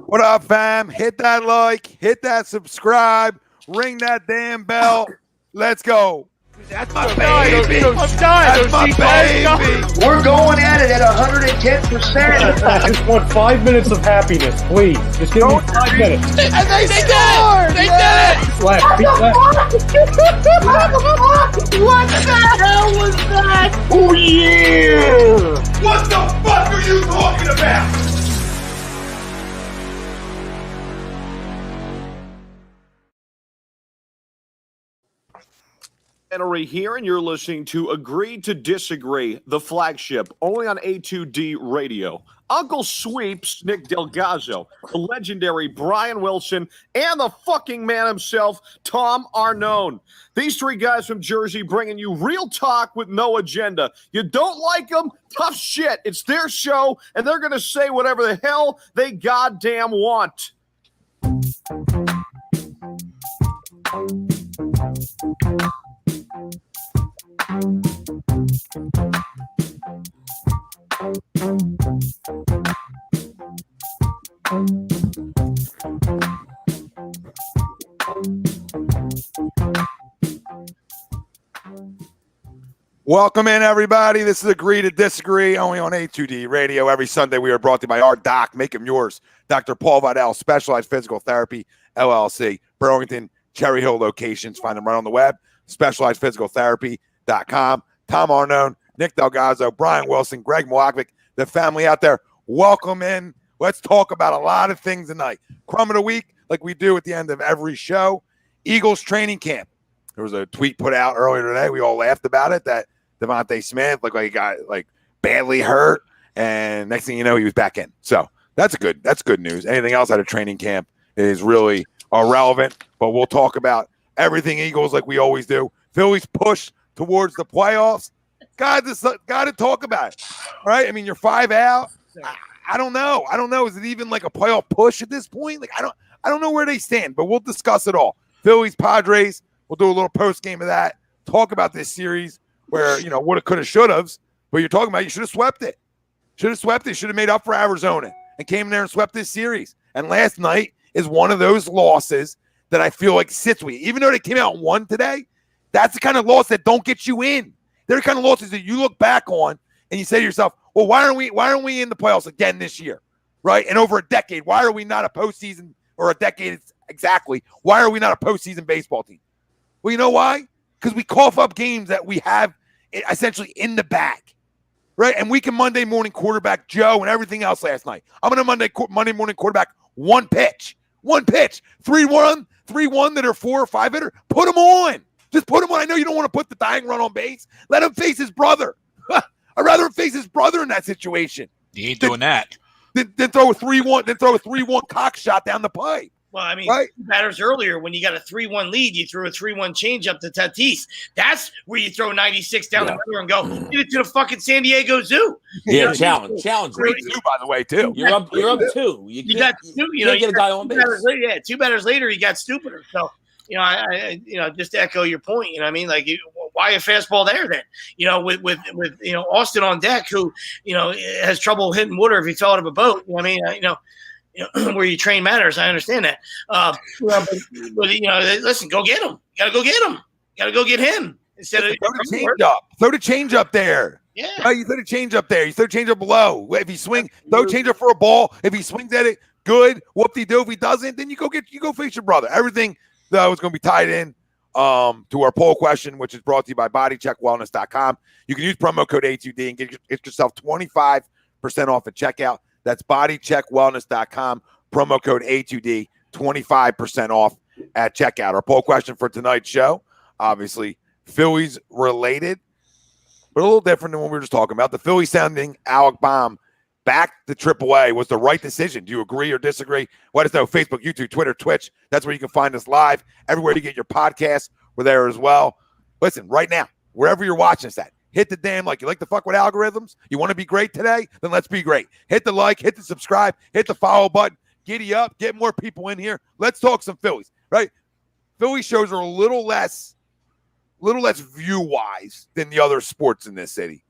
What up, fam? Hit that like, hit that subscribe, ring that damn bell. Let's go. That's my baby. That's my baby. We're going at it at 110%. I just want 5 minutes of happiness, please. Just give me 5 minutes. And they scored! They did it! Left, feet left. What the hell was that? Oh, yeah! What the fuck are you talking about? Here, and you're listening to Agree to Disagree, the flagship, only on A2D Radio. Uncle Sweeps, Nick DelGozzo, the legendary Brian Wilson, and the fucking man himself, Tom Arnone. These three guys from Jersey bringing you real talk with no agenda. You don't like them? Tough shit. It's their show, and they're going to say whatever the hell they goddamn want. Welcome in, everybody. This is Agree to Disagree, only on A2D Radio. Every Sunday, we are brought to you by our doc, make him yours, Dr. Paul Vidal, Specialized Physical Therapy, LLC, Burlington, Cherry Hill locations. Find them right on the web, specializedphysicaltherapy.com. Tom Arnone, Nick DelGozzo, Brian Wilson, Greg Milakovic, the family out there. Welcome in. Let's talk about a lot of things tonight. Crumb of the week, like we do at the end of every show. Eagles training camp. There was a tweet put out earlier today. We all laughed about it that DeVonta Smith looked like he got badly hurt, and next thing you know, he was back in. So that's good news. Anything else out of training camp is really irrelevant. But we'll talk about everything Eagles like we always do. Phillies push towards the playoffs. Got to talk about it. All right. I mean, you're 5 out. I don't know. Is it even like a playoff push at this point? Like I don't know where they stand, but we'll discuss it all. Phillies, Padres. We'll do a little post game of that. Talk about this series where, woulda, coulda, shoulda, but you're talking about you should have swept it. Should have made up for Arizona and came in there and swept this series. And last night is one of those losses that I feel like sits with you. Even though they came out and won today, that's the kind of loss that don't get you in. They're the kind of losses that you look back on and you say to yourself, well, why aren't we in the playoffs again this year? Right? And over a decade, why are we not a postseason, or a decade exactly, why are we not a postseason baseball team? Well, you know why? Because we cough up games that we have essentially in the bag, right? And we can Monday morning quarterback Joe and everything else last night. I'm going to Monday morning quarterback one pitch, 3-1 that are 4 or 5 hitter. Put them on. Just put him on. I know you don't want to put the dying run on base. Let him face his brother. I'd rather him face his brother in that situation. He ain't doing that. Then throw a 3-1 cock shot down the pipe. Well, I mean, right? Batters earlier, when you got a 3-1 lead, you threw a 3-1 change up to Tatis. That's where you throw 96 down the middle and go, get it to the fucking San Diego Zoo. Yeah, challenge. Great zoo, by the way, too. You're up 2. You got two. You can't get a guy on base. 2 batters later, you got stupider. So, I just to echo your point. You know what I mean? Like, why a fastball there then? With Austin on deck, who has trouble hitting water if he fell out of a boat. You know what I mean? Where you train matters. I understand that. But listen, go get him. You got to go get him. You got to go get him instead of throw the change up there. Yeah. Right, you throw the change up there. You throw the change up low. If he swing, throw change up for a ball. If he swings at it, good. Whoop-de-doo. If he doesn't, then you go face your brother. Everything though is going to be tied in to our poll question, which is brought to you by bodycheckwellness.com. You can use promo code A2D and get yourself 25% off at checkout. That's bodycheckwellness.com. Promo code A2D, 25% off at checkout. Our poll question for tonight's show, obviously Phillies related, but a little different than what we were just talking about. The Phillies sounding Alec Bohm back to AAA was the right decision. Do you agree or disagree? Let us know. Facebook, YouTube, Twitter, Twitch. That's where you can find us live. Everywhere you get your podcasts, we're there as well. Listen, right now, wherever you're watching us at, hit the damn like. You like to fuck with algorithms? You want to be great today? Then let's be great. Hit the like, hit the subscribe, hit the follow button. Giddy up, get more people in here. Let's talk some Phillies, right? Philly shows are a little less view-wise than the other sports in this city.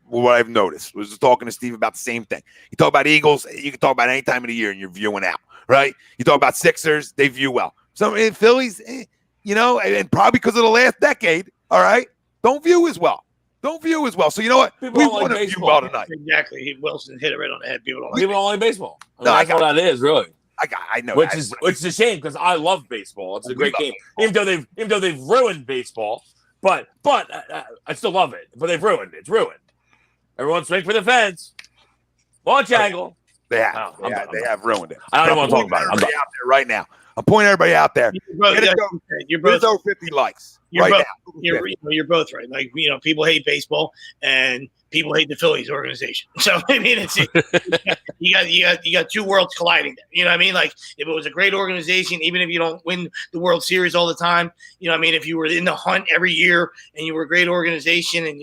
what I've noticed. Was talking to Steve about the same thing. You talk about Eagles, you can talk about any time of the year and you're viewing out, right? You talk about Sixers, they view well. So in Phillies, and probably because of the last decade, all right, don't view as well. Don't view as well. So you know what? People We don't like want to view baseball. well tonight. Exactly. Wilson hit it right on the head. People don't like People don't like baseball. No, That's what that is, really. I know Which that. is a shame because I love baseball. It's a great game. Baseball. Even though they've ruined baseball, but I still love it. But they've ruined it. It's ruined. Everyone swing for the fence. Launch angle. They have. They have ruined it. I don't even want to talk about it. I'm out there right now. I'm pointing everybody out there. You're both over 50 likes. You're right both, now. you're both right. Like, people hate baseball and people hate the Phillies organization. So I mean, it's you got two worlds colliding there. You know what I mean? Like, if it was a great organization, even if you don't win the World Series all the time, you know what I mean? If you were in the hunt every year and you were a great organization, and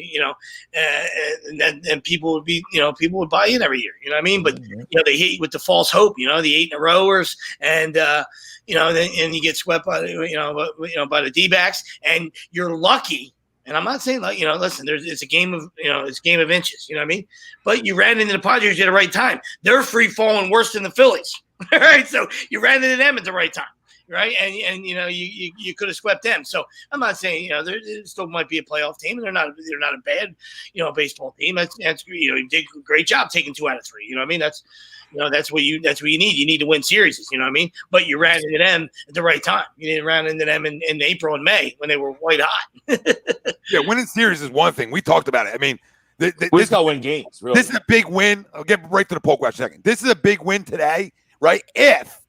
and people would be, people would buy in every year. You know what I mean? But they hate you with the false hope. The 8 in a rowers, and then you get swept by by the D-backs, and you're lucky. And I'm not saying listen, it's a game of inches, you know what I mean? But you ran into the Padres at the right time. They're free falling worse than the Phillies. All right. So you ran into them at the right time. Right. And you could have swept them. So I'm not saying, there still might be a playoff team, and they're not a bad, baseball team. That's you did a great job taking 2 out of 3. You know what I mean? That's what you need. You need to win series. You know what I mean? But you ran into them at the right time. You didn't run into them in April and May when they were white hot. Yeah, winning series is one thing. We talked about it. I mean, we just got to win games. Really. This is a big win. I'll get right to the poll question in a second. This is a big win today, right? If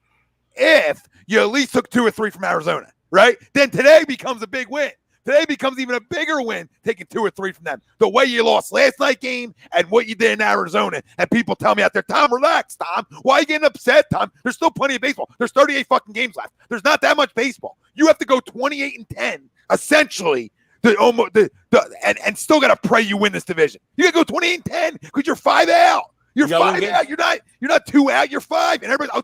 you at least took 2 or 3 from Arizona, right? Then today becomes a big win. Today becomes even a bigger win, taking 2 or 3 from them. The way you lost last night game and what you did in Arizona. And people tell me out there, Tom, relax, Tom. Why are you getting upset, Tom? There's still plenty of baseball. There's 38 fucking games left. There's not that much baseball. You have to go 28-10, essentially, and still got to pray you win this division. You got to go 28-10 because you're 5 out. You're 5 out. You're not 2 out. You're 5. And everybody.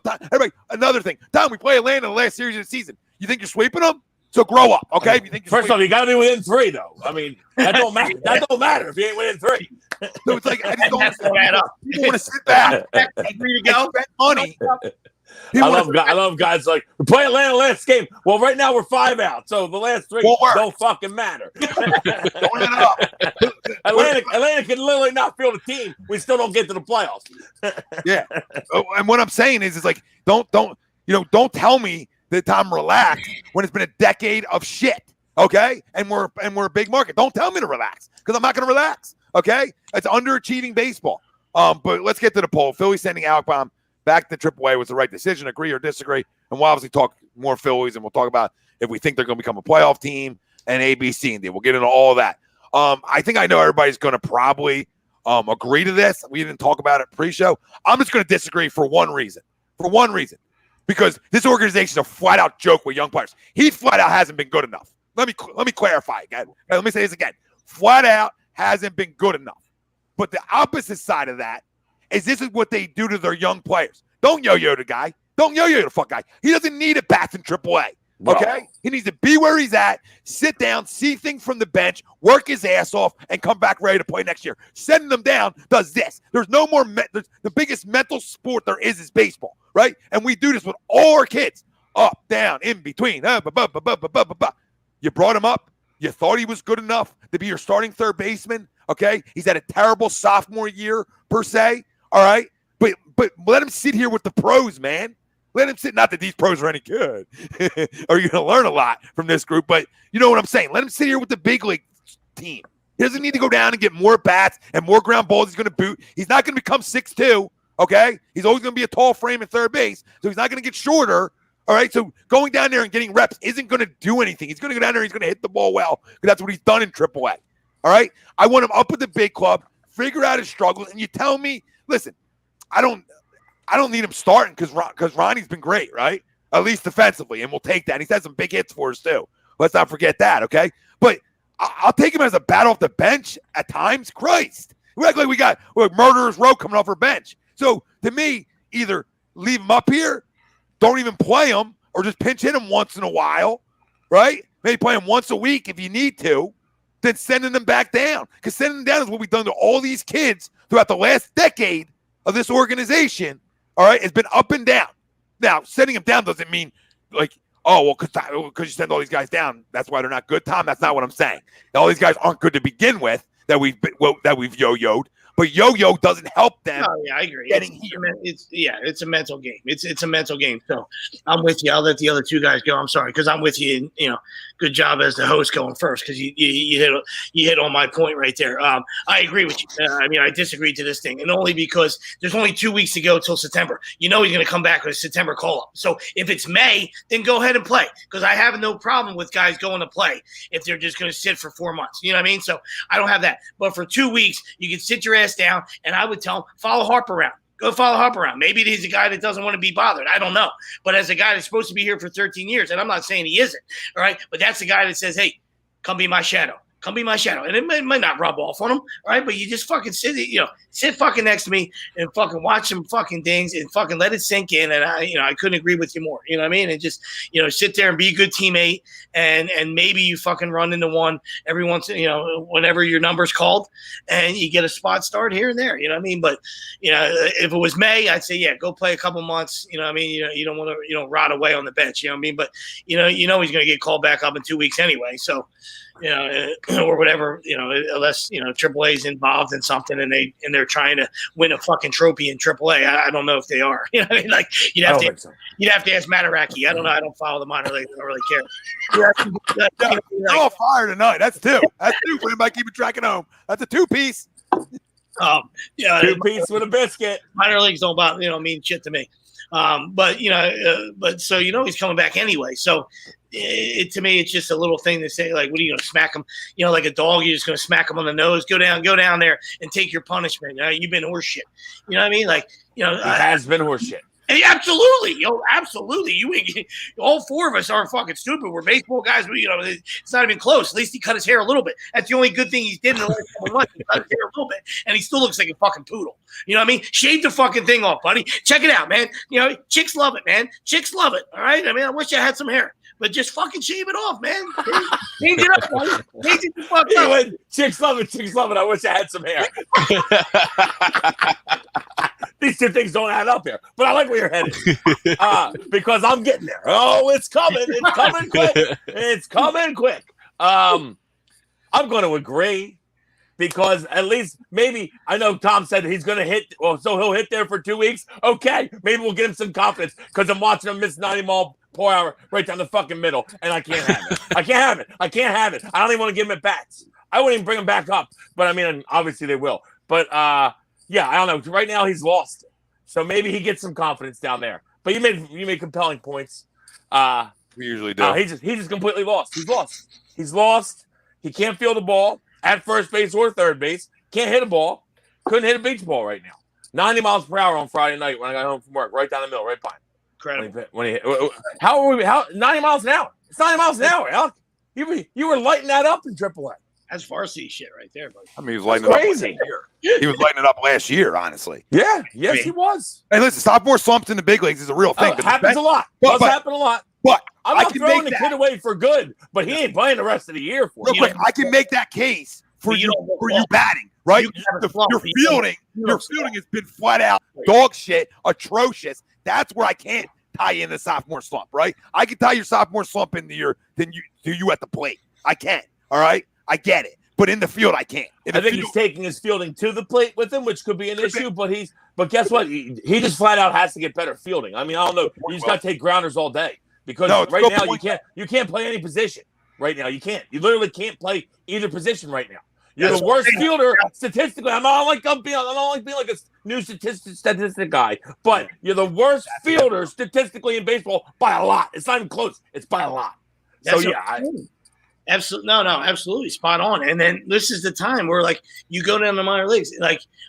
Another thing, Tom, we play Atlanta in the last series of the season. You think you're sweeping them? So grow up, okay? If you think first off, you got to be within 3, though. I mean, that don't matter. That don't matter if you ain't within 3. So it's like I just don't want to sit back. Agree to go. Spend money. I love guys like, we play Atlanta last game. Well, right now we're 5 out, so the last 3 don't fucking matter. Atlanta can literally not field a team. We still don't get to the playoffs. Yeah, and what I'm saying is like, don't tell me that Tom relax when it's been a decade of shit. Okay, and we're a big market. Don't tell me to relax because I'm not going to relax. Okay, it's underachieving baseball. But let's get to the poll. Phillies sending Alec Bohm back to AAA was the right decision. Agree or disagree? And we'll obviously talk more Phillies, and we'll talk about if we think they're going to become a playoff team and A, B, C, and D. We'll get into all of that. I think I know everybody's going to probably agree to this. We didn't talk about it pre-show. I'm just going to disagree for one reason. Because this organization is a flat-out joke with young players. He flat-out hasn't been good enough. Let me clarify again. Let me say this again. Flat-out hasn't been good enough. But the opposite side of that is this is what they do to their young players. Don't yo-yo the guy. Don't yo-yo the fuck guy. He doesn't need a bats in AAA. Okay? No. He needs to be where he's at, sit down, see things from the bench, work his ass off, and come back ready to play next year. Sending them down does this. There's no more the biggest mental sport there is baseball, right? And we do this with all our kids. Up, down, in between. You brought him up. You thought he was good enough to be your starting third baseman. Okay? He's had a terrible sophomore year, per se. All right? But let him sit here with the pros, man. Let him sit. Not that these pros are any good, or you're going to learn a lot from this group, but you know what I'm saying. Let him sit here with the big league team. He doesn't need to go down and get more bats and more ground balls. He's going to boot. He's not going to become 6'2", okay? He's always going to be a tall frame at third base, so he's not going to get shorter, all right? So going down there and getting reps isn't going to do anything. He's going to go down there. He's going to hit the ball well because that's what he's done in AAA, all right? I want him up with the big club, figure out his struggles, and you tell me, listen, I don't need him starting because Ronnie's been great, right? At least defensively, and we'll take that. He's had some big hits for us too. Let's not forget that, okay? But I'll take him as a bat off the bench at times. Christ. We act like we got Murderer's Row coming off our bench. So to me, either leave him up here, don't even play him, or just pinch hit him once in a while, right? Maybe play him once a week if you need to, than sending them back down. Because sending them down is what we've done to all these kids throughout the last decade of this organization. All right, it's been up and down. Now, sending them down doesn't mean like, oh, well, because you send all these guys down, that's why they're not good, Tom. That's not what I'm saying. All these guys aren't good to begin with that we've yo-yoed. But yo-yo doesn't help them. Oh, yeah, I agree. It's a mental game. It's a mental game. So I'm with you. I'll let the other two guys go. I'm sorry, because I'm with you. And, good job as the host going first, because you hit on my point right there. I agree with you. I disagree to this thing, and only because there's only 2 weeks to go till September. He's going to come back with a September call-up. So if it's May, then go ahead and play, because I have no problem with guys going to play if they're just going to sit for 4 months. You know what I mean? So I don't have that. But for 2 weeks, you can sit your ass down, and I would tell him, follow Harper around. Go follow Harper around. Maybe he's a guy that doesn't want to be bothered. I don't know. But as a guy that's supposed to be here for 13 years, and I'm not saying he isn't, all right? But that's the guy that says, hey, come be my shadow. Come be my shadow. And it might not rub off on him, all right? But you just fucking sit fucking next to me and fucking watch some fucking things and fucking let it sink in. And I couldn't agree with you more. You know what I mean? And just, sit there and be a good teammate. And maybe you fucking run into one every once, whenever your number's called, and you get a spot start here and there. You know what I mean? But, if it was May, I'd say, yeah, go play a couple months. You know what I mean? You don't want to, rot away on the bench. You know what I mean? But, he's going to get called back up in 2 weeks anyway. So, or whatever, unless, AAA is involved in something and they're trying to win a fucking trophy in AAA. I don't know if they are. You know what I mean? Like, you'd have to ask Mataraki. I don't know. I don't follow the minor leagues. I don't really care. You're on fire tonight. That's two. That's two for anybody keeping track at home. That's a 2-piece. 2-piece with a biscuit. Minor leagues don't mean shit to me. But so he's coming back anyway. So to me, it's just a little thing to say, like, what are you going to smack him? Like a dog, you're just going to smack him on the nose. Go down there and take your punishment. You've been horseshit. You know what I mean? Like, it has been horseshit. Absolutely, absolutely. All four of us aren't fucking stupid. We're baseball guys. It's not even close. At least he cut his hair a little bit. That's the only good thing he did in the last couple months. He cut his hair a little bit, and he still looks like a fucking poodle. You know what I mean? Shave the fucking thing off, buddy. Check it out, man. Chicks love it, man. Chicks love it. All right. I wish I had some hair, but just fucking shave it off, man. Change it up, buddy. Change it the fuck up. Chicks love it. Chicks love it. I wish I had some hair. These two things don't add up here, but I like where you're headed because I'm getting there. Oh, it's coming. It's coming quick. It's coming quick. I'm going to agree because at least maybe I know Tom said he's going to hit. Well, so he'll hit there for 2 weeks. Okay, maybe we'll get him some confidence because I'm watching him miss 90 mile per hour right down the fucking middle, and I can't have it. I can't have it. I don't even want to give him at bats. I wouldn't even bring him back up, but obviously they will. But yeah, I don't know. Right now he's lost, so maybe he gets some confidence down there. But you made compelling points. We usually do. He just completely lost. He's lost. He can't field the ball at first base or third base. Can't hit a ball. Couldn't hit a beach ball right now. 90 miles per hour on Friday night when I got home from work, right down the middle, right by him. Incredible. How 90 miles an hour? It's 90 miles an hour, Alec. You were lighting that up in AAA. That's varsity shit right there, buddy. He was lighting it up last year. He was lighting it up last year, honestly. Yeah, yes, he was. Hey, listen, sophomore slumps in the big leagues is a real thing. It happens a lot. Does happen a lot. But I'm not throwing the kid away for good, but he ain't playing the rest of the year for you. I can make that case for you batting, right? Your fielding has been flat out dog shit, atrocious. That's where I can't tie in the sophomore slump, right? I can tie your sophomore slump into you at the plate. I can, all right? I get it. But in the field, I can't. I think he's taking his fielding to the plate with him, which could be an issue. But guess what? He just flat out has to get better fielding. I don't know. You just got to take grounders all day because right now you can't play any position. Right now you can't. You literally can't play either position right now. You're the worst fielder statistically. I don't like being like a new statistic guy, but you're the worst fielder statistically in baseball by a lot. It's not even close. It's by a lot. Absolutely, absolutely spot on. And then this is the time where, like, you go down to minor leagues.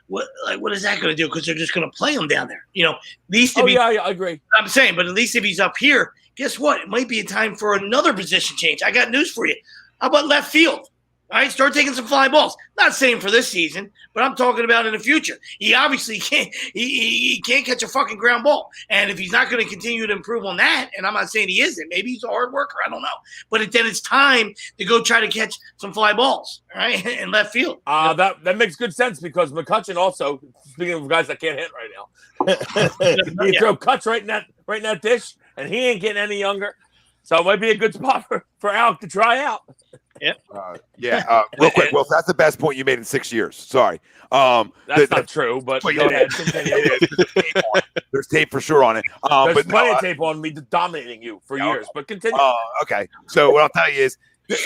What is that going to do? Because they're just going to play him down there. At least I agree. I'm saying, but at least if he's up here, guess what? It might be a time for another position change. I got news for you. How about left field? All right, start taking some fly balls. Not saying for this season, but I'm talking about in the future. He obviously can't. He can't catch a fucking ground ball, and if he's not going to continue to improve on that, and I'm not saying he isn't. Maybe he's a hard worker. I don't know. But then it's time to go try to catch some fly balls, all right, in left field. That makes good sense because McCutchen also, speaking of guys that can't hit right now, you throw Kutch right in that dish, and he ain't getting any younger. So it might be a good spot for Alec to try out. Real quick, Will, that's the best point you made in 6 years. Sorry. That's not true, but go ahead. There's tape for sure on it. There's plenty of tape on me dominating you for years, but continue. Okay. So what I'll tell you is,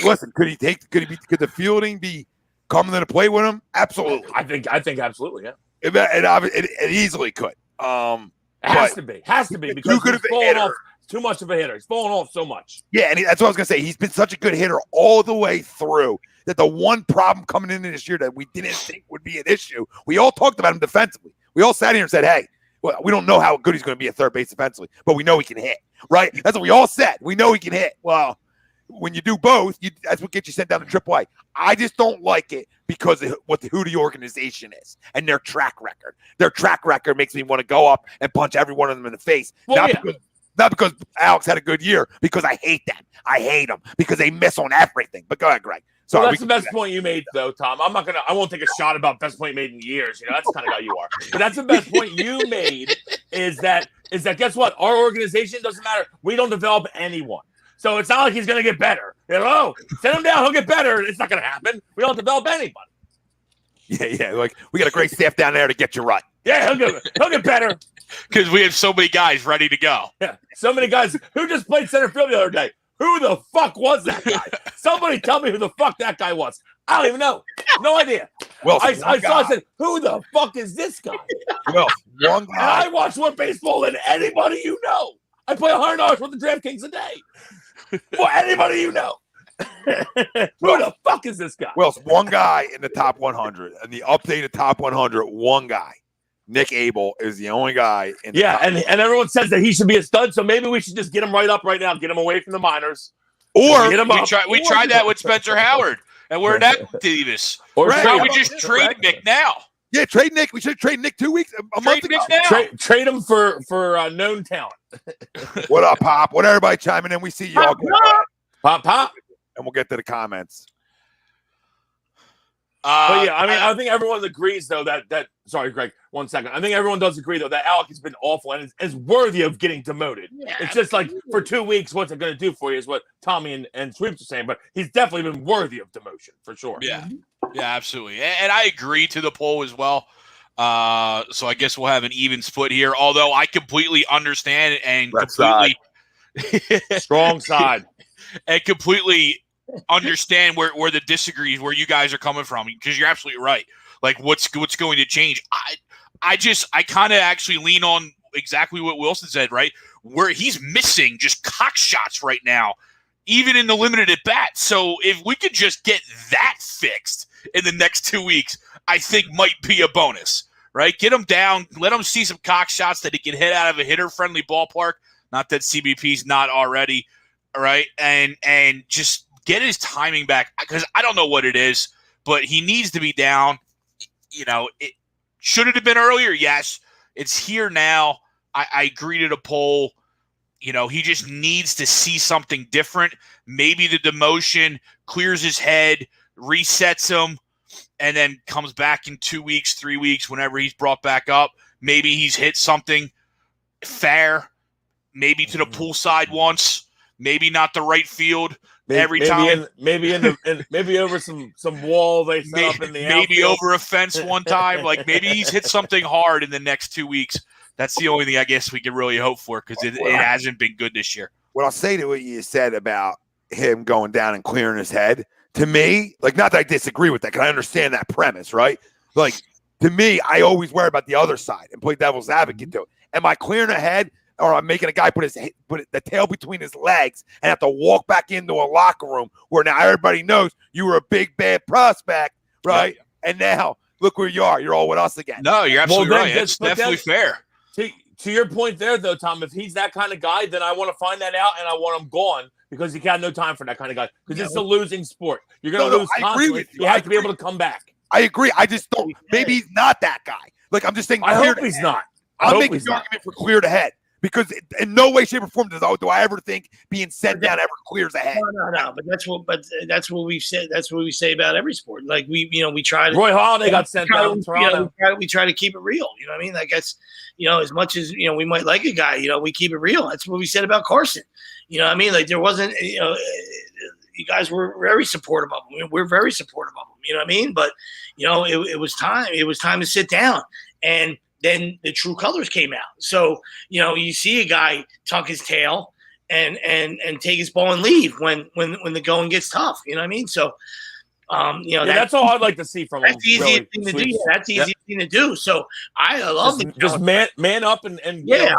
listen, could the fielding be coming to the plate with him? Absolutely. I think absolutely, yeah. It easily could. It has to be because he's falling off too much of a hitter. He's falling off so much. Yeah, and that's what I was gonna say. He's been such a good hitter all the way through that the one problem coming into this year that we didn't think would be an issue. We all talked about him defensively. We all sat here and said, "Hey, well, we don't know how good he's going to be at third base defensively, but we know he can hit." Right? That's what we all said. We know he can hit. Well, when you do both, that's what gets you sent down to AAA. I just don't like it because of who the organization is and their track record. Their track record makes me want to go up and punch every one of them in the face. Well, Not because Alex had a good year, because I hate them. I hate them because they miss on everything. But go ahead, Greg. Sorry, that's the best point you made, though, Tom. I won't take a shot about best point made in years. You know, that's the kind of guy you are. But that's the best point you made is that guess what? Our organization doesn't matter. We don't develop anyone. So it's not like he's going to get better. Send him down. He'll get better. It's not going to happen. We don't develop anybody. Yeah. Like we got a great staff down there to get you right. Yeah, he'll get better. Because we have so many guys ready to go. Yeah, so many guys who just played center field the other day. Who the fuck was that guy? Somebody tell me who the fuck that guy was. I don't even know. No idea. Well, I said, who the fuck is this guy? Well, one guy. And I watch more baseball than anybody you know. I play $100 worth of DraftKings a day. For anybody you know. Who the fuck is this guy? Well, it's one guy in the top 100. And the updated top 100, one guy. Nick Abel is the only guy in the top. and everyone says that he should be a stud, so maybe we should just get him right up right now, get him away from the minors. Or get him we tried that with Spencer Howard, and we're not Davis. Or Why don't we just trade Nick now? Yeah, trade Nick. We should trade Nick 2 weeks, a month ago. Trade him for known talent. What up, Pop? What everybody chiming in? We see you all. Pop. And we'll get to the comments. But yeah, I think everyone agrees though that sorry, Greg, 1 second. I think everyone does agree though that Alec has been awful and is worthy of getting demoted. Yeah, it's just like for 2 weeks, what's it going to do for you is what Tommy and Sweeps are saying. But he's definitely been worthy of demotion for sure. Yeah, absolutely, and I agree to the poll as well. So I guess we'll have an even split here. Although I completely understand and completely strong side and completely understand where the disagrees, where you guys are coming from, because you're absolutely right. Like what's going to change? I kind of actually lean on exactly what Wilson said, right? Where he's missing just cock shots right now, even in the limited at bat. So if we could just get that fixed in the next 2 weeks, I think might be a bonus, right? Get him down, let him see some cock shots that he can hit out of a hitter-friendly ballpark. Not that CBP's not already, right? And just get his timing back, because I don't know what it is, but he needs to be down. You know, should it have been earlier? Yes. It's here now. I agree to the poll. You know, he just needs to see something different. Maybe the demotion clears his head, resets him, and then comes back in 2 weeks, 3 weeks, whenever he's brought back up. Maybe he's hit something fair, maybe to the poolside once, maybe not the right field every time. Maybe over some wall they set up in the maybe outfield. Over a fence one time. Like maybe he's hit something hard in the next 2 weeks. That's the only thing I guess we can really hope for, because it hasn't been good this year. What I'll say to what you said about him going down and clearing his head, to me, like, not that I disagree with that, because I understand that premise, right? Like, to me, I always worry about the other side and play devil's advocate to it. Am I clearing a head, or am I making a guy put the tail between his legs and have to walk back into a locker room where now everybody knows you were a big, bad prospect, right? Yeah. And now look where you are. You're all with us again. No, you're absolutely right. It's definitely fair. To your point there, though, Tom, if he's that kind of guy, then I want to find that out and I want him gone, because you got no time for that kind of guy because it's a losing sport. You're going to lose I agree constantly. with you. You have to be able to come back. I agree. I just don't. Maybe he's not that guy. Like I'm just saying. I hope he's not. I'm making the argument for clear to head because in no way, shape, or form do I ever think being sent down ever clears a head. No. But that's what we've said. That's what we say about every sport. Like we try to. Roy Halladay got sent down. We try to keep it real. You know what I mean? Like that's as much as we might like a guy. We keep it real. That's what we said about Carson. You know what I mean? Like there wasn't. You guys were very supportive of him. We're very supportive of him. You know what I mean? But it was time. It was time to sit down and. Then the true colors came out. So, you see a guy tuck his tail and take his ball and leave when the going gets tough. You know what I mean? So, that's all I'd like to see from him. That's the easiest thing to do. Yeah, that's the easiest thing to do. So I love just man up and get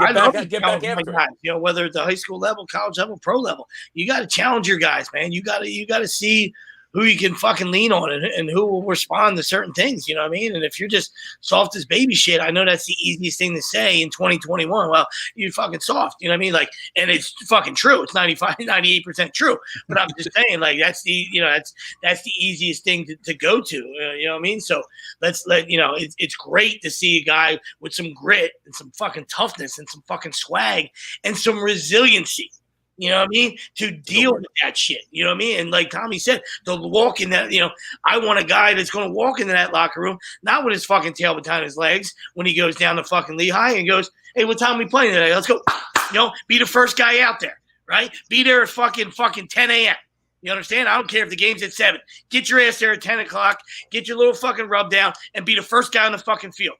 back after it. Whether it's the high school level, college level, pro level, you got to challenge your guys, man. You got to see who you can fucking lean on and who will respond to certain things, you know what I mean? And if you're just soft as baby shit, I know that's the easiest thing to say in 2021. Well, you're fucking soft, you know what I mean? Like, and it's fucking true. It's 98% true. But I'm just saying, like, that's the easiest thing to go to, you know what I mean? So it's great to see a guy with some grit and some fucking toughness and some fucking swag and some resiliency. You know what I mean? To deal with that shit. You know what I mean? And like Tommy said, to walk in that, I want a guy that's going to walk into that locker room, not with his fucking tail between his legs when he goes down to fucking Lehigh and goes, hey, what time are we playing today? Let's go. Be the first guy out there, right? Be there at fucking 10 a.m. You understand? I don't care if the game's at 7. Get your ass there at 10 o'clock, get your little fucking rub down, and be the first guy on the fucking field.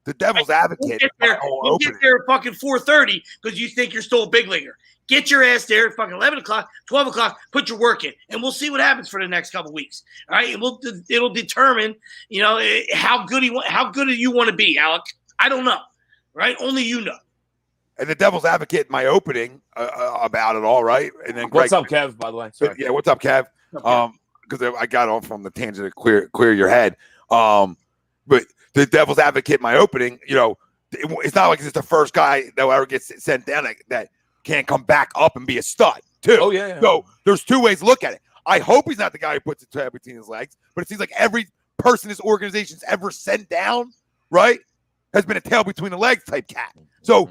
The devil's advocate. You get there at fucking 4:30 because you think you're still a big leaguer. Get your ass there at fucking 11 o'clock, 12 o'clock, put your work in, and we'll see what happens for the next couple of weeks. All right? It'll determine, how good do you want to be, Alec? I don't know, right? Only you know. And the devil's advocate in my opening about it all, right? And then what's up, Kev, by the way? Sorry. Yeah, what's up, Kev? Because I got off from the tangent to clear your head. But the devil's advocate in my opening, it's not like it's the first guy that will ever get sent down that can't come back up and be a stud, too. Oh, yeah. So there's two ways to look at it. I hope he's not the guy who puts the tail between his legs, but it seems like every person this organization's ever sent down, right, has been a tail between the legs type cat. So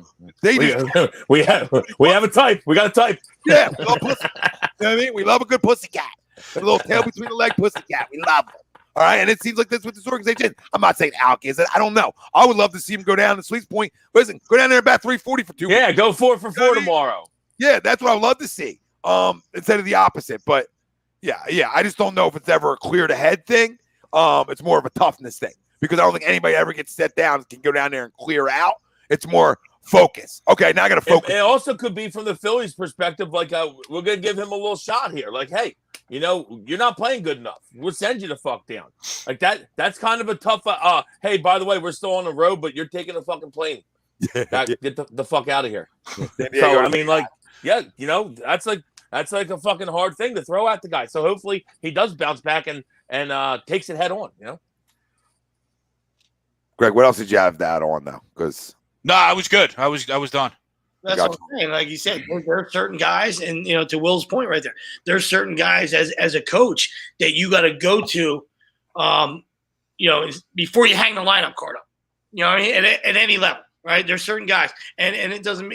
we have a type. We got a type. Yeah, we love pussy. You know what I mean? We love a good pussy cat. A little tail between the leg pussy cat. We love them. All right, and it seems like this with this organization. I'm not saying Alec is it. I don't know. I would love to see him go down to Sweet's Point. Listen, go down there and bat 340 for 2 weeks. Yeah, go 4 for 4 tomorrow. Yeah, that's what I would love to see. Instead of the opposite. But yeah, I just don't know if it's ever a clear to head thing. It's more of a toughness thing because I don't think anybody ever gets set down can go down there and clear out. It's more focus. Okay, now I got to focus. It also could be from the Phillies' perspective, like we're gonna give him a little shot here. Like, hey, you're not playing good enough. We'll send you the fuck down. Like that. That's kind of a tough. Hey, by the way, we're still on the road, but you're taking a fucking plane. Get the fuck out of here. So I mean, like, yeah, that's like a fucking hard thing to throw at the guy. So hopefully he does bounce back and takes it head on. Greg, what else did you have that on though? Because no, I was good. I was done. That's what I'm saying. Like you said, there are certain guys, and to Will's point right there, there's certain guys as a coach that you got to go to, before you hang the lineup card up. You know what I mean? At any level, right? There's certain guys, and it doesn't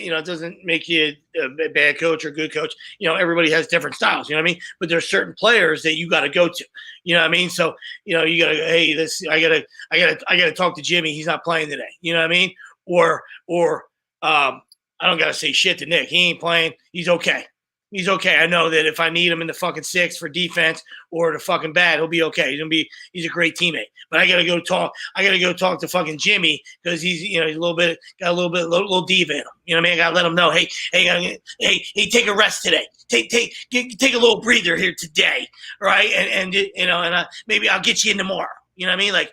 make you a bad coach or good coach. Everybody has different styles. You know what I mean? But there's certain players that you got to go to. You know what I mean? So you got to I gotta talk to Jimmy. He's not playing today. You know what I mean? Or I don't got to say shit to Nick. He ain't playing. He's okay. He's okay. I know that if I need him in the fucking 6 for defense or the fucking bat, he'll be okay. He's a great teammate. But I got to go talk to fucking Jimmy because he's got a little diva in him. You know what I mean? I got to let him know, hey, take a rest today. Take a little breather here today. Right. And maybe I'll get you in tomorrow. You know what I mean? Like,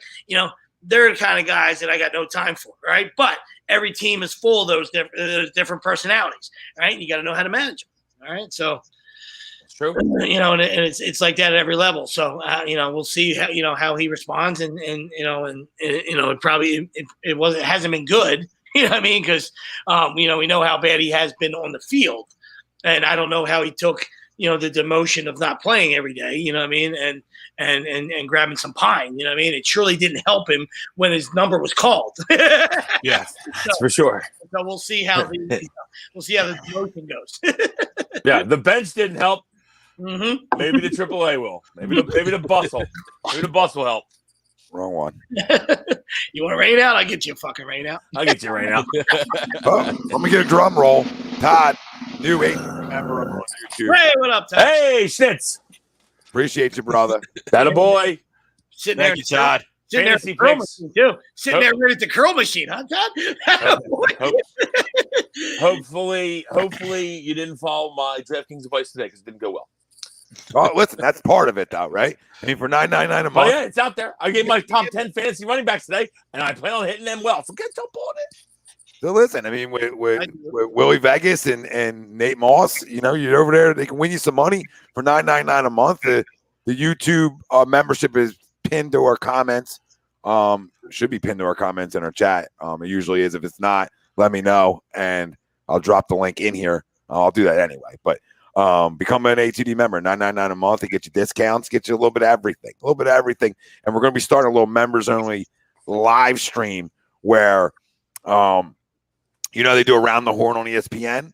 they're the kind of guys that I got no time for. Right. But every team is full of those different personalities, right? You got to know how to manage them, all right? So it's true, and it's like that at every level. So we'll see how he responds, and it probably it hasn't been good, you know what I mean? Because we know how bad he has been on the field, and I don't know how he took the demotion of not playing every day, you know what I mean, and grabbing some pine, you know what I mean. It surely didn't help him when his number was called. Yeah, that's for sure. So we'll see how the demotion goes. Yeah, the bench didn't help. Mm-hmm. Maybe the AAA will. Maybe the bus will. Maybe the bus will help. Wrong one. You want to rain out? I'll get you a fucking rain out. I'll get you right now. Let me get a drum roll. Todd, new 8 member on YouTube. Hey, what up, Todd? Hey, Schnitz. Appreciate you, brother. That a boy. Sitting there, Thank you, Todd. Sitting there at Fantasy the curl picks. machine, too. Sitting there right at the curl machine, huh, Todd? Hopefully you didn't follow my DraftKings advice today because it didn't go well. Oh, listen, that's part of it, though, right? I mean, for $9.99 a But month. yeah, it's out there. I gave my top 10 fantasy running backs today, and I plan on hitting them well. So get jump on it. So listen, I mean, with Willie Vegas and Nate Moss, you're over there. They can win you some money for $9.99 a month. The YouTube membership is pinned to our comments. Should be pinned to our comments in our chat. It usually is. If it's not, let me know, and I'll drop the link in here. I'll do that anyway. But become an ATD member, $9.99 a month. They get you discounts, get you a little bit of everything, And we're going to be starting a little members only live stream where, they do Around the Horn on ESPN.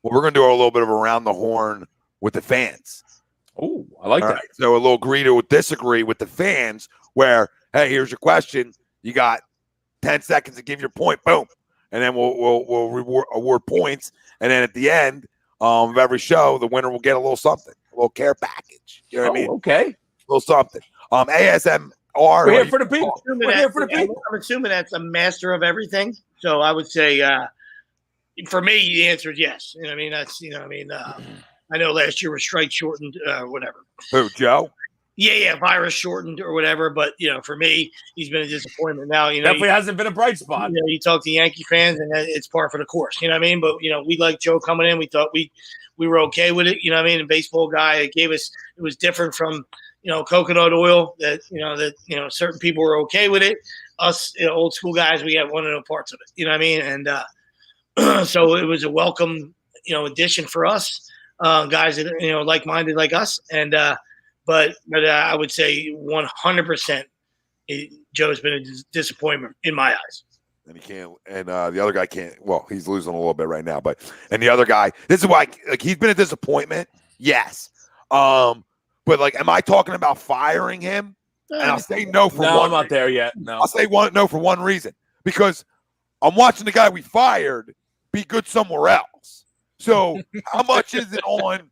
Well, we're going to do a little bit of Around the Horn with the fans. Oh, I like All that. right, so a little agree to disagree with the fans where, hey, here's your question. You got 10 seconds to give your point. Boom. And then we'll award points. And then at the end of every show, the winner will get a little something, a little care package. You know what I mean? Okay. A little something. ASMR. We're here for the people. We're here for the people. I'm assuming that's a master of everything. So I would say, for me, the answer is yes. You know what I mean? That's, I know last year was strike shortened, whatever. Who, Joe? Yeah, virus shortened or whatever. But, for me, he's been a disappointment. Now, Definitely hasn't been a bright spot. You talk to Yankee fans, and it's par for the course. You know what I mean? But, we liked Joe coming in. We thought we were okay with it. You know what I mean? A baseball guy, it was different from, coconut oil that certain people were okay with it. Us, old school guys, we had one of the parts of it. You know what I mean? And so it was a welcome, addition for us, guys that, like-minded like us. And, but I would say 100% Joe's been a disappointment in my eyes. And he can't, and the other guy can't. Well, he's losing a little bit right now, and the other guy, this is why, he's been a disappointment. Yes. But am I talking about firing him? And I'll say no for one. No, I'm not there yet. No. I'll say no for one reason, because I'm watching the guy we fired be good somewhere else. So how much is it on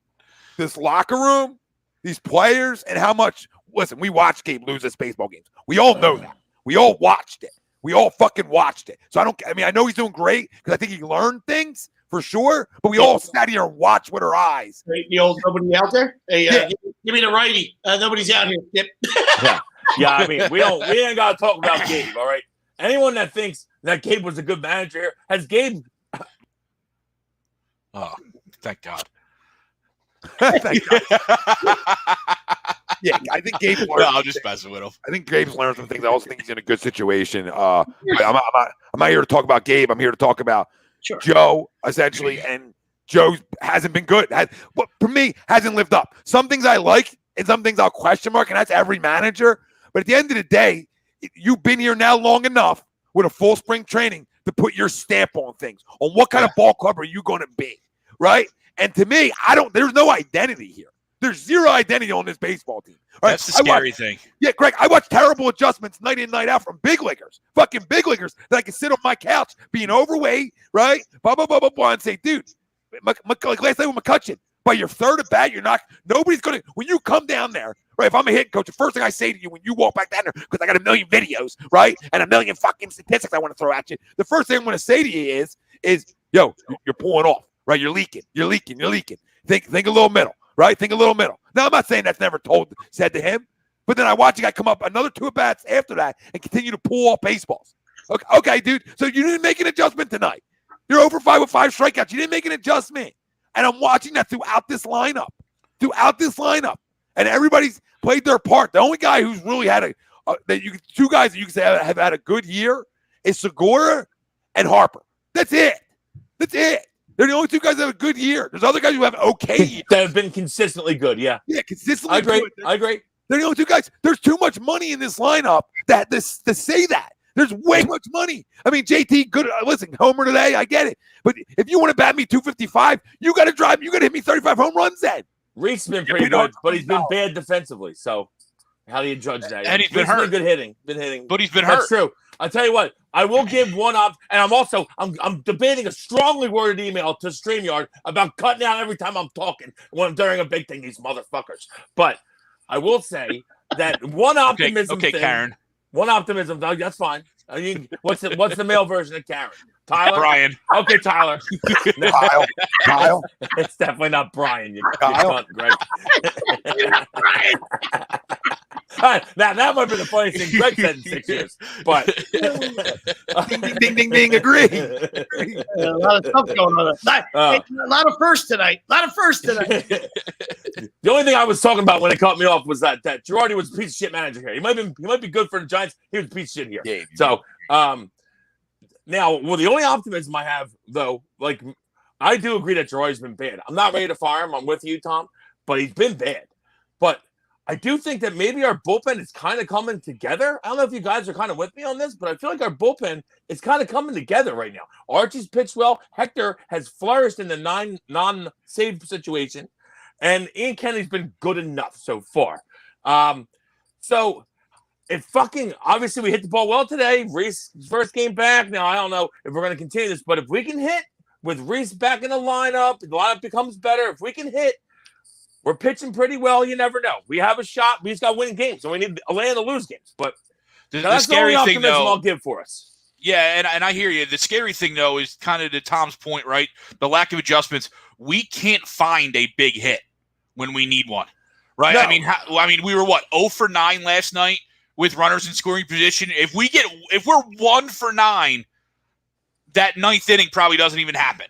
this locker room, these players, and how much? Listen, we watched Gabe lose his baseball games. We all know that. We all watched it. We all fucking watched it. So I know he's doing great because I think he learned things for sure, but we all sat here and watched with our eyes. The old nobody out there? Hey, give me the righty. Nobody's out here. Yep. Yeah, I mean, we ain't got to talk about Gabe, all right? Anyone that thinks that Gabe was a good manager here, has Gabe... Oh, thank God. Thank God. Yeah, I think Gabe learned. No, I'm just messing with him. I think Gabe's learned some things. I also think he's in a good situation. I'm not here to talk about Gabe. I'm here to talk about Joe, essentially. And Joe hasn't been good. For me, hasn't lived up. Some things I like and some things I'll question mark, and that's every manager. But at the end of the day, you've been here now long enough with a full spring training to put your stamp on things, on what kind of ball club are you going to be, right? And to me, there's no identity here. There's zero identity on this baseball team. All That's the scary thing. Yeah, Greg, I watch terrible adjustments night in, night out from big leaguers, fucking big leaguers that I can sit on my couch being overweight, right? Blah, blah, blah, blah, blah, and say, dude, like last night with McCutcheon, by your third at bat, nobody's going to, when you come down there, right, if I'm a hitting coach, the first thing I say to you when you walk back down there, because I got a million videos, right, and a million fucking statistics I want to throw at you, the first thing I'm going to say to you is, yo, you're pulling off, right? You're leaking. Think a little middle, right? Think a little middle. Now, I'm not saying that's never said to him, but then I watch a guy come up another 2 at-bats after that and continue to pull off baseballs. Okay, dude, so you didn't make an adjustment tonight. You're over 5 with 5 strikeouts. You didn't make an adjustment. And I'm watching that throughout this lineup. And everybody's played their part. The only guy who's really had two guys that you can say have had a good year is Segura and Harper. That's it. They're the only two guys that have a good year. There's other guys who have okay years. That have been consistently good. Yeah. Yeah, consistently I agree. good. I agree. They're the only two guys. There's too much money in this lineup to say that. There's way much money. I mean, JT, good. Listen, homer today, I get it. But if you want to bat me 255, you got to hit me 35 home runs then. Reese's been pretty good, but he's been bad defensively. So how do you judge that? And he's been hurt. Good hitting. Been hitting. But he's been hurt. That's true. I'll tell you what. I will give one up, and I'm debating a strongly worded email to StreamYard about cutting out every time I'm talking when I'm during a big thing, these motherfuckers. But I will say that one optimism okay, thing, Karen. One optimism, Doug, that's fine. I mean, what's the male version of Karen? Tyler? Brian. Okay, Tyler. Kyle. It's definitely not Brian. You Kyle. cunt, Greg. Now, that might be the funniest thing Greg said in 6 years. But ding, ding, ding, agree. A lot of stuff going on. A lot of firsts tonight. The only thing I was talking about when it cut me off was that Girardi was a piece of shit manager here. He might be good for the Giants. He was a piece of shit here. Yeah, so now, the only optimism I have, though, like I do agree that Girardi's been bad. I'm not ready to fire him. I'm with you, Tom, but he's been bad. But I do think that maybe our bullpen is kind of coming together. I don't know if you guys are kind of with me on this, but I feel like our bullpen is kind of coming together right now. Archie's pitched well. Hector has flourished in the non-save situation. And Ian Kennedy's been good enough so far. So obviously we hit the ball well today. Reese first game back. Now, I don't know if we're going to continue this, but if we can hit with Reese back in the lineup becomes better. If we can hit, we're pitching pretty well. You never know. We have a shot. We just got winning games, so we need a land to lose games. But the scary thing, though, I'll give for us. Yeah, and I hear you. The scary thing, though, is kind of to Tom's point, right? The lack of adjustments. We can't find a big hit when we need one, right? No. I mean, we were 0 for 9 last night with runners in scoring position. If we're 1 for 9, that ninth inning probably doesn't even happen.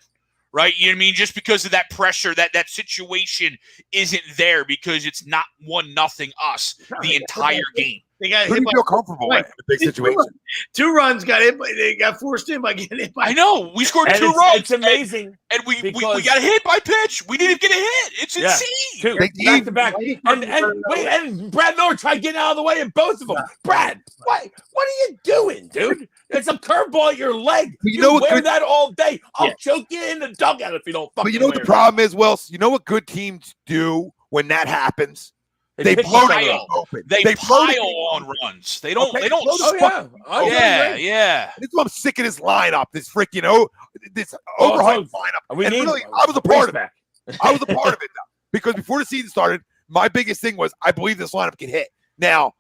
Right? You know what I mean? Just because of that pressure, that situation isn't there because it's not 1-0 us the entire game. They got Who do you feel comfortable with in a big situation? 2 runs got hit. They got forced in by getting hit by. I know. We scored And 2 runs. It's amazing. And we got hit by pitch. We didn't get a hit. It's insane. Back to back. And Brad Miller tried getting out of the way of both of them. Brad, what are you doing, dude? It's a curveball at your leg. You know wear that all day. I'll choke you in the dugout if you don't fucking But you know what the problem is, Wilson? You know what good teams do when that happens? They blow it open. They pile on runs. They don't. They don't. Yeah. This is why I'm sick of this lineup. This freaking this overhyped lineup. I was a part of it. I was a part of it though, because before the season started, my biggest thing was I believe this lineup can hit. Now,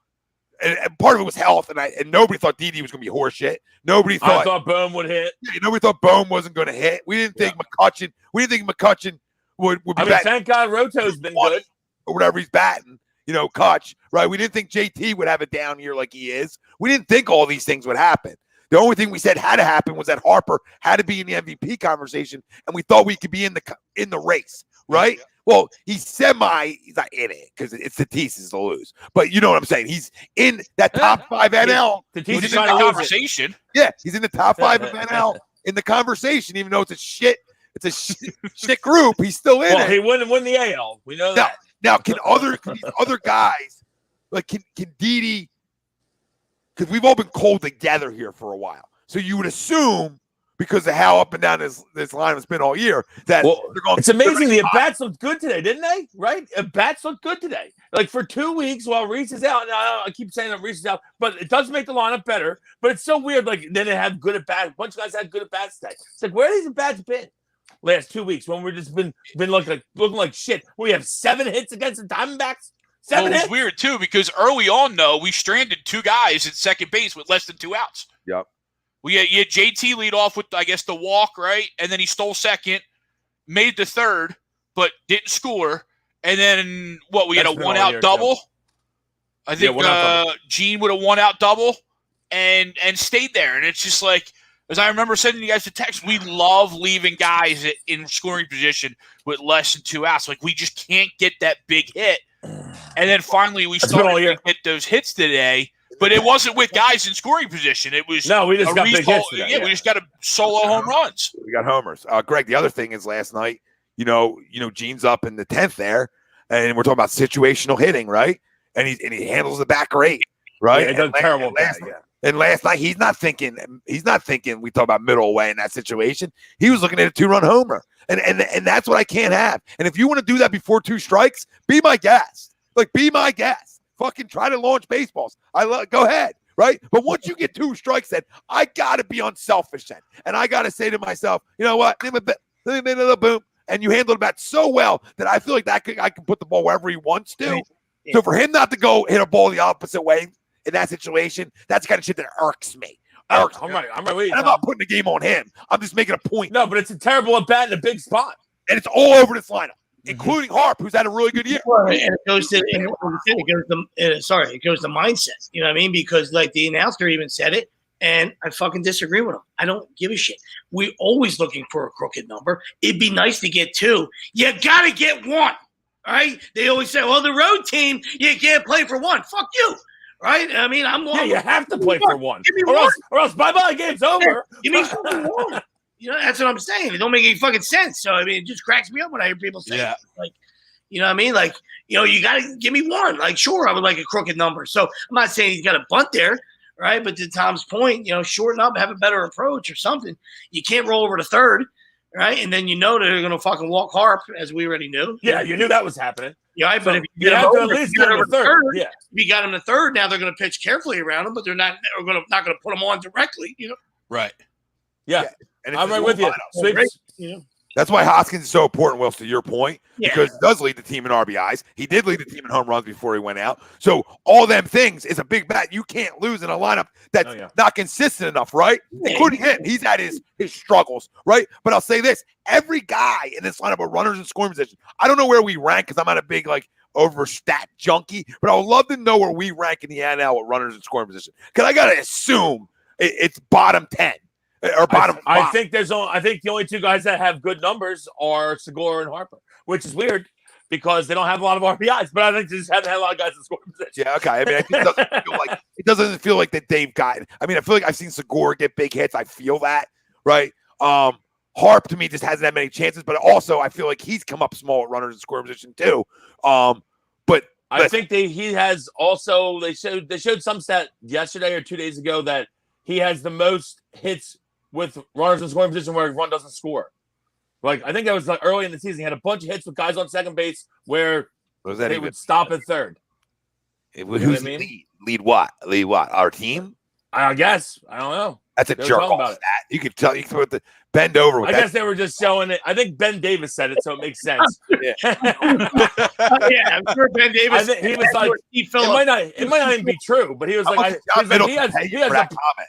and part of it was health, and nobody thought Didi was going to be horseshit. Nobody thought. I thought Bohm would hit. Yeah, nobody thought Bohm wasn't going to hit. We didn't think McCutchen. We didn't think McCutchen would be. Thank God Roto's been good or whatever he's batting. You know, Kutch, right? We didn't think JT would have a down year like he is. We didn't think all these things would happen. The only thing we said had to happen was that Harper had to be in the MVP conversation, and we thought we could be in the race, right? Well, he's not in it because it's the Tatis to lose. But you know what I'm saying? He's in that top 5 NL. He's in the conversation. Yeah, he's in the top 5 of NL in the conversation, even though it's a shit group. He's still in it. He wouldn't win the AL. We know that. Now, can these other guys, like can Didi, because we've all been cold together here for a while. So you would assume, because of how up and down this line has been all year, that they're going. It's amazing the at-bats looked good today, didn't they? Right? At-bats looked good today. Like for 2 weeks while Reese is out. Now, I keep saying that Reese is out, but it does make the lineup better. But it's so weird. Like then they have good at-bats. A bunch of guys had good at-bats today. It's like, where have these at-bats been? Last 2 weeks when we've just been looking like shit. We have 7 hits against the Diamondbacks. 7 hits. It's weird too because early on, though, we stranded 2 guys at second base with less than 2 outs. Yep. You had JT lead off with, I guess, the walk, right? And then he stole second, made the third, but didn't score. And then we had a 1-out double. I think Gene would have 1-out double and stayed there. And it's just like, as I remember sending you guys a text, we love leaving guys in scoring position with less than 2 outs. Like, we just can't get that big hit. And then finally we started to get those hits today. But it wasn't with guys in scoring position. It was we just got big hits. Yeah, we just got a solo home runs. We got homers. Greg, the other thing is last night, Gene's up in the 10th there, and we're talking about situational hitting, right? And he handles the bat great, right? Yeah, he does terrible. And last night he's not thinking we talk about middle away in that situation. He was looking at a 2-run homer. And that's what I can't have. And if you want to do that before 2 strikes, be my guest. Like, be my guest. Fucking try to launch baseballs. Go ahead, right? But once you get 2 strikes, then I gotta be unselfish then. And I gotta say to myself, you know what? Boom. And you handled the bat so well that I feel like I can put the ball wherever he wants to. Yeah. So for him not to go hit a ball the opposite way in that situation, that's the kind of shit that irks me. I'm right. I'm not putting the game on him. I'm just making a point. No, but it's a terrible at bat in a big spot. And it's all over this lineup, including Harp, who's had a really good year. And it goes to mindset. You know what I mean? Because like the announcer even said it, and I fucking disagree with him. I don't give a shit. We're always looking for a crooked number. It'd be nice to get 2. You gotta get 1. All right? They always say, well, the road team, you can't play for 1. Fuck you. Right? I mean, you have to play for 1. Or else bye-bye, game's over. Give me fucking 1. That's what I'm saying. It don't make any fucking sense. So, I mean, it just cracks me up when I hear people say it. Like, you know what I mean? Like, you got to give me 1. Like, sure, I would like a crooked number. So, I'm not saying he's got a bunt there, right? But to Tom's point, shorten up, have a better approach or something. You can't roll over to third, right? And then they're going to fucking walk Harp, as we already knew. Yeah, you knew that was happening. Yeah, but if you have to at least get him to third. Yeah. If you got him to third, now they're going to pitch carefully around him, but they're not going to put him on directly, Right. Yeah. And I'm right with you. That's why Hoskins is so important, Wills, to your point, because he does lead the team in RBIs. He did lead the team in home runs before he went out. So all them things is a big bat. You can't lose in a lineup that's not consistent enough, right? Including him. He's had his struggles, right? But I'll say this. Every guy in this lineup of runners in scoring position, I don't know where we rank because I'm not a big, over stat junkie, but I would love to know where we rank in the NL with runners in scoring position. Because I got to assume it's bottom 10. Or bottom 5. I think the only 2 guys that have good numbers are Segura and Harper, which is weird because they don't have a lot of RBIs, but I think they just haven't had a lot of guys in scoring position. Yeah, okay. I mean, I think it doesn't feel like that they've gotten. I mean, I feel like I've seen Segura get big hits. I feel that, right? Harp to me just hasn't had many chances, but also I feel like he's come up small at runners in scoring position too. But I think he has also. They showed some stat yesterday or 2 days ago that he has the most hits with runners in scoring position where run doesn't score. I think that was early in the season. He had a bunch of hits with guys on second base where they would stop at third. Who's lead what? Lead what? Our team? I guess. I don't know. That's a jerk off stat. You can tell. You can put the bend over with I guess they were just showing it. I think Ben Davis said it, so it makes sense. Yeah, I'm sure Ben Davis. He was like, it might not even be true, but he was like, he has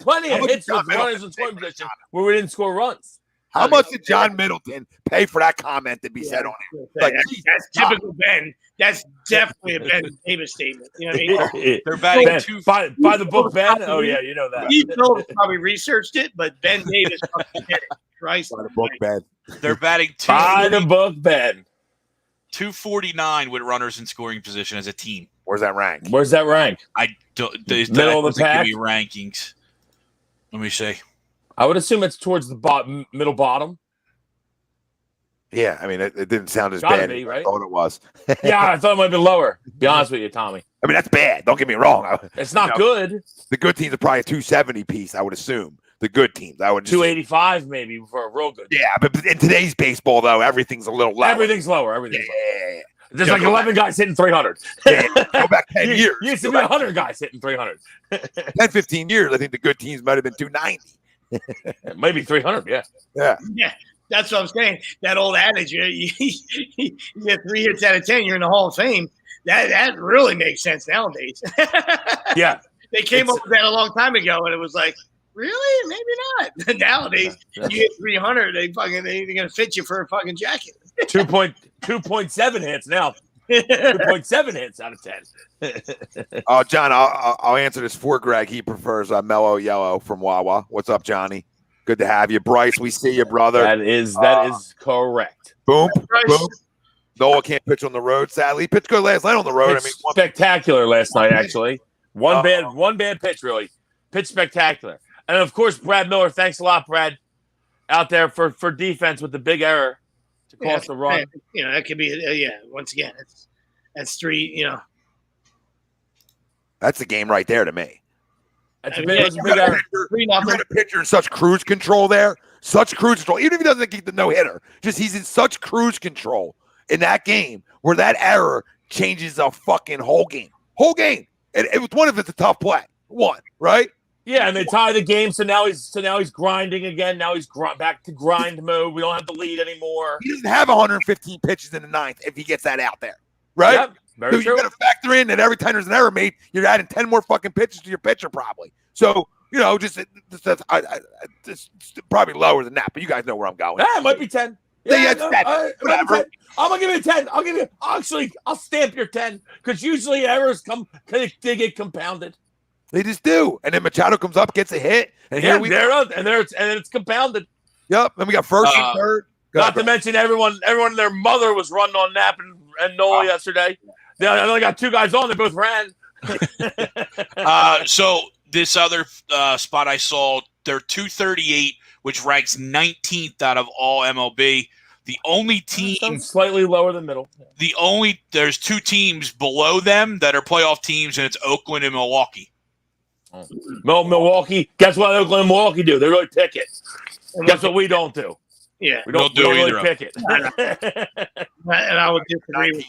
plenty of hits with runners in scoring position where we didn't score runs. How much did John Middleton pay for that comment to be said on it? That's typical Ben. That's definitely a Ben Davis statement. You know what I mean? They're batting 2 by the book, Ben. Oh yeah, you know that. He probably researched it, but Ben Davis fucking did it. Christ, by the book, Ben. They're batting by the book, Ben. 249 with runners in scoring position as a team. Where's that rank? I don't. Middle of the pack. Give me rankings. Let me see. I would assume it's towards the middle bottom. Yeah, I mean, it didn't sound as bad as I thought it was. Yeah, I thought it might have been lower. Be honest with you, Tommy. I mean, that's bad. Don't get me wrong. It's not good. The good teams are probably a 270 piece, I would assume. The good teams. I would 285 maybe for a real good team. Yeah, but in today's baseball, though, everyth's a little lower. Everything's lower. Yeah. There's 11 guys hitting 300. Yeah, go back 10 years. Used to be 100 guys hitting 300. 10, 15 years, I think the good teams might have been 290. Maybe 300, yeah. That's what I'm saying. That old adage, you get 3 hits out of 10, you're in the Hall of Fame. That really makes sense nowadays. Yeah. They came up with that a long time ago, and it was like, really? Maybe not. Nowadays, you get 300, they're going to fit you for a fucking jacket. 2.7 hits now. 2.7 hits out of 10. Oh, John, I'll answer this for Greg. He prefers Mellow Yellow from Wawa. What's up, Johnny? Good to have you. Bryce, we see you, brother. That is correct. Boom. Nola can't pitch on the road, sadly. He pitched good last night on the road. Spectacular last night, actually. One bad pitch, really. Pitch spectacular. And, of course, Brad Miller. Thanks a lot, Brad, out there for defense with the big error to cost the run. That could be, once again, that's three, That's the game right there to me. That's a big error. You got a pitcher in such cruise control there. Such cruise control. Even if he doesn't get the no-hitter, just he's in such cruise control in that game where that error changes the fucking whole game. Whole game. It was one of it's a tough play. One, right? Yeah, and they tie the game, so now he's grinding again. Now he's back to grind mode. We don't have the lead anymore. He doesn't have 115 pitches in the ninth if he gets that out there, right? Yep, very true. You got to factor in that every time there's an error made, you're adding 10 more fucking pitches to your pitcher probably. So, just probably lower than that, but you guys know where I'm going. Yeah, it might be 10. Whatever. I'm gonna give you 10. I'll stamp your 10 because usually errors they get compounded. They just do, and then Machado comes up, gets a hit, and and it's compounded. Yep. Then we got first and third. Not to mention everyone and their mother was running on Knapp and Nola yesterday. I only got two guys on. They both ran. So this other spot I saw, they're 238, which ranks 19th out of all MLB. The only team slightly lower than middle. There's two teams below them that are playoff teams, and it's Oakland and Milwaukee. Milwaukee. Guess what Oakland and Milwaukee do? They really pick it. Guess what we don't do? Yeah, we don't really pick it. And I would disagree with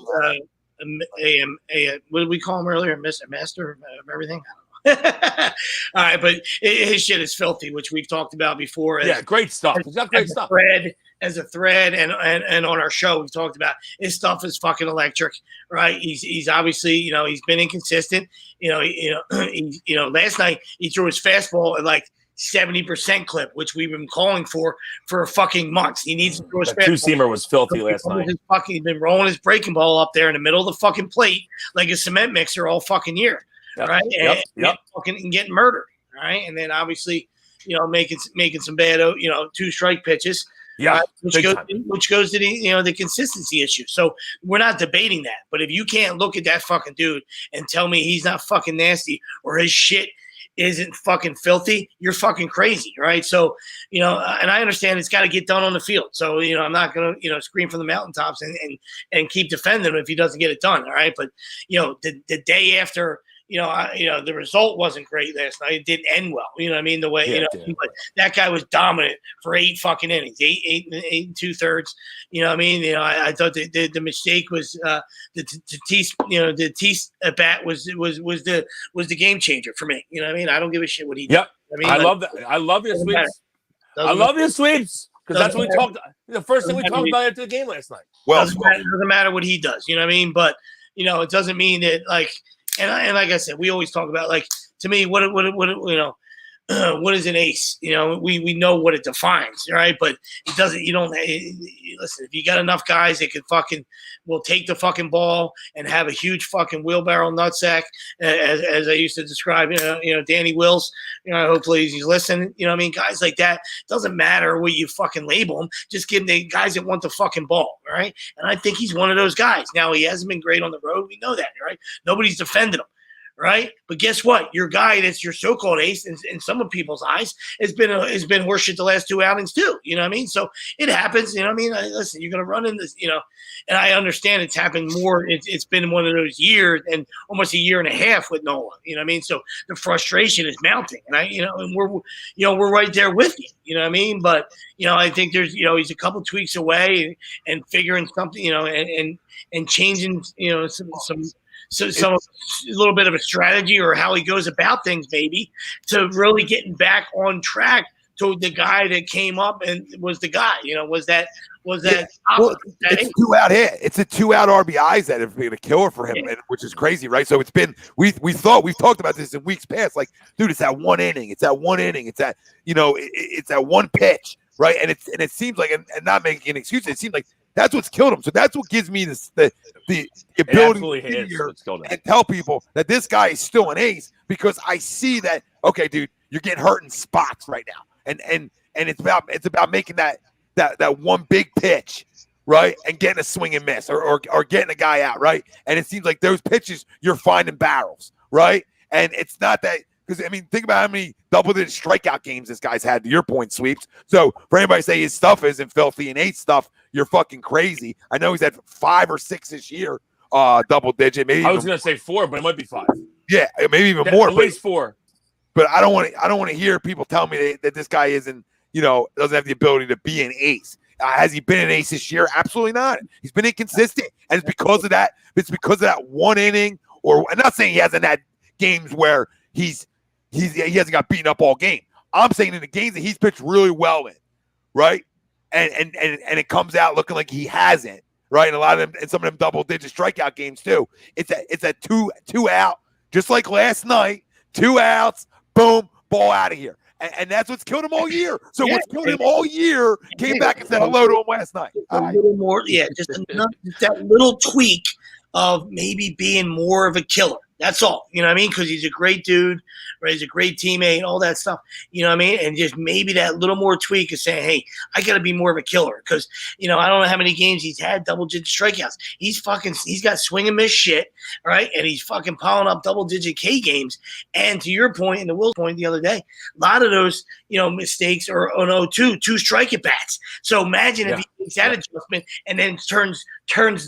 what did we call him earlier? Master of everything. All right, but his shit is filthy, which we've talked about before. Great stuff. He's got great stuff. As a thread, and on our show we've talked about his stuff is fucking electric, right? He's obviously he's been inconsistent. Last night he threw his fastball at like 70% clip, which we've been calling for fucking months. He needs to throw his fastball. Two-seamer was filthy last night. He's been rolling his breaking ball up there in the middle of the fucking plate like a cement mixer all fucking year. Yep. Right, and getting murdered, right, and then obviously, making some bad, 2-strike pitches, which goes to the consistency issue. So we're not debating that, but if you can't look at that fucking dude and tell me he's not fucking nasty or his shit isn't fucking filthy, you're fucking crazy, right? So, and I understand it's got to get done on the field. So, I'm not gonna, scream from the mountaintops and keep defending him if he doesn't get it done, all right? But the day after. The result wasn't great last night. It didn't end well. You know what I mean? The way, but that guy was dominant for 8 fucking innings, eight and 2/3. You know what I mean? I thought the mistake was the Tatis at bat was the game changer for me. You know what I mean? I don't give a shit what he did. Yep. I love that. I love your sweeps. I love your sweeps because that's what we talked. The first thing we talked about after the game last night. Well, doesn't matter what he does. You know what I mean? But it doesn't mean that like. And like I said, we always talk about to me what what is an ace? We know what it defines, right? But it doesn't. You don't listen. If you got enough guys that will take the fucking ball and have a huge fucking wheelbarrow nutsack, as I used to describe, Danny Wills. Hopefully he's listening. I mean, guys like that. Doesn't matter what you fucking label them. Just give them the guys that want the fucking ball, right? And I think he's one of those guys. Now he hasn't been great on the road. We know that, right? Nobody's defended him. Right, but guess what? Your guy that's your so-called ace, in some of people's eyes, has been horseshit the last 2 outings too. You know what I mean? So it happens. You know what I mean? Listen, you're going to run in this. And I understand it's happened more. It's been one of those years and almost a year and a half with Nola. You know what I mean? So the frustration is mounting, and and we're right there with you. You know what I mean? But I think there's he's a couple tweaks away and figuring something. And changing some a little bit of a strategy or how he goes about things, maybe, to really getting back on track to the guy that came up and was the guy. Was that? Well, it's 2 out hit. It's a 2 out RBIs that have been a killer for him, which is crazy, right? So it's been we've talked about this in weeks past. Like, dude, it's that 1 inning. It's that 1 inning. It's that it's that 1 pitch, right? And it seems like, and not making an excuse, it seems like. That's what's killed him. So that's what gives me the ability to sit here and tell people that this guy is still an ace, because I see that, okay, dude, you're getting hurt in spots right now. And it's about making that 1 big pitch, right? And getting a swing and miss or getting a guy out, right? And it seems like those pitches you're finding barrels, right? And it's not that because I mean, think about how many double-digit strikeout games this guy's had. To your point, Sweeps. So for anybody to say his stuff isn't filthy and 8 stuff, you're fucking crazy. I know he's had 5 or 6 this year, double-digit. Maybe I was going to say 4, but it might be 5. Yeah, maybe even more. At least 4. But I don't want to hear people tell me that this guy isn't, doesn't have the ability to be an ace. Has he been an ace this year? Absolutely not. He's been inconsistent, and it's because of that. It's because of that one inning. Or I'm not saying he hasn't had games where he hasn't got beaten up all game. I'm saying in the games that he's pitched really well in, right? And it comes out looking like he hasn't, right? And a lot of them, and some of them double-digit strikeout games too. It's a two out, just like last night. 2 outs, boom, ball out of here. And that's what's killed him all year. So what's killed him all year came back and said hello to him last night. A little more, just that little tweak of maybe being more of a killer. That's all. You know what I mean? Because he's a great dude, right? He's a great teammate, all that stuff. You know what I mean? And just maybe that little more tweak is saying, hey, I got to be more of a killer. Because, I don't know how many games he's had double-digit strikeouts. He's got swing and miss shit, right? And he's fucking piling up double-digit K games. And to your point and the Will's point the other day, a lot of those, mistakes are on 0-2, 2 strike at bats. So imagine if he makes that adjustment and then turns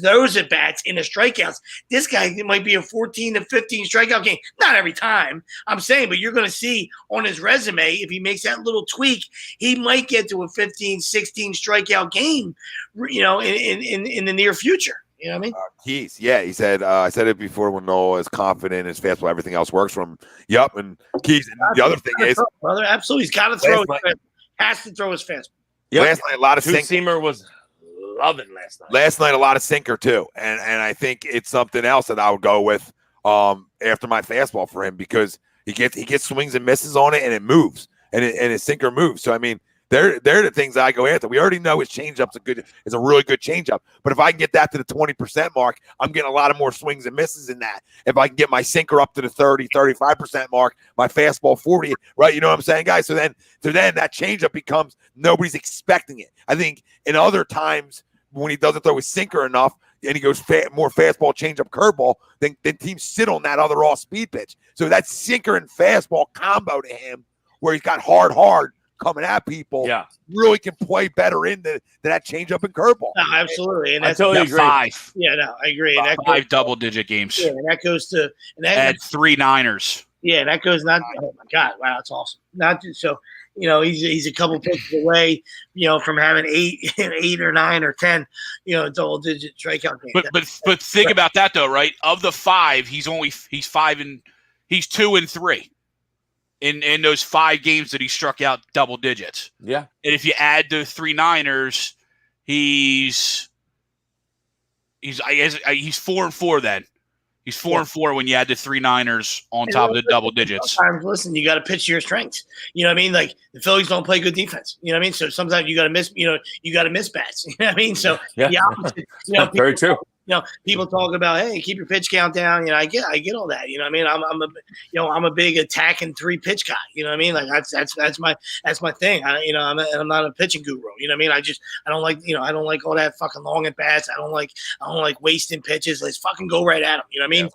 those at bats into strikeouts. This guy might be a 14 to 15 strikeout game. Not every time, I'm saying, but you're going to see on his resume, if he makes that little tweak, he might get to a 15, 16 strikeout game, in the near future. You know what I mean? He said, I said it before when Nola is confident, his fastball, everything else works for him. Yup. And Keys, and the other thing is, brother, absolutely. He's got to throw has to throw his fastball. Yep. Last night, a lot of Two-seamer was loving last night. Last night, a lot of sinker too. And I think it's something else that I would go with after my fastball for him because he gets swings and misses on it and it moves and his sinker moves. So I mean, they're the things I go after. We already know his changeup's is a really good changeup. But if I can get that to the 20% mark, I'm getting a lot of more swings and misses in that. If I can get my sinker up to the 30, 35% mark, my fastball 40, right? You know what I'm saying, guys? So then that changeup becomes nobody's expecting it. I think in other times when he doesn't throw his sinker enough and he goes more fastball, changeup, curveball, then teams sit on that other off-speed pitch. So that sinker and fastball combo to him where he's got hard coming at people, really can play better into that changeup and curveball. No, absolutely, and I totally agree. 5. Yeah, no, I agree. And 5 double-digit games. Yeah, and that goes to and 3 Niners. Yeah, that goes not. Oh my God! Wow, that's awesome. Not just, so he's a couple pitches away, from having 8 or 9 or 10, double-digit strikeout games. But think about that though, right? Of the 5, he's 2 and 3. In those 5 games that he struck out double digits. Yeah. And if you add the 3 Niners, he's 4-4 then. He's 4-4 when you add the 3 Niners on top of the double digits. Sometimes, listen, you got to pitch to your strengths. You know what I mean? Like the Phillies don't play good defense. You know what I mean? So sometimes you got to miss. You got to miss bats. You know what I mean? So very true. People talk about, hey, keep your pitch count down. I get all that. You know what I mean? I'm a big attacking 3 pitch guy. You know what I mean? Like that's my thing. I'm not a pitching guru. You know what I mean? I don't like all that fucking long at bats. I don't like wasting pitches. Let's fucking go right at them. You know what I mean?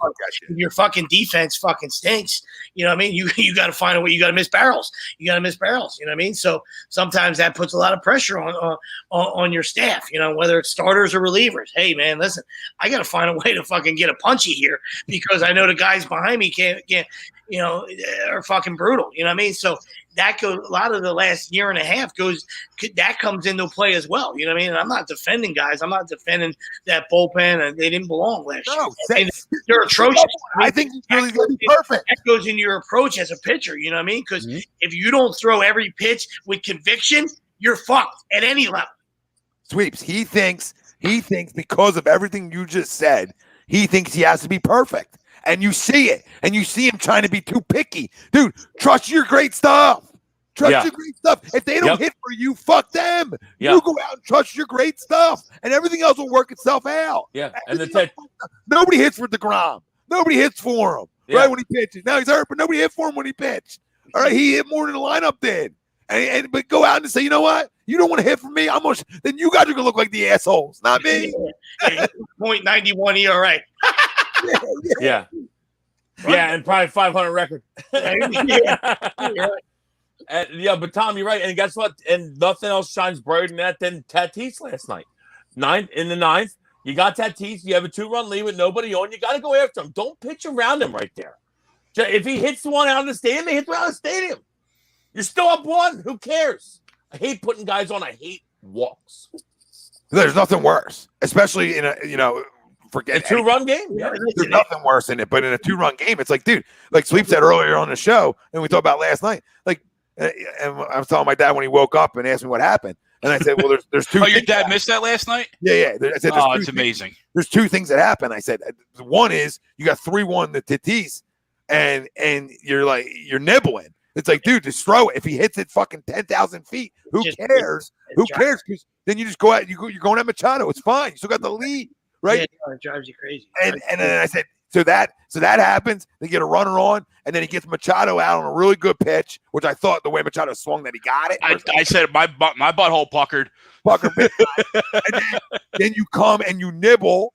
If your fucking defense fucking stinks. You know what I mean? You got to find a way. You got to miss barrels. You know what I mean? So sometimes that puts a lot of pressure on your staff. Whether it's starters or relievers. Hey man, listen. I got to find a way to fucking get a punchy here because I know the guys behind me can't, are fucking brutal. You know what I mean? So that goes, a lot of the last year and a half that comes into play as well. You know what I mean? And I'm not defending guys. I'm not defending that bullpen. They didn't belong last year. They're atrocious. I think he's really going to be perfect. That goes into your approach as a pitcher. You know what I mean? Because if you don't throw every pitch with conviction, you're fucked at any level. Sweeps. He thinks because of everything you just said, he thinks he has to be perfect. And you see it. And you see him trying to be too picky. Dude, trust your great stuff. Trust your great stuff. If they don't hit for you, fuck them. You go out and trust your great stuff. And everything else will work itself out. Yeah. Nobody hits for DeGrom. Nobody hits for him right when he pitches. Now he's hurt, but nobody hit for him when he pitched. All right, he hit more than the lineup did. But go out and say, you know what? You don't want to hit for me. Then you guys are gonna look like the assholes, not me. .91 ERA. Yeah. Yeah, and probably 500 record. Yeah. Yeah, but Tom, you're right. And guess what? And nothing else shines brighter than that than Tatis last night. In the ninth, you got Tatis. You have a 2-run lead with nobody on. You got to go after him. Don't pitch around him right there. If he hits one out of the stadium, he hits one out of the stadium. You're still up 1. Who cares? I hate putting guys on. I hate walks. There's nothing worse, especially in a forget a 2-run game. Yeah. There's nothing worse in it, but in a 2-run game, it's like, dude, like Sleep said earlier on the show, and we talked about last night. Like, and I was telling my dad when he woke up and asked me what happened, and I said, "Well, there's 2." Oh, your dad missed that last night? Yeah. I said, "Oh, it's amazing." There's 2 things that happen. I said, one is you got 3-1 to Tatis, and you're nibbling. It's like, dude, just throw it. If he hits it fucking 10,000 feet, who cares? Who cares? Because then you just go out. You're going at Machado. It's fine. You still got the lead, right? Yeah, it drives you crazy. And then I said, so that happens. They get a runner on, and then he gets Machado out on a really good pitch, which I thought the way Machado swung that he got it. I said my butthole puckered. And then you come and you nibble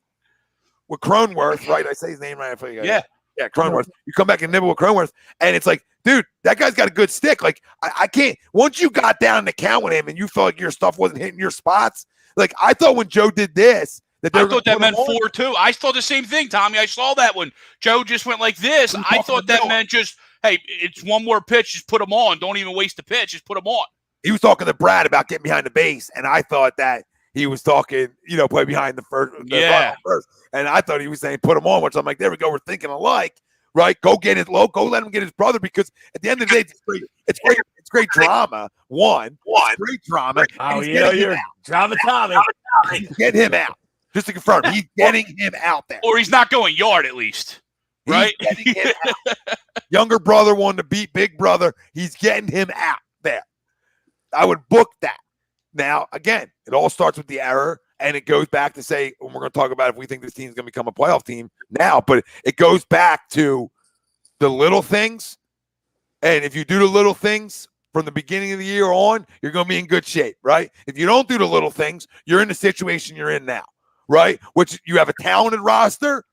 with Cronenworth, right? I say his name right. Yeah, Cronenworth. You come back and nibble with Cronenworth, and it's like, dude, that guy's got a good stick. Like, I can't. Once you got down the count with him and you felt like your stuff wasn't hitting your spots, like I thought when Joe did this, I thought that meant 4 too. I thought the same thing, Tommy. I saw that when Joe just went like this. I thought that meant just, hey, it's one more pitch. Just put them on. Don't even waste the pitch. Just put them on. He was talking to Brad about getting behind the base, and I thought that he was talking, play behind the first. First. And I thought he was saying put him on, which I'm like, there we go. We're thinking alike, right? Go get his low. Go let him get his brother, because at the end of the day, it's great drama. It's great drama. Oh, you're drama, Tommy. Get him out. Just to confirm, he's getting him out there. Or he's not going yard at least, right? He's getting him out. Younger brother wanted to beat big brother. He's getting him out there. I would book that. Now, again, it all starts with the error, and it goes back to say, and we're going to talk about if we think this team's going to become a playoff team now, but it goes back to the little things. And if you do the little things from the beginning of the year on, you're going to be in good shape, right? If you don't do the little things, you're in the situation you're in now. Right? Which you have a talented roster,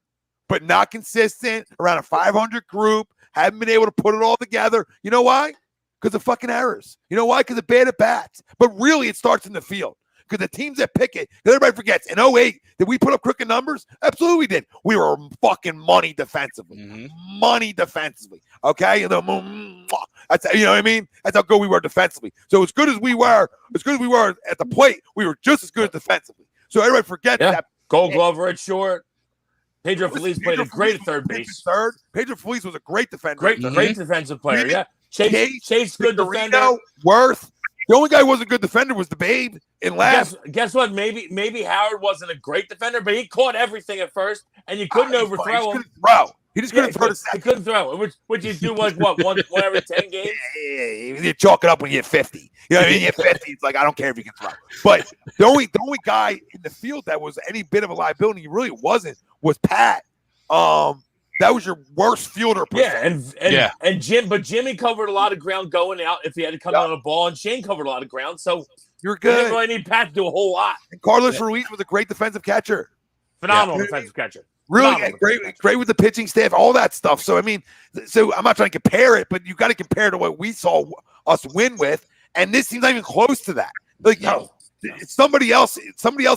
but not consistent, around a 500 group, haven't been able to put it all together. You know why? Because of fucking errors. You know why? Because of bad at bats. But really, it starts in the field. Because the teams that pick it, everybody forgets. In 08, did we put up crooked numbers? Absolutely we did. We were fucking money defensively. Mm-hmm. Money defensively. Okay? That's, you know what I mean? That's how good we were defensively. So as good as we were at the plate, we were just as good defensively. So everybody forgets that. Gold Glove, red short. Pedro Feliz played a great third base. Pedro Feliz was a great defender. Great defensive player, yeah. Chase good defender. Worth. The only guy who was a good defender was the Babe in last. Guess what? Maybe Howard wasn't a great defender, but he caught everything at first, and you couldn't overthrow him. He just couldn't throw the second. He couldn't throw. Which you do like what, one every 10 games? Yeah. You chalk it up when you hit 50. You know what I mean? You hit 50, it's like, I don't care if you can throw. But the only guy in the field that was any bit of a liability, he really wasn't, was Pat. That was your worst fielder. And Jimmy covered a lot of ground going out if he had to come out on a ball, and Shane covered a lot of ground. So you're good. You didn't really need Pat to do a whole lot. And Carlos Ruiz was a great defensive catcher. Phenomenal defensive catcher. Really great with the pitching staff, all that stuff. So, I mean, I'm not trying to compare it, but you got to compare to what we saw us win with. And this seems not even close to that. Like, somebody else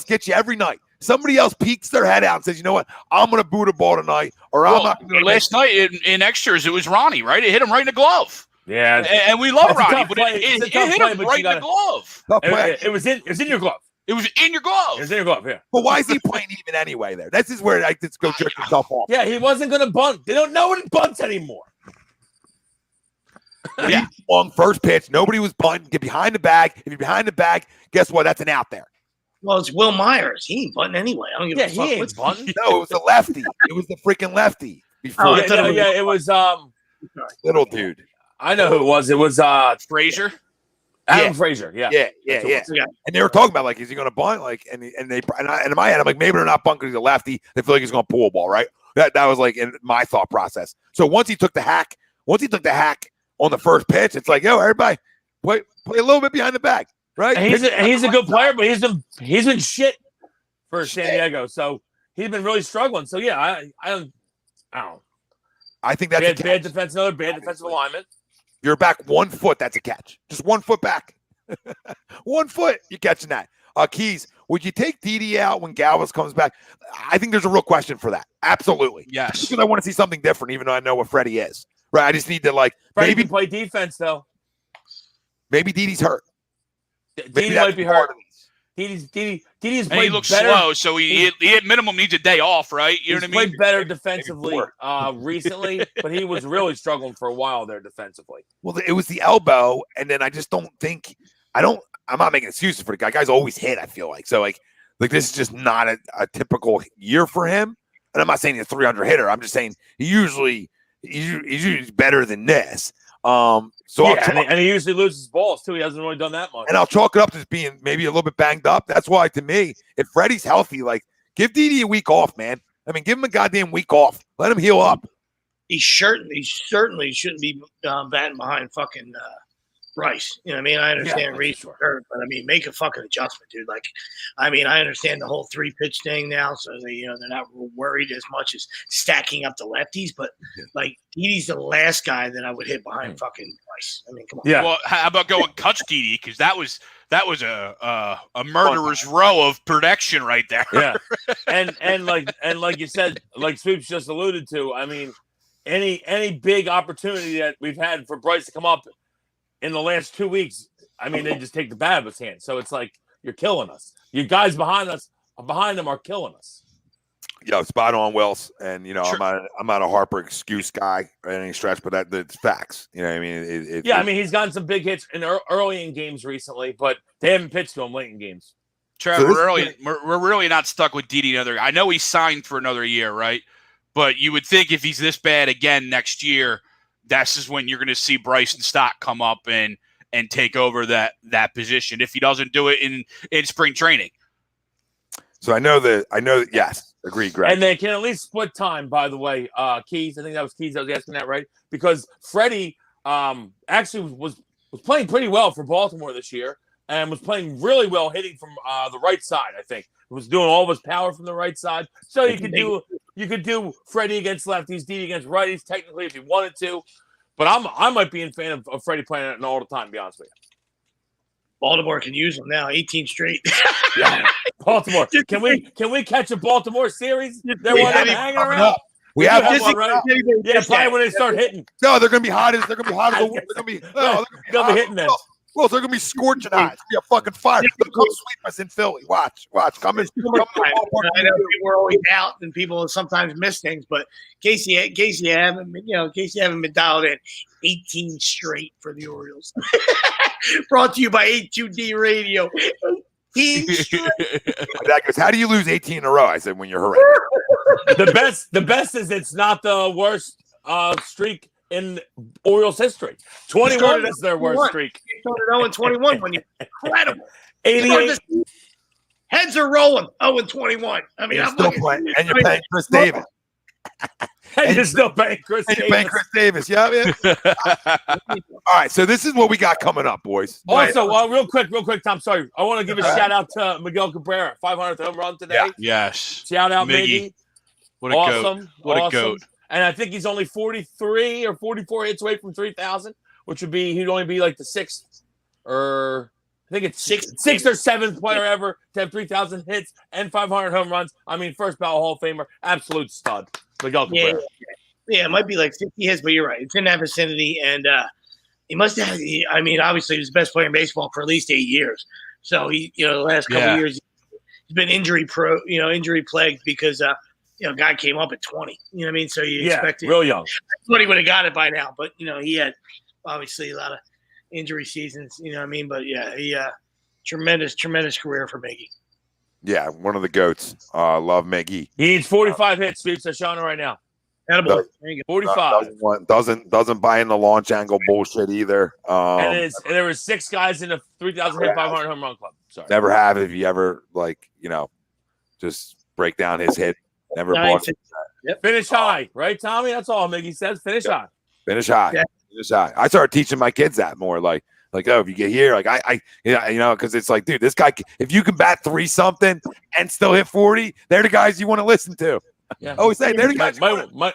gets you every night. Somebody else peeks their head out and says, you know what, I'm going to boot a ball tonight. Or I'm not going to. Last night in extras, it was Ronnie, right? It hit him right in the glove. Yeah. And we love Ronnie, but it hit him right in the glove. It was in your glove. It was in your glove. It was in your glove, yeah. But why is he playing even anyway there? This is where just go jerk yourself off. Yeah, he wasn't going to bunt. They don't know what bunts anymore. Yeah. Long first pitch. Nobody was bunting. Get behind the bag. If you're behind the bag, guess what? That's an out there. Well, it's Will Myers. He ain't bunting anyway. I don't give a fuck. He ain't bunting. No, it was the lefty. It was the freaking lefty. Before. It was little dude. I know who it was. It was Frazier. Adam Frazier. Yeah. And they were talking about, like, is he going to bunt? Like, and in my head, I'm like, maybe they're not bunting because he's a lefty. They feel like he's going to pull a ball, right? That was like in my thought process. So once he took the hack on the first pitch, it's like, yo, everybody play a little bit behind the bag, right? And he's a good player, but he's been shit for San Diego. So he's been really struggling. So yeah, I don't. I think that's a catch. Bad defense, another bad defensive alignment. You're back 1 foot. That's a catch. Just 1 foot back. 1 foot. You're catching that. Keys, would you take Didi out when Galvis comes back? I think there's a real question for that. Absolutely. Yes. Because I want to see something different, even though I know what Freddie is. Right. I just need to Freddie maybe can play defense though. Maybe Didi's hurt. Didi might be hurt. Didi's And played he looks better. slow, so he at minimum needs a day off, right? You know what I mean? Played better defensively recently, but he was really struggling for a while there defensively. Well, it was the elbow, and then I just don't think I'm not making excuses for the guy. Guy's always hit, I feel like. So like this is just not a typical year for him. And I'm not saying he's a 300 hitter. I'm just saying he's usually better than this. And he usually loses balls too. He hasn't really done that much. And I'll chalk it up to being maybe a little bit banged up. That's why, to me, if Freddie's healthy, give Didi a week off, man. I mean, give him a goddamn week off. Let him heal up. He certainly shouldn't be batting behind fucking Bryce. You know what I mean? I understand Reese hurt, but I mean, make a fucking adjustment, dude. I understand the whole 3-pitch thing now, so they're not worried as much as stacking up the lefties. But Didi's the last guy that I would hit behind fucking Bryce. I mean, come on. Yeah. Well, how about going Cutch Didi? Because that was a murderer's row of protection right there. Yeah, and like you said, like Sweeps just alluded to. I mean, any big opportunity that we've had for Bryce to come up in the last 2 weeks, I mean, they just take the bat out of his hand. So it's like, you're killing us. You guys behind them are killing us. Yo, spot on, Wells. And Sure. I'm not a Harper excuse guy by any stretch, but that's facts. You know what I mean? I mean, he's gotten some big hits early in games recently, but they haven't pitched to him late in games. Trevor, we're really not stuck with Didi another. I know he's signed for another year, right? But you would think if he's this bad again next year, this is when you're going to see Bryson Stott come up and take over that position if he doesn't do it in spring training. So I know that. Yes, agreed, Greg. And they can at least split time. By the way, Keys. I think that was Keys. I was asking that right because Freddie actually was playing pretty well for Baltimore this year and was playing really well hitting from the right side. I think he was doing all of his power from the right side. So you could do Freddie against lefties, Didi against righties, technically if you wanted to. But I might be a fan of Freddie playing it all the time, to be honest with you. Baltimore can use them now, 18 straight. Yeah. Baltimore. Can we catch a Baltimore series? They're hanging around. We have one, right? Yeah, probably when they start hitting. No, they're gonna be hot as they're gonna be hot as they're gonna be hitting them. Well, they're gonna be scorching hot. It's gonna be a fucking fire. They'll come sweep us in Philly. Watch. Come in. I know we're always out, and people sometimes miss things, but Casey haven't been dialed in 18 straight for the Orioles. Brought to you by A2D Radio. 18 straight. That goes, how do you lose 18 in a row? I said, when you're horrendous. The best is it's not the worst streak in Orioles history. 21 is their worst streak. They started 0-21 when you're incredible. 88. Heads are rolling 0-21. I mean, you're still playing, and you're paying Chris Davis. And you're still paying Chris Davis. Yeah, man. All right, so this is what we got coming up, boys. Also, real quick, Tom. Sorry, I want to give a shout out to Miguel Cabrera, 500th home run today. Yeah. Yes. Shout out, Miggy. What a goat. What a goat. And I think he's only 43 or 44 hits away from 3,000, which would be he'd only be like the sixth, or I think it's sixth or seventh player ever to have 3,000 hits and 500 home runs. I mean, first ballot Hall of Famer, absolute stud. Miguel Cabrera. Yeah, it might be like 60 hits, but you're right. It's in that vicinity, and he must have. I mean, obviously, he was the best player in baseball for at least 8 years. So he, the last couple of years, he's been injury plagued because. Guy came up at 20. You know what I mean? So you expect it. Real young. I thought he would have got it by now, but he had obviously a lot of injury seasons. You know what I mean? But yeah, he tremendous career for Miggy. Yeah, one of the goats. Love Miggy. He needs 45 hits. Sweeps are showing right now. Attaboy. There you go. 45. Doesn't buy in the launch angle bullshit either. And there were 6 guys in the 3,000 hit 500 home run club. Sorry. Never have if you ever just break down his hit. Never bought it. Yep. Finish high, right, Tommy? That's all Miggy says. Finish high. Finish high. Yeah. Finish high. I started teaching my kids that more. Like, if you get here, because it's like, dude, this guy, if you can bat 3 something and still hit 40, they're the guys you want to listen to. Yeah. I always say they're the guys.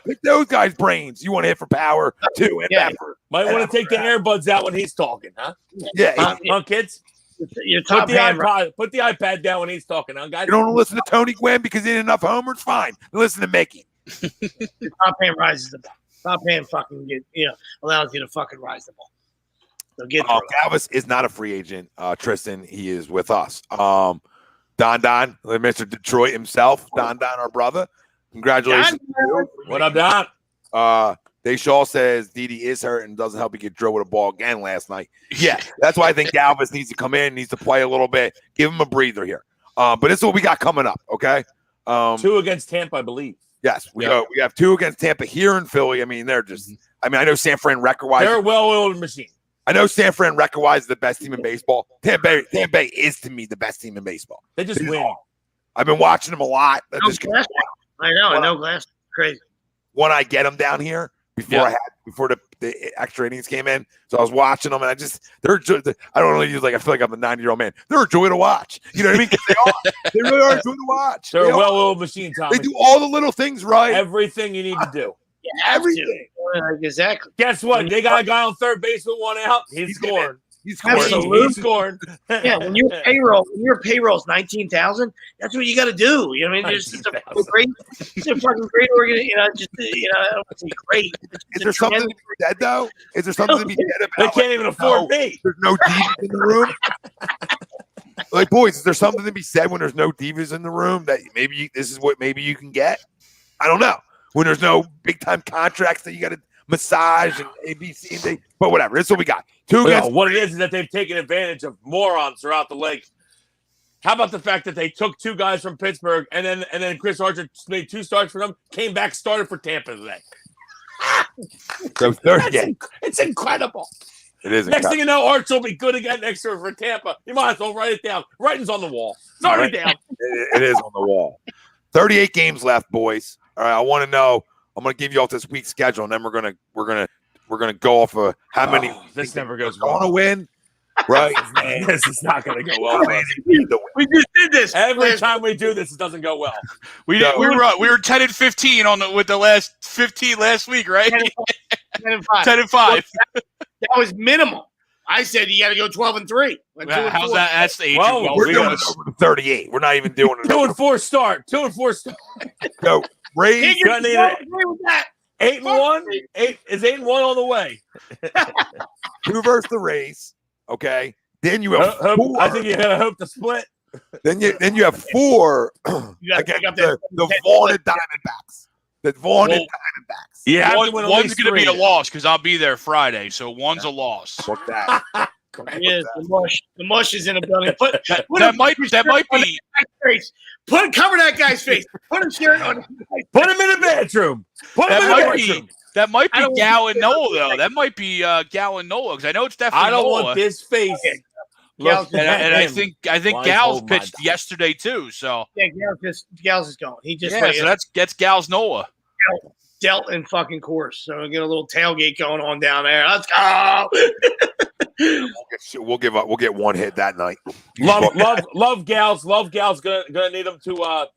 Pick those guys' brains. You want to hit for power too, and effort. Might want to take the earbuds out when he's talking, huh? Yeah, huh, kids. Your top Put the iPad down when he's talking, huh, guys? You don't listen to Tony Gwynn because he didn't enough homers. Fine, listen to Mickey. Your top hand rises the ball. Top hand fucking allows you to fucking rise the ball. So get Galvis is not a free agent. Tristan, he is with us. Don, Mr. Detroit himself. Don, our brother. Congratulations. What up, Don? Deshaw says Didi is hurt and doesn't help you get drilled with a ball again last night. Yeah, that's why I think Galvis needs to come in, needs to play a little bit, give him a breather here. But this is what we got coming up, okay? 2 against Tampa, I believe. Yes, we have 2 against Tampa here in Philly. I mean, they're just I know San Fran record-wise. They're a well-oiled machine. I know San Fran record-wise is the best team in baseball. Tampa Bay is, to me, the best team in baseball. They just win. I've been watching them a lot. I know glass. Crazy. When I get them down here before the extra innings came in, so I was watching them, and I don't know, I feel like I'm a 90-year-old man. They're a joy to watch. You know what I mean? They really are a joy to watch. They're a well-oiled machine, Tommy. They do all the little things right. Everything you need to do. Everything. Exactly. Guess what? They got a guy on third base with 1 out. He's scoring. He's scoring. He's scoring. Yeah, when your payroll is 19,000, that's what you got to do. You know what I mean? It's a fucking great organization. I don't want to say great. Is there something to be said though? Is there something to be said about? They can't even afford me. There's no divas in the room. Like, boys, is there something to be said when there's no divas in the room that maybe this is what maybe you can get? I don't know. When there's no big time contracts that you got to massage and A, B, C, and D, but whatever. That's what we got. 2 against. What it is that they've taken advantage of morons throughout the league. How about the fact that they took 2 guys from Pittsburgh and then Chris Archer made 2 starts for them, came back, started for Tampa today. It's incredible. It is. Next thing you know, Arch will be good again next year for Tampa. You might as well write it down. Writing's on the wall. It's already down. It is on the wall. 38 games left, boys. All right, I want to know. I'm going to give you all this week's schedule, and then we're gonna go off of how many. This never goes well. Want to win, right? This is not going to go well. We just did this every time we do this. It doesn't go well. We were 10 and 15 with the last 15 last week, right? 10 and 5. 10 and 5. That was minimal. I said you got to go 12 and 3. How's that? That's the age. Well, we're doing it over to 38. We're not even doing it. 2 and 4 start. 2 and 4 start. So Rays gonna need it. 8-1. 8 and 1 on the way. 2 versus the Rays. Okay. Then you have 4. I think you gotta hope to split. Then you have 4 against the vaunted Diamondbacks. The vaunted Diamondbacks. Yeah, one's going to be a loss because I'll be there Friday, so one's a loss. Look that. Yes, the mush is in a building. That might be. Cover that guy's face. Put a shirt on. Put him in the bedroom. That might be Gal and Nola though. That might be Gal and Nola because I know it's definitely. I don't Nola. want this face. Look, and I think Gal's pitched yesterday too. So yeah, Gal's is going. He just so that's Gal's Nola. Dealt in fucking course. So we get a little tailgate going on down there. Let's go. We'll give up. We'll get 1 hit that night. Love Gals. Love Gals. Gonna need them to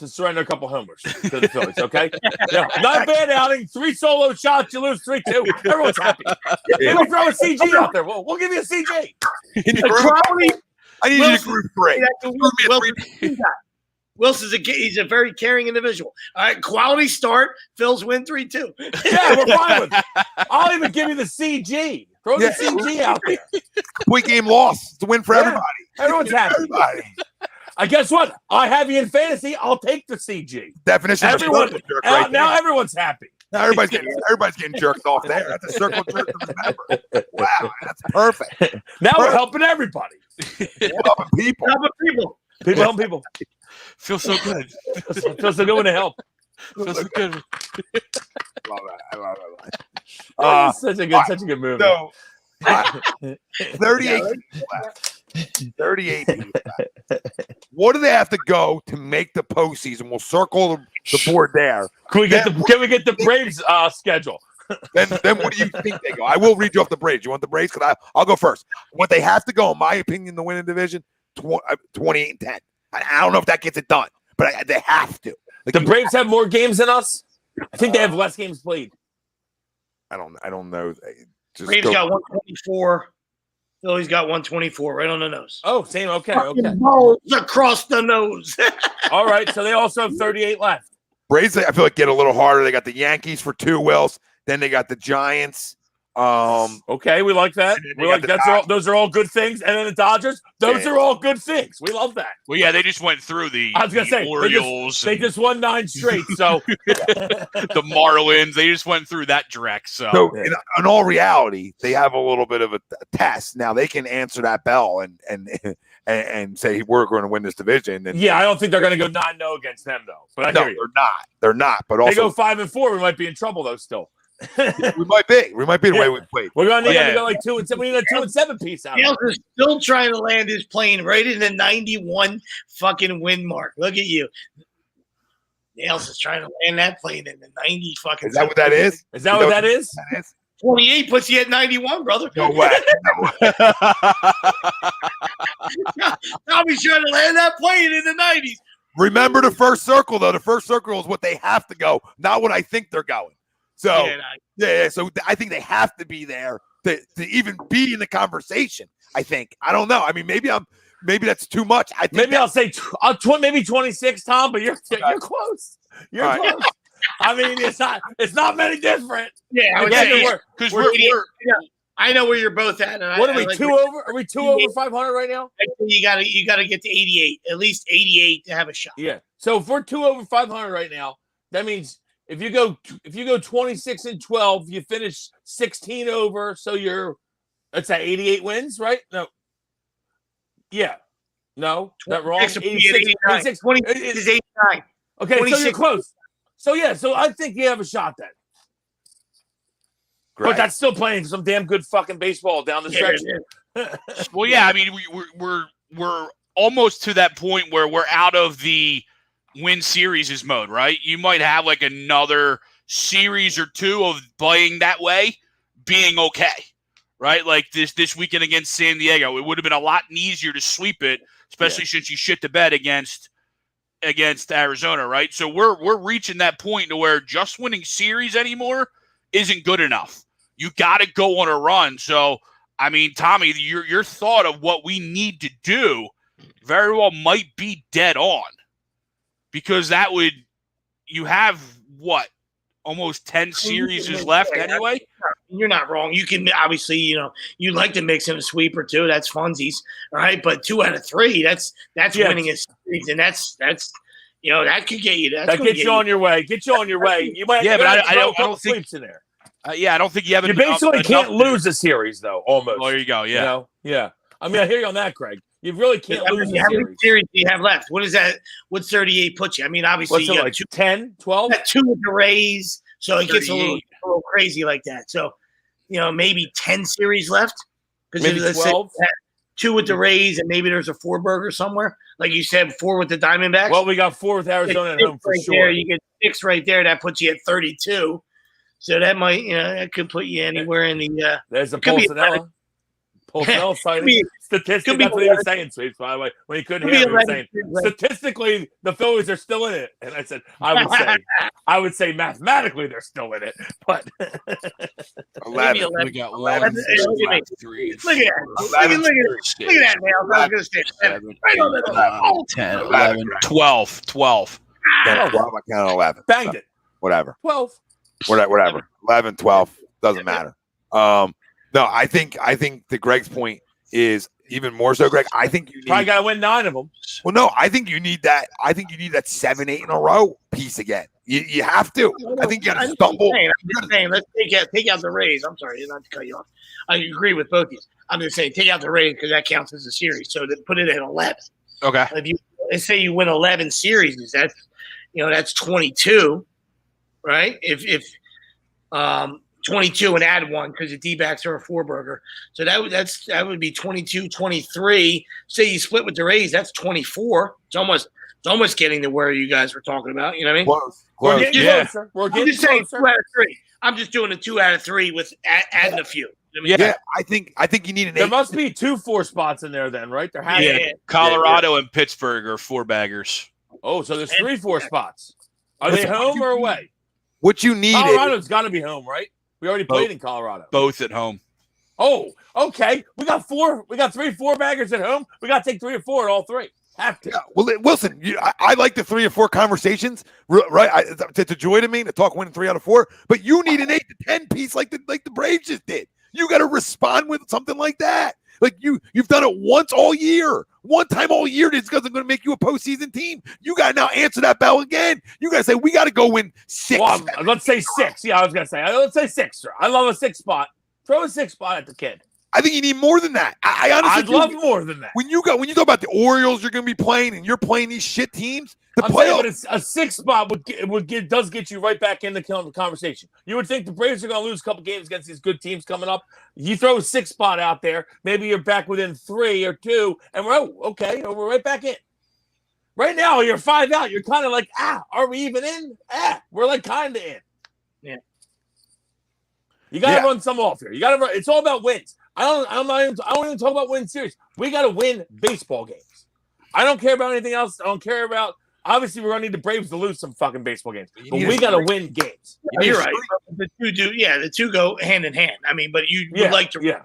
surrender a couple homers to the Phillies. Okay, not a bad outing. 3 solo shots. You lose 3-2. Everyone's happy. Maybe throw a CG out there. We'll give you a CG. I need you to group 3. Wilson's he's a very caring individual. All right, quality start. Phil's win 3-2. Yeah, we're fine with it. I'll even give you the CG. Throw the CG out there. Complete game loss. It's a win for everybody. Everyone's happy. Everybody. I guess what? I have you in fantasy. I'll take the CG. Definition of circle jerk right now there. everyone's happy. Now everybody's getting jerked off there. That's a circle jerk to remember. Wow, that's perfect. Now we're helping everybody. Helping people. People help people. Feels so good. Feels so good when they help. Feels so good. I love it. Such a good movie. So, 38 games left. 38 games left. What do they have to go to make the postseason? We'll circle the board there. Can we get the Braves schedule? Then what do you think they go? I will read you off the Braves. You want the Braves? Because I'll go first. What they have to go, in my opinion, to win a division, 28-10. I don't know if that gets it done, but they have to. Like The Braves have more games than us. I think they have less games played. I don't know. Just Braves got 124. Phillies got 124 right on the nose. Oh, same. Okay. Balls across the nose. All right. So they also have 38 left. Braves, I feel like get a little harder. They got the Yankees for 2, Wills. Then they got the Giants. Okay, we like that. We like those are all good things. And then the Dodgers, those are all good things. We love that. Well, yeah, they just went through the Orioles. They just won 9 straight. So the Marlins, they just went through that direct. So in all reality, they have a little bit of a test. Now they can answer that bell and say we're going to win this division. And, I don't think they're going to go 9-0 against them though. But no, they're not. But also they go 5-4. We might be in trouble though still. we might be the way we played. We're gonna need to go like 2-7. We need a 2-7 piece out. Nails is still trying to land his plane right in the 91 fucking win mark. Look at you. Nails is trying to land that plane in the 90 fucking. Is that what that is? Is that what that is? 28 puts you at 91, brother. No way. I'll be trying to land that plane in the 90s. Remember the first circle though. The first circle is what they have to go, not what I think they're going. So so I think they have to be there to even be in the conversation. I think. I don't know. I mean, maybe that's too much. I think I'll say maybe 26, Tom, but you're close. You're close. I mean, it's not many different. Yeah, because I know where you're both at. And what are we over? Are we 2 over 500 right now? You gotta get to 88, at least 88 to have a shot. Yeah. So if we're 2 over 500 right now, that means. If you go 26-12, you finish 16 over, so that's at 88 wins, right? No. Yeah. No, that wrong. 86 is 89. Okay, 26. So you're close. So I think you have a shot then. Great. But that's still playing some damn good fucking baseball down the stretch. Well, yeah, I mean we're almost to that point where we're out of the win series mode, right? You might have like another series or 2 of playing that way being okay, right? Like this weekend against San Diego, it would have been a lot easier to sweep it, especially since you shit the bed against Arizona, right? So we're reaching that point to where just winning series anymore isn't good enough. You got to go on a run. So, I mean, Tommy, your thought of what we need to do very well might be dead on. Because you have almost 10 series left anyway. You're not wrong. You can obviously, you like to mix in a sweep or 2. That's funsies, right? But 2 out of 3, that's winning a series, and that's that could get you. That gets you on your way. Get you on your way. You might, but I don't think sweeps in there. I don't think you have. You basically can't lose a series though. Almost. Well, there you go. Yeah. Yeah. I mean, I hear you on that, Greg. You really can't lose a series. How many series do you have left? What is that? What's 38 put you? I mean, obviously you got like 10, 12? 2 with the Rays, so it gets a little crazy like that. So, maybe 10 series left. Maybe 12. 2 with the Rays, and maybe there's a 4-burger somewhere. Like you said, 4 with the Diamondbacks. Well, we got 4 with Arizona at home for right sure. There. You get 6 right there. That puts you at 32. So that might, that could put you anywhere in the. There's a Pulcinella. Pulcinella sighting. Statistically, that's what he was saying, Sweeps, by the way. When he couldn't hear me saying, statistically, the Phillies are still in it. And I said, I would say mathematically they're still in it. But 11. We got 11. Look at that, man. I was going to say 7. 10, 11, 12. 12. I count 11. Banged it. Whatever. 12. Whatever. 11, 12. Doesn't matter. No, I think to Greg's point is even more so, Greg. I think you probably got to win 9 of them. Well, no, I think you need that. I think you need that 7, 8 in a row piece again. You have to. I think you got to stumble. I'm just saying, let's take out the Rays. I'm sorry, not to cut you off. I agree with both of you. I'm just saying, take out the Rays because that counts as a series. So put it at 11. Okay. Let's say you win 11 series, that's 22, right? If 22 and add 1 because the D-backs are a 4-burger. So that would be 22, 23. Say you split with the Rays, that's 24. It's almost getting to where you guys were talking about. You know what I mean? Close. We're getting closer. We're getting saying closer. 2 out of 3. I'm just doing a 2 out of 3 with adding a few. Yeah, I think you need an 8. There must be 2 4 spots in there then, right? There has Colorado and Pittsburgh are 4-baggers. Oh, so there's 3 4 spots. Are they home or away? What you need Colorado's got to be home, right? We already played in Colorado. Both at home. Oh, okay. We got 3 4-baggers at home. We got to take 3 or 4 at all 3. Have to. Yeah, well, Wilson, I like the 3 or 4 conversations, right? It's a joy to me to talk winning 3 out of 4. But you need an 8 to 10 piece like the Braves just did. You got to respond with something like that. Like you've done it once all year. One time all year, this isn't going to make you a postseason team. You got to now answer that bell again. You got to say, we got to go win 6. Well, let's say 6. Yeah, I was going to say. Let's say 6, sir. I love a 6 spot. Throw a 6 spot at the kid. I think you need more than that. I honestly I'd love more than that. When you talk about the Orioles, you're going to be playing, and you're playing these shit teams. I'm saying, but a 6 spot does get you right back in the conversation. You would think the Braves are going to lose a couple games against these good teams coming up. You throw a 6 spot out there, maybe you're back within 3 or 2, and we're right back in. Right now, you're 5 out. You're kind of like, are we even in? We're like kind of in. Yeah. You got to run some off here. You got to run. It's all about wins. I don't even talk about winning series. We got to win baseball games. I don't care about anything else. I don't care about. Obviously, we're going to need the Braves to lose some fucking baseball games, but we got to win games. You're right. The two do. Yeah, the two go hand in hand. I mean, but you would like to.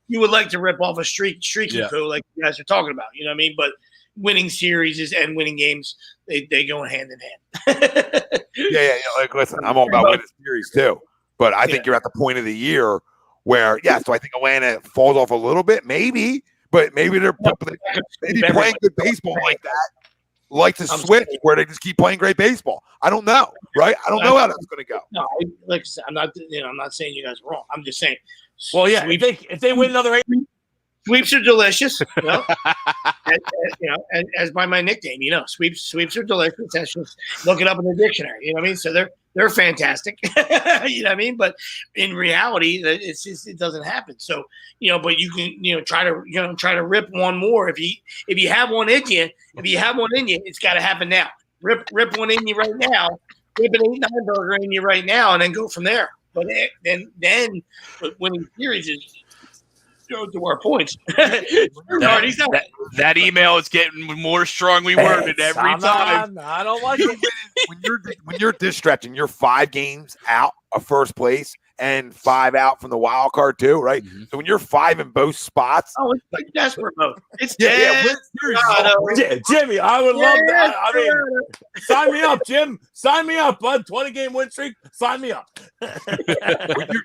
You would like to rip off a streaky poo like you guys are talking about. You know what I mean? But winning series and winning games, they go hand in hand. yeah. Like, listen, I'm all about winning series too, but I think you're at the point of the year where, so I think Atlanta falls off a little bit, maybe, but maybe they're playing good baseball like that. Like to switch where they just keep playing great baseball. I don't know, right? I don't know how that's going to go. No, like I said, I'm not saying you guys are wrong. I'm just saying. Well, yeah, if they win another 8, sweeps are delicious. As by my nickname, sweeps are delicious. That's just look it up in the dictionary. You know what I mean? So they're fantastic. You know what I mean? But in reality, it doesn't happen. So but you can try to rip one more if you have one in you. If you have one in you, it's got to happen now. Rip one in you right now. Rip an 8-9 burger in you right now, and then go from there. But then winning series is. To our points. that email is getting more strongly worded every time. I don't like it. when you're dish stretching, you're 5 games out of first place and 5 out from the wild card too, right? Mm-hmm. So when you're 5 in both spots, it's like desperate mode. It's Jimmy, I would love that. I mean, sign me up, Jim. Sign me up, bud. 20-game win streak. Sign me up.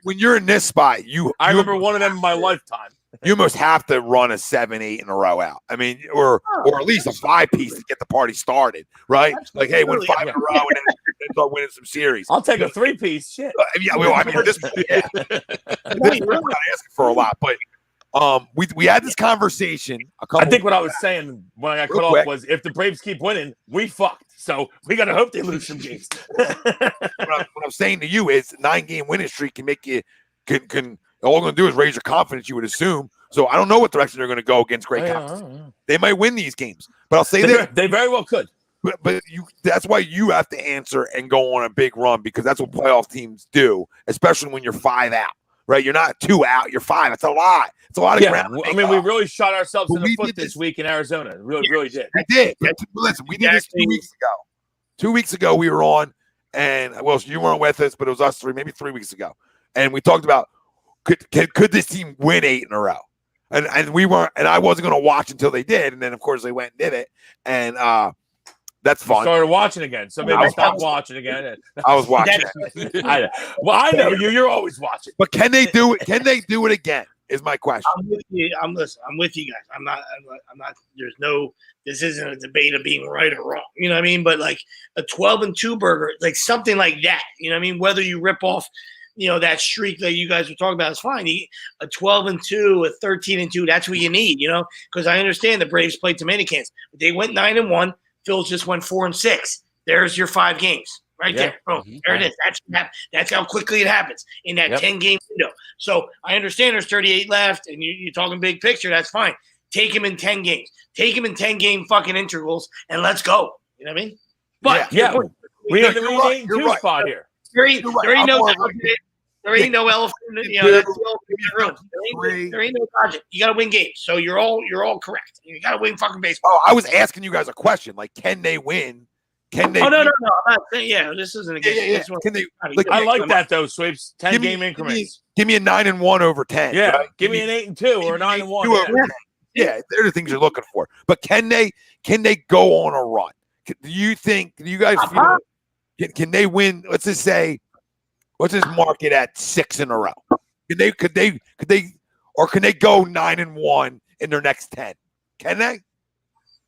when you're in this spot, I remember one of them in my lifetime. You almost have to run a 7-8 in a row out. I mean, or at least a 5-piece to get the party started, right? Like, hey, win 5 in a row and then start winning some series. I'll take a 3-piece. Shit. Well, I mean, this we're not asking for a lot, but we had this conveation. I think what I was saying when I got cut off was if the Braves keep winning, we fucked. So we got to hope they lose some games. what I'm saying to you is 9-game winning streak can make you can. All they're going to do is raise your confidence, you would assume. So I don't know what direction they're going to go against great competition. They might win these games. But I'll say this. They very well could. But that's why you have to answer and go on a big run because that's what playoff teams do, especially when you're 5 out, right? You're not 2 out. You're 5. It's a lot. It's a lot of ground. I mean, we really shot ourselves in the foot this week in Arizona. Really did. We did. Listen, we did this 2 weeks ago. 2 weeks ago, we were on, and, you weren't with us, but it was us 3, maybe 3 weeks ago. And we talked about, could this team win 8 in a row? And we weren't, and I wasn't going to watch until they did, and then of course they went and did it, and that's fun. Started watching again, so maybe stop watching again. I was watching. I know you. You're always watching. But can they do it? Can they do it again? Is my question. I'm with you. I'm with you guys. I'm not. There's no. This isn't a debate of being right or wrong. You know what I mean? But like a 12-2 burger, like something like that. You know what I mean? Whether you rip off. That streak that you guys were talking about is fine. A 12-2, a 13-2, that's what you need, because I understand the Braves played too many cans. They went 9-1. Phil's just went 4-6. There's your 5 games right there. Boom. Mm-hmm. There it is. That's how quickly it happens in that 10-game window. So I understand there's 38 left, and you're talking big picture. That's fine. Take him in 10 games. Take him in 10-game fucking intervals, and let's go. You know what I mean? But we need a 2 spot here. There ain't no elephant in the room. There ain't no logic. You got to win games. So you're all correct. You got to win fucking baseball. Oh, I was asking you guys a question. Like, can they win Can they? Oh no. I'm not saying. Yeah, this isn't a game. Yeah. Can they? Like, I like that though. Sweeps 10-game increments. Give me a 9-1 over 10. Yeah, right? give me an 8-2 or 9-1. Over 10. Yeah, they're the things you're looking for. But can they go on a run? Do you guys feel? Can they win? Let's just mark it at 6 in a row. Could they go 9-1 in their next 10? Can they?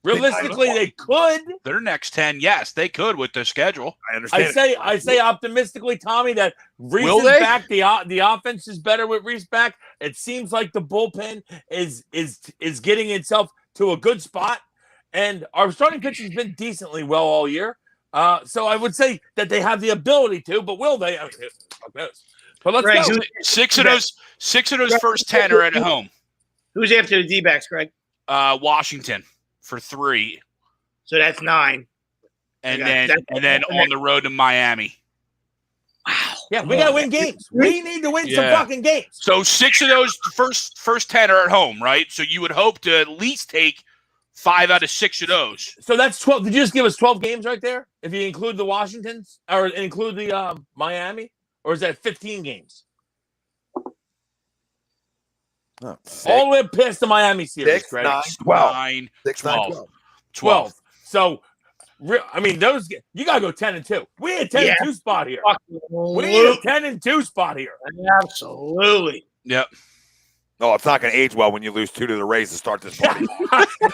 Realistically, they could. Their next 10, yes, they could with their schedule. I understand. I say optimistically, Tommy, that Reese is back. The offense is better with Reese back. It seems like the bullpen is getting itself to a good spot, and our starting pitching has been decently well all year. So I would say that they have the ability to, but will they? I mean, fuck knows. But let's go. Six of those first 10 are at home. Who's after the D-backs, Greg? Washington for 3. So that's 9. And then on the road to Miami. Wow. Yeah, we gotta win games. We need to win some fucking games. So 6 of those first 10 are at home, right? So you would hope to at least take 5 out of 6 of those. So that's 12. Did you just give us 12 games right there? If you include the Washingtons or include the Miami, or is that 15 games? Oh, all the way past the Miami series, 6, Greg. 9, 12. 9, 6, 9, 12. So, I mean, those you gotta go 10-2. We had 10-2 spot here. We need a 10-2 spot here. Absolutely. Yep. No, it's not going to age well when you lose 2 to the Rays to start this party.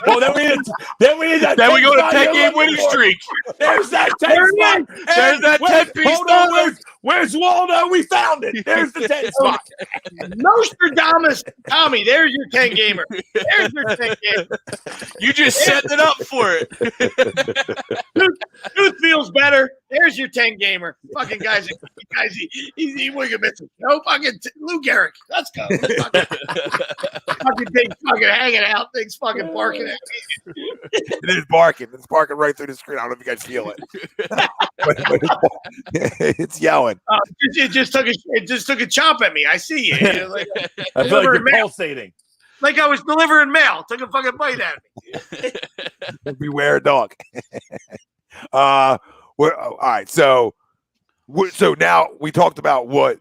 Well, then we go to 10-game winning streak. There's that 10 spot. There's that 10-piece. Hold on, where's Waldo? We found it. There's the 10 spot. Nostradamus, Tommy. There's your 10-gamer. There's your 10-gamer. You just set it up for it. Tooth feels better. There's your 10-gamer. Fucking guys, he wouldn't miss it. No fucking Lou Gehrig. Let's go. Fucking thing fucking hanging out. Things fucking barking at me. It is barking. It's barking right through the screen. I don't know if you guys feel it. It's yelling. It just took a chomp at me. I see you. Like, I feel like you're pulsating. Like I was delivering mail. Took a fucking bite at me. Beware, dog. All right. So now we talked about what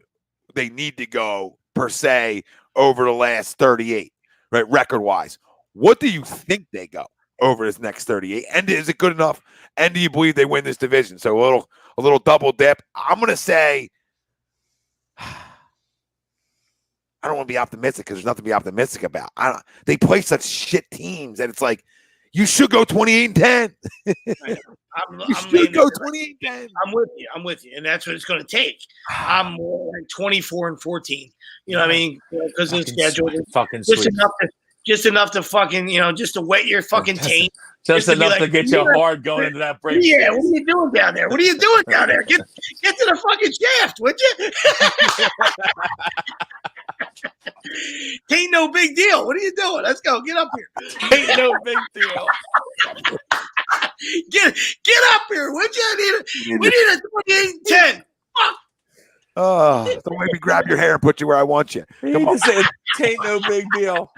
they need to go per se over the last 38, right? Record wise, what do you think they go over this next 38? And is it good enough? And do you believe they win this division? So a little double dip. I'm gonna say I don't want to be optimistic because there's nothing to be optimistic about. They play such shit teams that it's like you should go 28-10. You should go 28-10. I'm with you, and that's what it's going to take. I'm more like 24-14. You know what I mean? Because of the schedule, just enough to fucking just to wet your fucking taint. Just enough to get you hard going into that break. Yeah, what are you doing down there? Get to the fucking shaft, would you? Ain't no big deal. What are you doing? Let's go. Get up here. Ain't no big deal. Get up here, would you? We need a 28-10. Fuck. Don't make me grab your hair and put you where I want you. Come on. Ain't no big deal.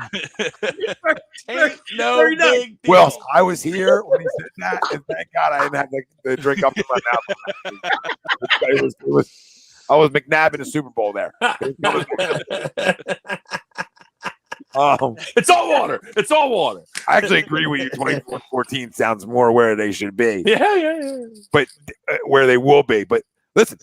Ain't no big deal. Well, I was here when he said that, and thank God I didn't have the drink up to my mouth. I was McNabb in the Super Bowl there. It's all water. It's all water. I actually agree with you. 24-14 sounds more where they should be. Yeah. But where they will be. But listen,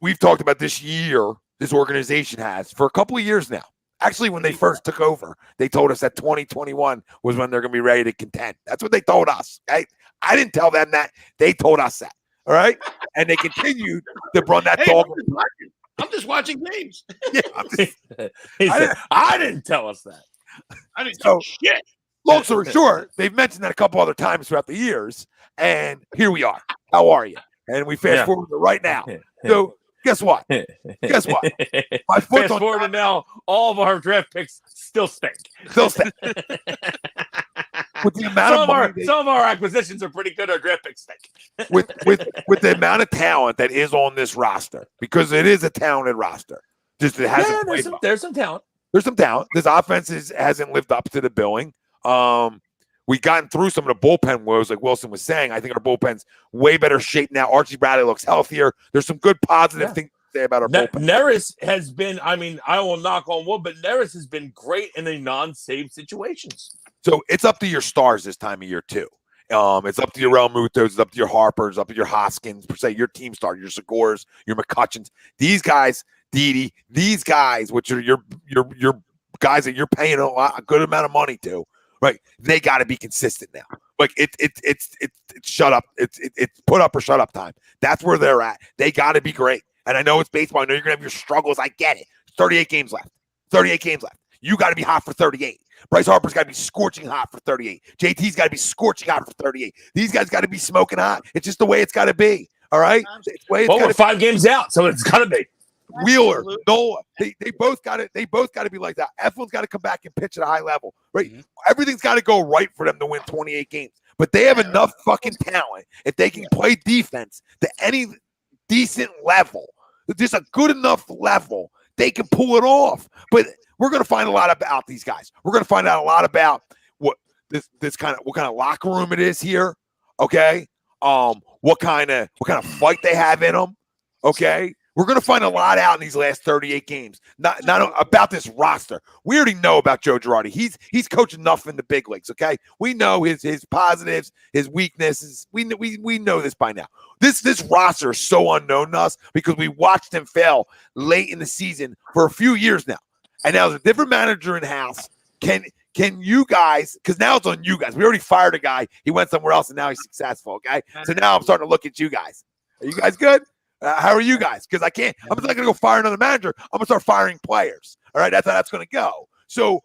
we've talked about this year this organization has for a couple of years now. Actually, when they first took over, they told us that 2021 was when they're going to be ready to contend. That's what they told us. Right? I didn't tell them that. They told us that. All right? And they continued to run that dog. I'm just watching games. Yeah, I didn't tell us that. I didn't tell shit. Long story short, they've mentioned that a couple other times throughout the years, and here we are. How are you? And we fast forward to right now. So guess what? My foot's fast forward to now, all of our draft picks still stink. With the amount of money some of our acquisitions are pretty good. Our draft picks stink. with the amount of talent that is on this roster, because it is a talented roster. Just it hasn't. There's some talent. There's some talent. This offense hasn't lived up to the billing. we gotten through some of the bullpen woes, like Wilson was saying. I think our bullpen's way better shape now. Archie Bradley looks healthier. There's some good positive things to say about our bullpen. Neris has been, I mean, I will knock on wood, but Neris has been great in the non-save situations. So it's up to your stars this time of year, too. It's up to your Real Mutos, it's up to your Harpers, up to your Hoskins, per se, your team star, your Segurs, your McCutcheons. These guys, Didi, these guys, which are your guys that you're paying a good amount of money to, right? They got to be consistent now. Like it's shut up. It's put up or shut up time. That's where they're at. They got to be great. And I know it's baseball. I know you're gonna have your struggles. I get it. 38 games left. 38 games left. You got to be hot for 38. Bryce Harper's got to be scorching hot for 38. JT's got to be scorching hot for 38. These guys got to be smoking hot. It's just the way it's got to be. All right. Well, we're 5 games out, so it's got to be. Wheeler, Nola, they both got it. They both got to be like that. Eflin's got to come back and pitch at a high level, right? Mm-hmm. Everything's got to go right for them to win 28 games. But they have enough fucking talent if they can play defense to any decent level, just a good enough level, they can pull it off. But we're going to find a lot about these guys. We're going to find out a lot about what kind of locker room it is here. Okay, what kind of fight they have in them. Okay. We're going to find a lot out in these last 38 games. Not about this roster. We already know about Joe Girardi. He's coached enough in the big leagues, okay? We know his positives, his weaknesses. We know this by now. This roster is so unknown to us because we watched him fail late in the season for a few years now. And now there's a different manager in house. Can you guys, because now it's on you guys. We already fired a guy. He went somewhere else and now he's successful, okay? So now I'm starting to look at you guys. Are you guys good? How are you guys? Because I'm not going to go fire another manager. I'm going to start firing players. All right, that's how that's going to go. So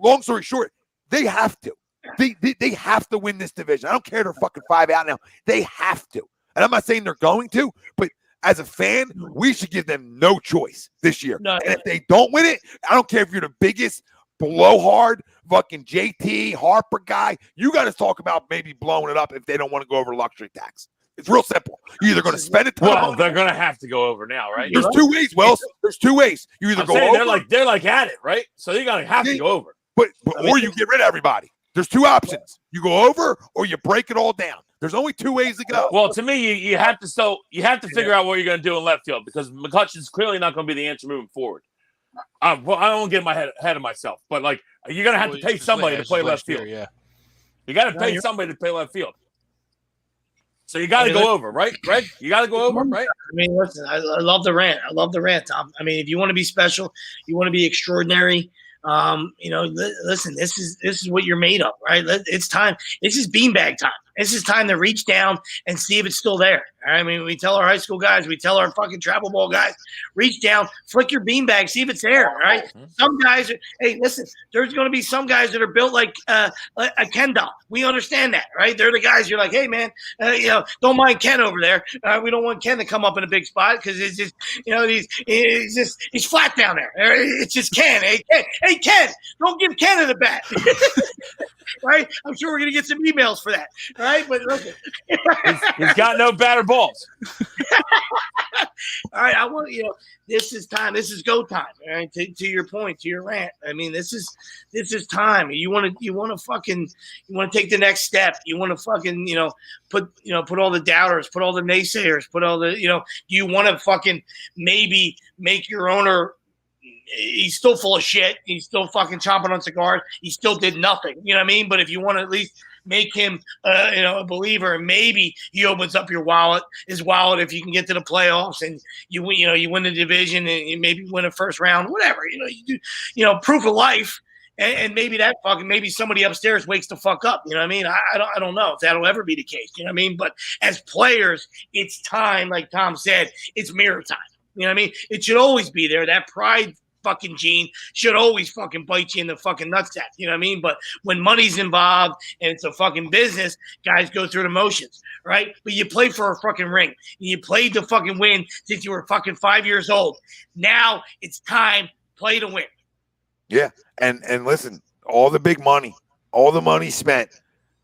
long story short, they have to. They have to win this division. I don't care they're fucking 5 out now. They have to. And I'm not saying they're going to, but as a fan, we should give them no choice this year. No. And if they don't win it, I don't care if you're the biggest blowhard fucking JT Harper guy. You got to talk about maybe blowing it up if they don't want to go over luxury tax. It's real simple. You're either going to spend it. Well, they're going to have to go over now, right? There's 2 ways. Well, there's 2 ways. You either go over. They're like at it, right? So you're going to have to go over. But or you get rid of everybody. There's 2 options. You go over or you break it all down. There's only 2 ways to go. Well, to me, you have to figure out what you're going to do in left field because McCutcheon's clearly not going to be the answer moving forward. I don't want to get my head of myself, but like you're going to have to pay somebody to play left field. Yeah, you got to pay somebody to play left field. So you got to go over, right, Greg? You got to go over, right? I mean, listen, I love the rant. I love the rant, Tom. I mean, if you want to be special, you want to be extraordinary. Listen, this is what you're made of, right? It's time. This is beanbag time. This is time to reach down and see if it's still there. All right? I mean, we tell our high school guys, we tell our fucking travel ball guys, reach down, flick your beanbag, see if it's there. All right. Some guys hey, listen, there's going to be some guys that are built like a Ken doll. We understand that, right? They're the guys you're like, hey man, don't mind Ken over there. We don't want Ken to come up in a big spot because it's just, he's flat down there. It's just Ken. Hey Ken, don't give Ken the bat. Right? I'm sure we're going to get some emails for that. All right? But listen. He's got no batter balls. All right. I want, this is time. This is go time. All right. To your point, to your rant. I mean, this is time. You want to take the next step. You want to fucking, put all the doubters, put all the naysayers, put all the, do you want to fucking maybe make your owner, he's still full of shit. He's still fucking chomping on cigars. He still did nothing. You know what I mean? But if you want to at least make him, a believer, and maybe he opens up his wallet, if you can get to the playoffs and you win the division and you maybe win a first round, whatever. You do, proof of life. And maybe maybe somebody upstairs wakes the fuck up. You know what I mean? I don't know if that'll ever be the case. You know what I mean? But as players, it's time, like Tom said, it's mirror time. You know what I mean? It should always be there. That pride fucking gene should always fucking bite you in the fucking nutsack. You know what I mean? But when money's involved and it's a fucking business, guys go through the motions, right? But you play for a fucking ring. You played to fucking win since you were fucking 5 years old. Now it's time, play to win. Yeah. And listen, all the big money, all the money spent,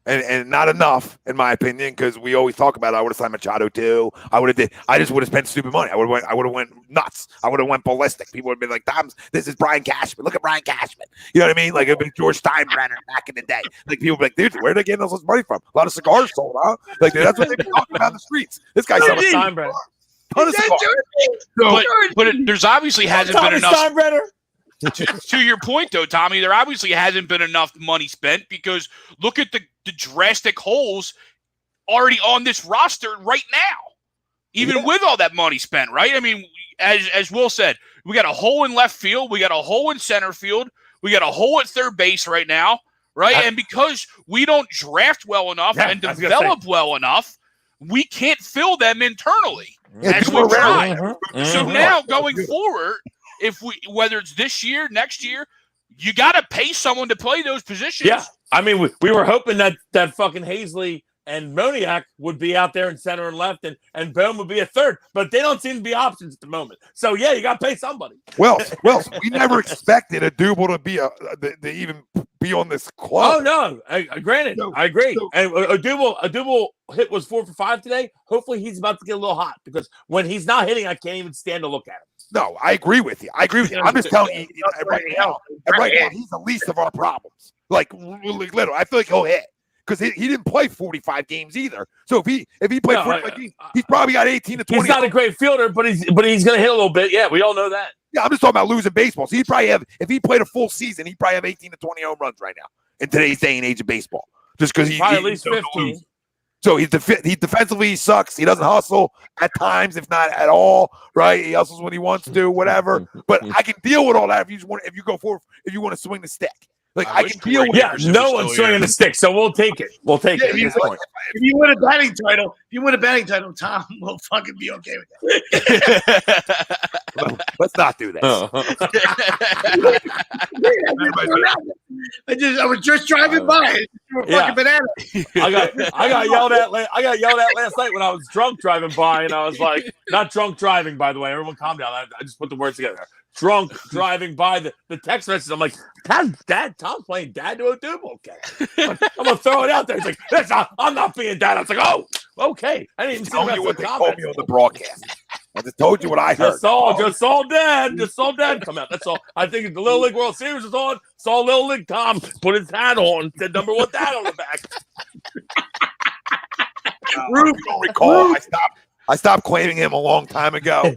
and not enough, in my opinion, because we always talk about it. I would have signed Machado too. I just would have spent stupid money. I would have went nuts. I would have went ballistic. People would have been like, "Tom, this is Brian Cashman. Look at Brian Cashman." You know what I mean? Like it'd been George Steinbrenner back in the day. Like people would be like, "Dude, where are they getting all this money from? A lot of cigars sold, huh?" Like that's what they've been talking about in the streets. This guy's selling Steinbrenner. ton of cigars. But there's obviously hasn't been enough. Steinbrenner. To your point, though, Tommy, there obviously hasn't been enough money spent because look at the drastic holes already on this roster right now, even with all that money spent, right? I mean, as Will said, we got a hole in left field. We got a hole in center field. We got a hole at third base right now, right? And because we don't draft well enough and develop well enough, we can't fill them internally as we try. So now going forward, whether it's this year, next year, you got to pay someone to play those positions. Yeah, I mean, we were hoping that fucking Hazley and Moniak would be out there in center and left, and Bohm would be a third, but they don't seem to be options at the moment. So yeah, you got to pay somebody. Well, we never expected a Double to be to even be on this club. Oh no, granted, I agree. And a Double hit was 4 for 5 today. Hopefully, he's about to get a little hot because when he's not hitting, I can't even stand to look at him. No, I agree with you. I'm just telling you, right now, he's the least of our problems. Like, literally, I feel like he'll hit because he didn't play 45 games either. So if he played 45 games, he's probably got 18 to 20. He's not a great fielder, but he's going to hit a little bit. Yeah, we all know that. Yeah, I'm just talking about losing baseball. So he'd probably have, if he played a full season, he'd probably have 18 to 20 home runs right now in today's day and age of baseball. Just because he's at least 15. So he defensively sucks. He doesn't hustle at times, if not at all. Right? He hustles when he wants to, whatever. But I can deal with all that if you want to swing the stick. Like I can deal with it. Yeah, no one's swinging the stick, so we'll take it. We'll take it. If you win a batting title, Tom will fucking be okay with that. Well, let's not do that. I was just driving by. You were fucking bananas. I got yelled at last night when I was drunk driving by, and I was like, not drunk driving, by the way. Everyone calm down. I just put the words together. Drunk driving by the text message. I'm like, Tom's playing dad to a Double. Okay. I'm going to throw it out there. He's like, I'm not being dad. I was like, oh, okay. I didn't even see you what they told me on the broadcast. I just told you what I heard. Just saw dad come out. That's all. I think the Little League World Series was on. Saw Little League Tom put his hat on. Said number 1 dad on the back. Rube, don't recall. I stopped claiming him a long time ago.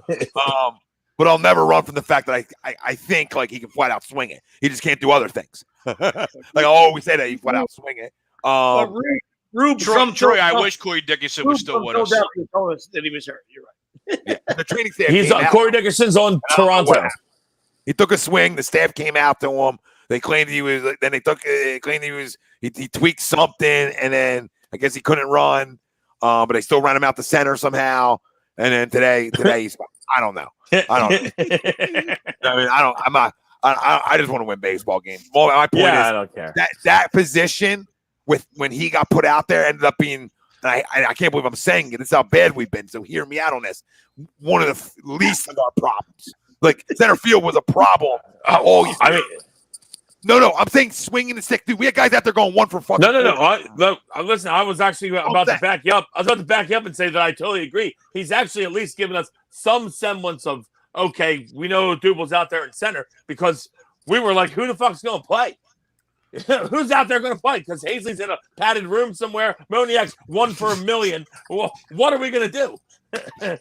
But I'll never run from the fact that I think like he can flat out swing it. He just can't do other things. Like I always say that he flat out swing it. Rube Troy, I wish Corey Dickerson was still with us. Told us that he was hurt. You're right. Yeah, the training staff. He's on. Corey Dickerson's on Toronto. He took a swing. The staff came out to him. They claimed he was. Then they claimed he was. He tweaked something, and then I guess he couldn't run. But they still ran him out the center somehow. And then today he's. I don't know. I mean, I just want to win baseball games. Well, my point is, I don't care. That position with when he got put out there ended up being. And I can't believe I'm saying it. This is how bad we've been. So hear me out on this. One of the least of our problems. Like center field was a problem. No. I'm saying swinging the stick, dude. We had guys out there going 1 for fucking. No. Listen, I was actually about to back you up. I was about to back you up and say that I totally agree. He's actually at least given us some semblance of okay. We know Duble's out there in center because we were like, who the fuck's going to play? Who's out there going to play? Because Hazley's in a padded room somewhere. Moniak's 1 for $1 million. Well, what are we going to do?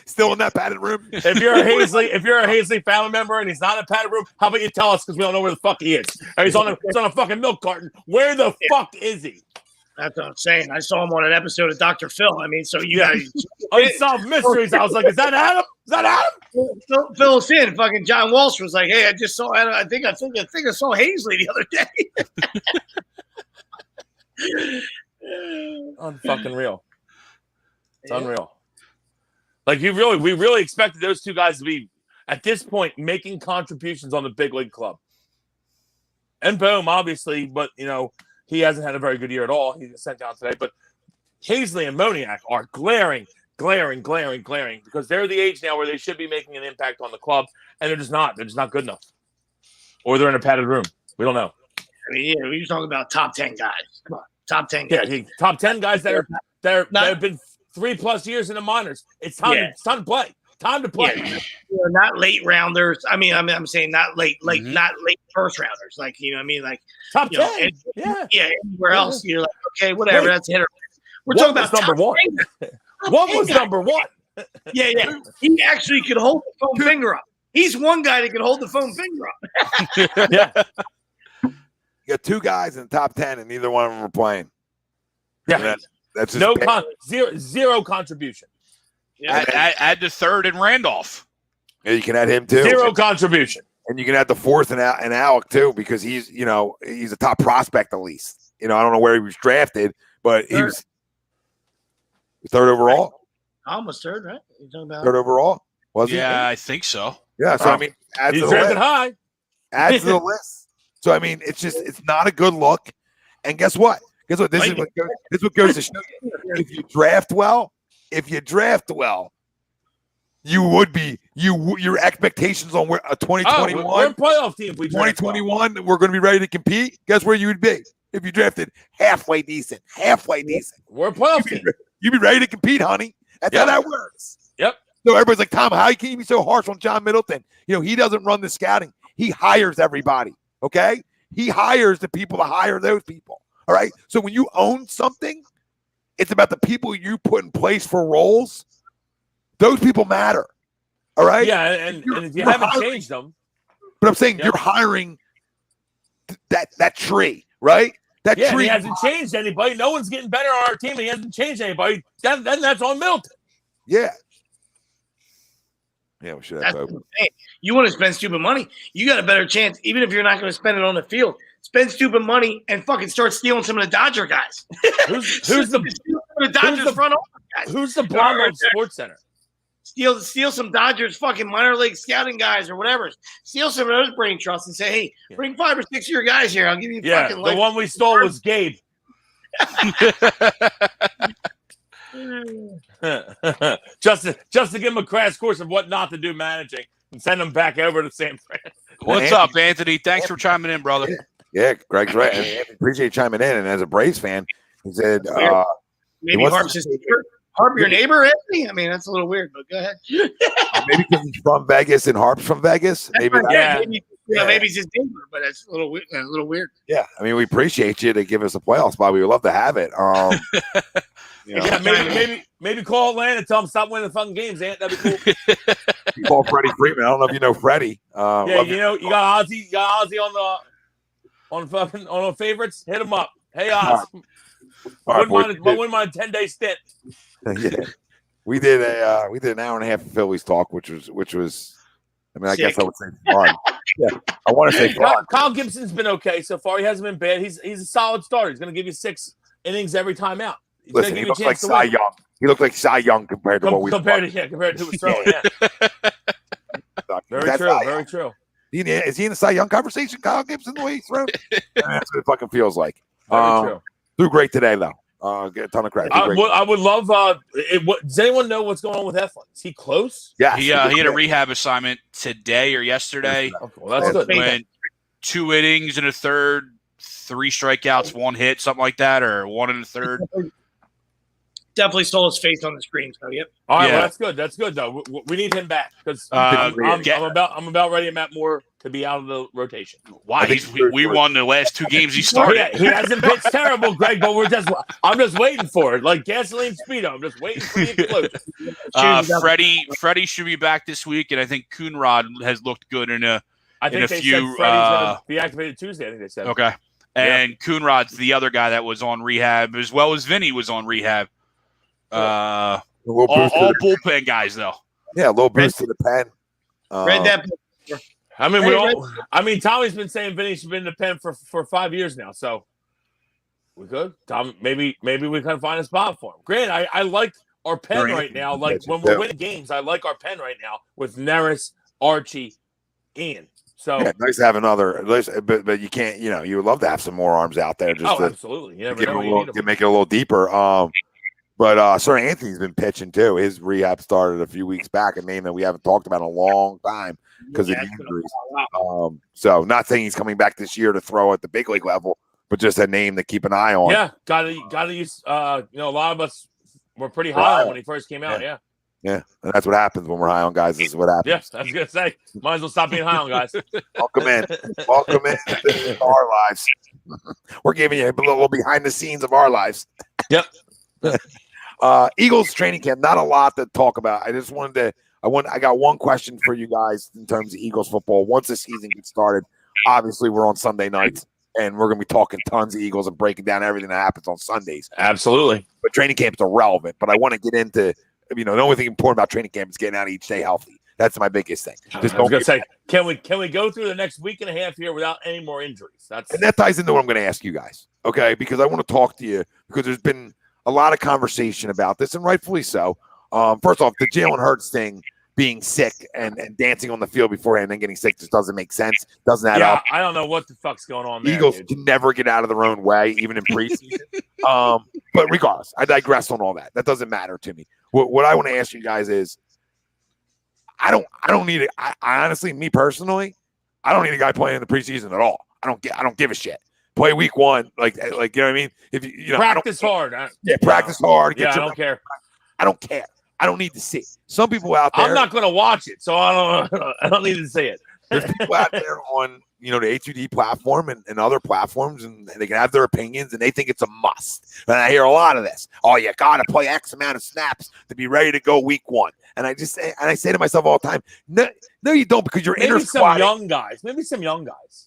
Still in that padded room? If you're a Hazley family member and he's not in a padded room, how about you tell us because we don't know where the fuck he is? Or he's on a fucking milk carton. Where the fuck is he? That's what I'm saying. I saw him on an episode of Dr. Phil. I mean, so you got Unsolved Mysteries. I was like, is that Adam? Is that Adam? Fill us in. Fucking John Walsh was like, hey, I just saw Adam. I think I saw Hazley the other day. Unfucking real. It's unreal. Like we really expected those two guys to be at this point making contributions on the big league club. And Bohm, obviously, but he hasn't had a very good year at all. He was sent down today. But Hazley and Moniak are glaring because they're the age now where they should be making an impact on the club, and they're just not. They're just not good enough. Or they're in a padded room. We don't know. I mean, yeah, you're talking about top 10 guys. Come on, top 10 guys. Yeah, top 10 guys that have been 3+ years in the minors. It's time to play. Time to play. Yeah, not late rounders. I mean, I'm saying not late, not late first rounders. Like, you know what I mean? Like top 10. Anywhere else, you're like, okay, whatever. That's a hitter. We're talking about number one. What was number one? Yeah. He actually could hold the foam finger up. He's one guy that can hold the foam finger up. Yeah. You got 2 guys in the top 10, and neither one of them are playing. Yeah. That's just zero contribution. Yeah. Add the third and Randolph. Yeah, you can add him too. Zero contribution. And you can add the fourth and Alec too, because he's a top prospect at least. I don't know where he was drafted, but he was third overall. Almost third, right? You're talking about third overall, was he? Yeah, I think so. Yeah, so I mean, add he's to the drafted list. high. Add to the list. So I mean, it's not a good look. And guess what? This is what goes to show you. If you draft well, you would be your expectations on where a 2021 we're a playoff team. If we 2021 we're going to be ready to compete. Guess where you would be if you drafted halfway decent. We're a playoff team. You'd be ready to compete, honey. That's how that works. Yep. So everybody's like, Tom, how can you be so harsh on John Middleton? He doesn't run the scouting. He hires everybody. Okay, he hires the people to hire those people. All right. So when you own something, it's about the people you put in place for roles. Those people matter. All right. Yeah, and if you haven't changed them. But I'm saying you're hiring that tree, right? That tree. He hasn't changed anybody. No one's getting better on our team. He hasn't changed anybody. Then that's on Middleton. Yeah. Yeah, we should have. You want to spend stupid money? You got a better chance, even if you're not going to spend it on the field. Spend stupid money and fucking start stealing some of the Dodger guys. Who's the Dodgers front office guys? Who's the blonde on Sports Center? Steal some Dodgers fucking minor league scouting guys or whatever. Steal some of those brain trusts and say, hey, bring 5 or 6 of your guys here. I'll give you fucking the one we stole was Gabe. just to give him a crash course of what not to do managing and send him back over to San Fran. What's up, Anthony? Thanks for chiming in, brother. Yeah, Greg's right. I appreciate you chiming in. And as a Braves fan, he said, maybe Harp's his neighbor. Harp your neighbor, Anthony? I mean, that's a little weird, but go ahead. Maybe because he's from Vegas and Harp's from Vegas. Maybe maybe he's his neighbor, but that's a little weird. Yeah, I mean, we appreciate you to give us a playoff spot. We would love to have it. Maybe call Atlanta and tell them stop winning the fucking games, Ant. That'd be cool. You call Freddie Freeman. I don't know if you know Freddie. You got Ozzy on the favorites. Hit him up. Hey, Oz. Wouldn't mind a 10-day stint. Yeah, we did an hour and a half of Phillies talk, which was. I mean, I guess I would say fun. Yeah, I want to say fun. Kyle Gibson's been okay so far. He hasn't been bad. He's a solid starter. He's going to give you 6 innings every time out. Listen, he looks like Cy Young. He looked like Cy Young compared to what we compared to his throwing. Yeah. Very true. Is he in the Cy Young conversation? Kyle Gibson, the way he's thrown. That's what it fucking feels like. Very true. Threw great today, though. Get a ton of credit. I would love. Does anyone know what's going on with Eflin? Is he close? Yeah, he had a rehab assignment today or yesterday. Okay, well, that's good. Went 2 innings and a third, 3 strikeouts, 1 hit, something like that, or 1 and a third. Definitely stole his face on the screen. So yep. All right, well, that's good. That's good though. We need him back because I'm about ready to Matt Moore to be out of the rotation. Why? We won the last 2 games he started. He hasn't pitched terrible, Greg, but I'm just waiting for it, like gasoline speedo. I'm just waiting for the explosion. Freddie should be back this week, and I think Coonrod has looked good in a few. Said Freddie's going to be activated Tuesday. I think they said. Okay, and Coonrod's the other guy that was on rehab, as well as Vinny was on rehab. All bullpen guys, though. Yeah, a little boost to the pen. Read that. I mean, Tommy's been saying Vinny's been in the pen for 5 years now, so we could. Tom, maybe we can find a spot for him. Grant, I like our pen right now. Like when we're winning games, I like our pen right now with Neris, Archie, Ian. So nice to have another. But you can't. You would love to have some more arms out there. Just absolutely. You never know. Make it a little deeper. But Sir Anthony's been pitching too. His rehab started a few weeks back, a name that we haven't talked about in a long time because of the injuries. So not saying he's coming back this year to throw at the big league level, but just a name to keep an eye on. Yeah, gotta use. A lot of us were pretty high on when he first came out. Yeah. Yeah, and that's what happens when we're high on guys. This is what happens. Yes, I was gonna say, might as well stop being high on guys. Welcome in to our lives. We're giving you a little behind the scenes of our lives. Yep. Eagles training camp. Not a lot to talk about. I just wanted to. I got one question for you guys in terms of Eagles football. Once the season gets started, obviously we're on Sunday nights, and we're gonna be talking tons of Eagles and breaking down everything that happens on Sundays. Absolutely. But training camp is irrelevant. But I want to get into. The only thing important about training camp is getting out each day healthy. That's my biggest thing. Just I was gonna say, can we go through the next week and a half here without any more injuries? And that ties into what I'm going to ask you guys, okay? Because I want to talk to you because there's been a lot of conversation about this, and rightfully so. First off, the Jalen Hurts thing, being sick and dancing on the field beforehand and then getting sick just doesn't make sense. Doesn't add up. I don't know what the fuck's going on there. Eagles can never get out of their own way, even in preseason. But regardless, I digress on all that. That doesn't matter to me. What I want to ask you guys is, I don't need it. I honestly, me personally, I don't need a guy playing in the preseason at all. I don't give a shit. Play week one, like you know what I mean. If you practice hard, practice hard. I don't care. I don't care. I don't need to see it. Some people out there. I'm not going to watch it, so I don't need to see it. There's people out there on the A2D platform and other platforms, and they can have their opinions, and they think it's a must. And I hear a lot of this. Oh, you got to play X amount of snaps to be ready to go week one. And I say to myself all the time, no, you don't, because you're maybe some young guys.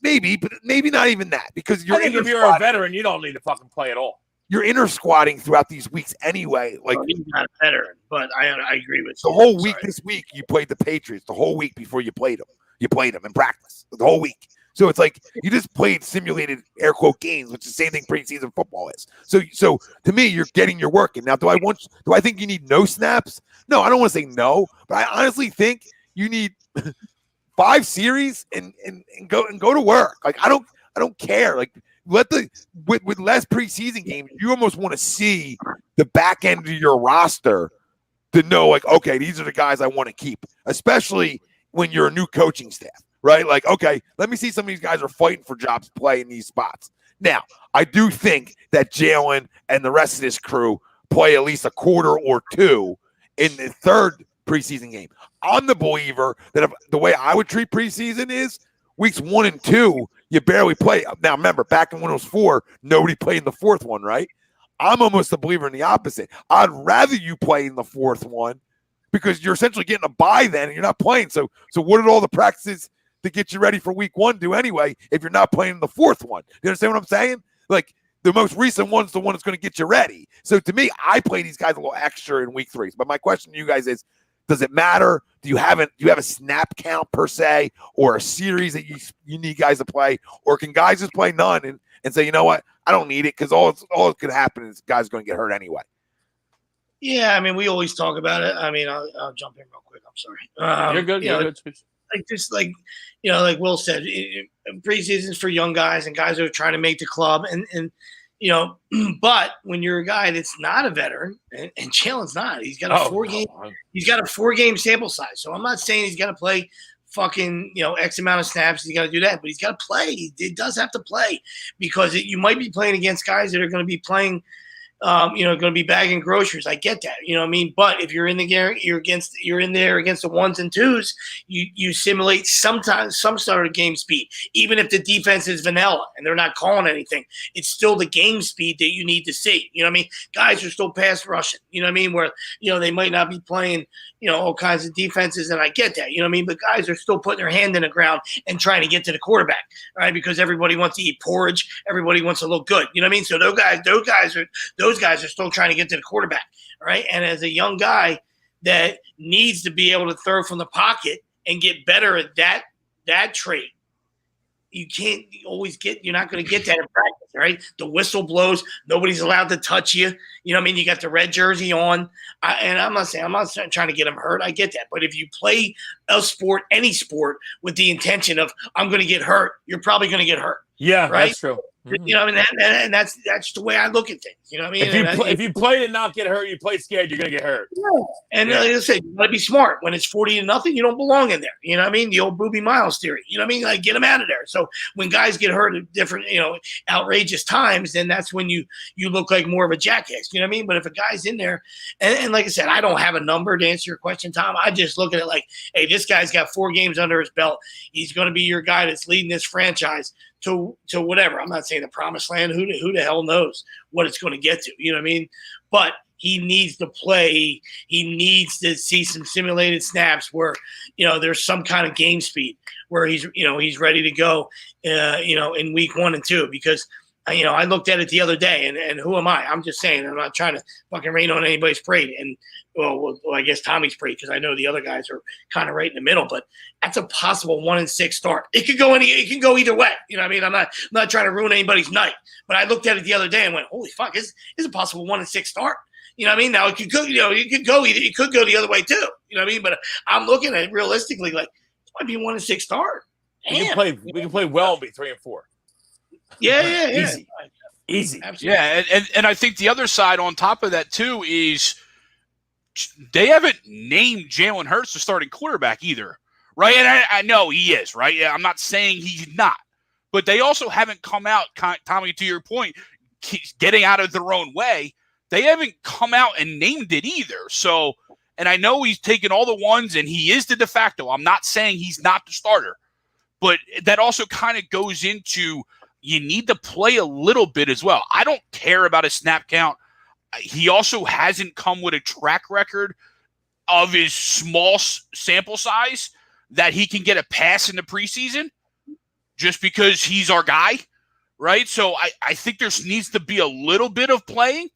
Maybe, but maybe not even that, because you're. I think if you're a veteran, you don't need to fucking play at all. You're inner squatting throughout these weeks anyway. Like he's not a veteran, but I agree with you. The whole week this week, you played the Patriots. The whole week before you played them. You played them in practice the whole week. So it's like you just played simulated air quote games, which is the same thing preseason football is. So to me, you're getting your work in. Now, do I think you need no snaps? No, I don't want to say no, but I honestly think you need 5 series and go to work. Like I don't care. Like with less preseason games, you almost want to see the back end of your roster to know, like, okay, these are the guys I want to keep, especially when you're a new coaching staff, right? Like, okay, let me see some of these guys are fighting for jobs to play in these spots. Now, I do think that Jalen and the rest of this crew play at least a quarter or two in the third preseason game. I'm the believer that the way I would treat preseason is weeks 1 and 2, you barely play. Now, remember, back in when it was 4, nobody played in the fourth one, right? I'm almost a believer in the opposite. I'd rather you play in the fourth one because you're essentially getting a bye then and you're not playing. So what did all the practices to get you ready for week 1 do anyway if you're not playing in the fourth one? You understand what I'm saying? Like, the most recent one's the one that's going to get you ready. So to me, I play these guys a little extra in week 3. But my question to you guys is, does it matter? Do you have a snap count per se, or a series that you need guys to play, or can guys just play none and say, you know what, I don't need it, because all that could happen is guys going to get hurt anyway. Yeah, I mean, we always talk about it. I mean, I'll jump in real quick. I'm sorry. You're good. You're good. Like Will said, preseason's for young guys and guys who are trying to make the club, and but when you're a guy that's not a veteran, and Jalen's not, he's got a 4-game sample size. So I'm not saying he's got to play fucking X amount of snaps. He's got to do that, but he's got to play. He does have to play, because you might be playing against guys that are going to be playing. Going to be bagging groceries. I get that, you know what I mean? But if you're in the game, you're in there against the 1s and 2s, you simulate sometimes some sort of game speed. Even if the defense is vanilla and they're not calling anything, it's still the game speed that you need to see. You know what I mean? Guys are still pass rushing, you know what I mean? Where, they might not be playing, all kinds of defenses, and I get that, you know what I mean? But guys are still putting their hand in the ground and trying to get to the quarterback, right? Because everybody wants to eat porridge. Everybody wants to look good. You know what I mean? So those guys are still trying to get to the quarterback, right? And as a young guy that needs to be able to throw from the pocket and get better at that trait, you're not going to get that in practice, right? The whistle blows. Nobody's allowed to touch you. You know what I mean? You got the red jersey on. And I'm not trying to get them hurt. I get that. But if you play a sport, any sport, with the intention of, I'm going to get hurt, you're probably going to get hurt. Yeah, right? that's true. You know, I mean, and that's the way I look at things. You know what I mean? If you play to not get hurt, you play scared, you're gonna get hurt. Yeah. And like I said, you gotta be smart. When it's 40-0, you don't belong in there. You know what I mean? The old Booby Miles theory. You know what I mean? Like, get them out of there. So when guys get hurt at different, outrageous times, then that's when you look like more of a jackass. You know what I mean? But if a guy's in there, and like I said, I don't have a number to answer your question, Tom. I just look at it like, hey, this guy's got 4 games under his belt. He's going to be your guy that's leading this franchise to whatever. I'm not saying the promised land. Who the hell knows what it's going to get to? You know what I mean? But he needs to play. He needs to see some simulated snaps where, there's some kind of game speed where he's ready to go, in week 1 and 2, because I looked at it the other day, and who am I? I'm just saying, I'm not trying to fucking rain on anybody's parade. And well, I guess Tommy's parade, because I know the other guys are kind of right in the middle. But that's a possible 1-6 start. It could go either way. You know what I mean? I'm not trying to ruin anybody's night. But I looked at it the other day and went, holy fuck, is a possible 1-6 start. You know what I mean? Now it could go. It could go the other way too. You know what I mean? But I'm looking at it realistically, like this might be a 1-6 start. We can play well and be 3-4. Yeah. Easy. Absolutely. Yeah, and I think the other side on top of that too is they haven't named Jalen Hurts the starting quarterback either, right? And I know he is, right? I'm not saying he's not, but they also haven't come out, Tommy, to your point, getting out of their own way. They haven't come out and named it either. So, and I know he's taken all the ones and he is the de facto. I'm not saying he's not the starter, but that also kind of goes into you need to play a little bit as well. I don't care about a snap count. He also hasn't come with a track record of his small sample size that he can get a pass in the preseason just because he's our guy, right? So I think there needs to be a little bit of playing,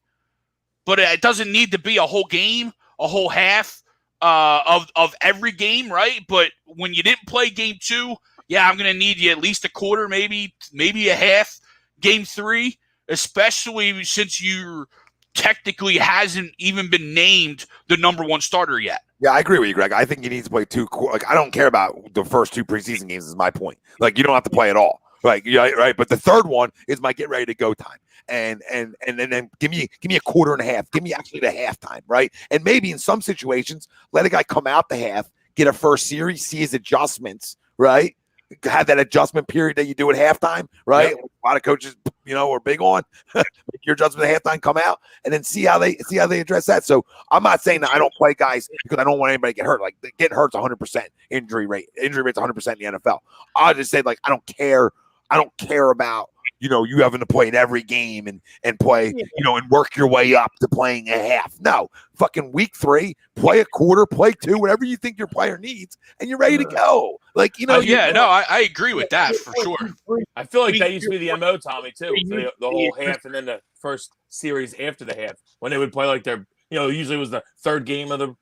but it doesn't need to be a whole game, a whole half of every game, right? But when you didn't play game 2, yeah, I'm going to need you at least a quarter, maybe a half, game 3, especially since you technically hasn't even been named the number 1 starter yet. Yeah, I agree with you, Greg. I think you need to play 2. I don't care about the first 2 preseason games is my point. Like, you don't have to play at all. Like, right. But the third one is my get ready to go time. And then give me a quarter and a half. Give me actually the halftime, right? And maybe in some situations, let a guy come out the half, get a first series, see his adjustments, right? Have that adjustment period that you do at halftime, right? Yep. A lot of coaches, are big on make your adjustment at halftime, come out, and then see how they address that. So I'm not saying that I don't play guys because I don't want anybody to get hurt. Like getting hurt's 100% injury rate. Injury rate's 100% in the NFL. I just say, like, I don't care about you having to play in every game and play, and work your way up to playing a half. No, fucking week 3, play a quarter, play 2, whatever you think your player needs, and you're ready to go. Like, I agree with that for sure. I feel like that used to be the MO, Tommy, too. The whole half and then the first series after the half when they would play like their, usually it was the third game of the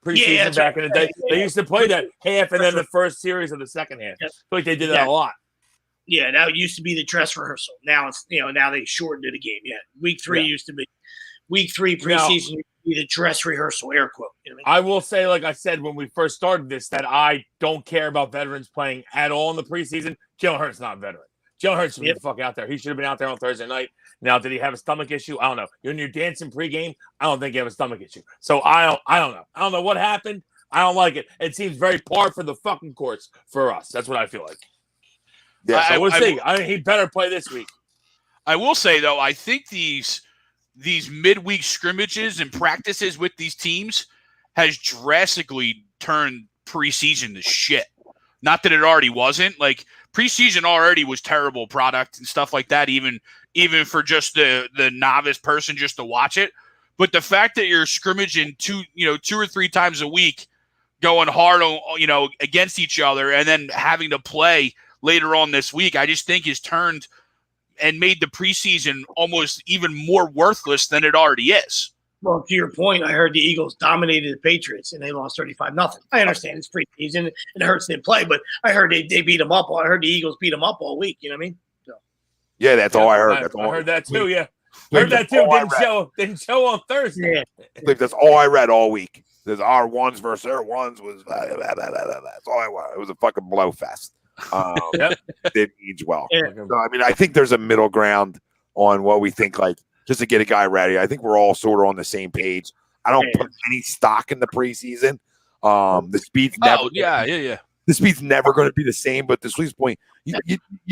preseason back in the day. They used to play that half and then the first series of the second half. I feel like they did that a lot. Yeah, that used to be the dress rehearsal. Now it's now they shortened it a game. Yeah, week 3 used to be week 3 preseason used to be the dress rehearsal, air quote. You know what I mean? I will say, like I said when we first started this, that I don't care about veterans playing at all in the preseason. Jalen Hurts not a veteran. Jalen Hurts should be the fuck out there. He should have been out there on Thursday night. Now, did he have a stomach issue? I don't know. You're in your dancing pregame. I don't think you have a stomach issue. So I don't know. I don't know what happened. I don't like it. It seems very par for the fucking course for us. That's what I feel like. Yeah, so we'll see. He better play this week. I will say, though, I think these midweek scrimmages and practices with these teams has drastically turned preseason to shit. Not that it already wasn't. Like, preseason already was terrible product and stuff like that, even for just the novice person just to watch it. But the fact that you're scrimmaging 2 or 3 times a week, going hard on, against each other, and then having to play later on this week, I just think has turned and made the preseason almost even more worthless than it already is. Well, to your point, I heard the Eagles dominated the Patriots and they lost 35-0. I understand it's preseason and it hurts they play, but I heard they beat them up. I heard the Eagles beat them up all week. You know what I mean? So. Yeah, that's all I heard. I heard that too. Yeah, heard that too. Didn't show on Thursday. Yeah. I think that's all I read all week. There's our ones versus their ones was that's all I wanted. It was a fucking blow fest. Didn't age well. Yeah. So, I mean, I think there's a middle ground on what we think, like, just to get a guy ready. I think we're all sort of on the same page. I don't put any stock in the preseason. The speed's never. The speed's never going to be the same. But to Sleep's point, you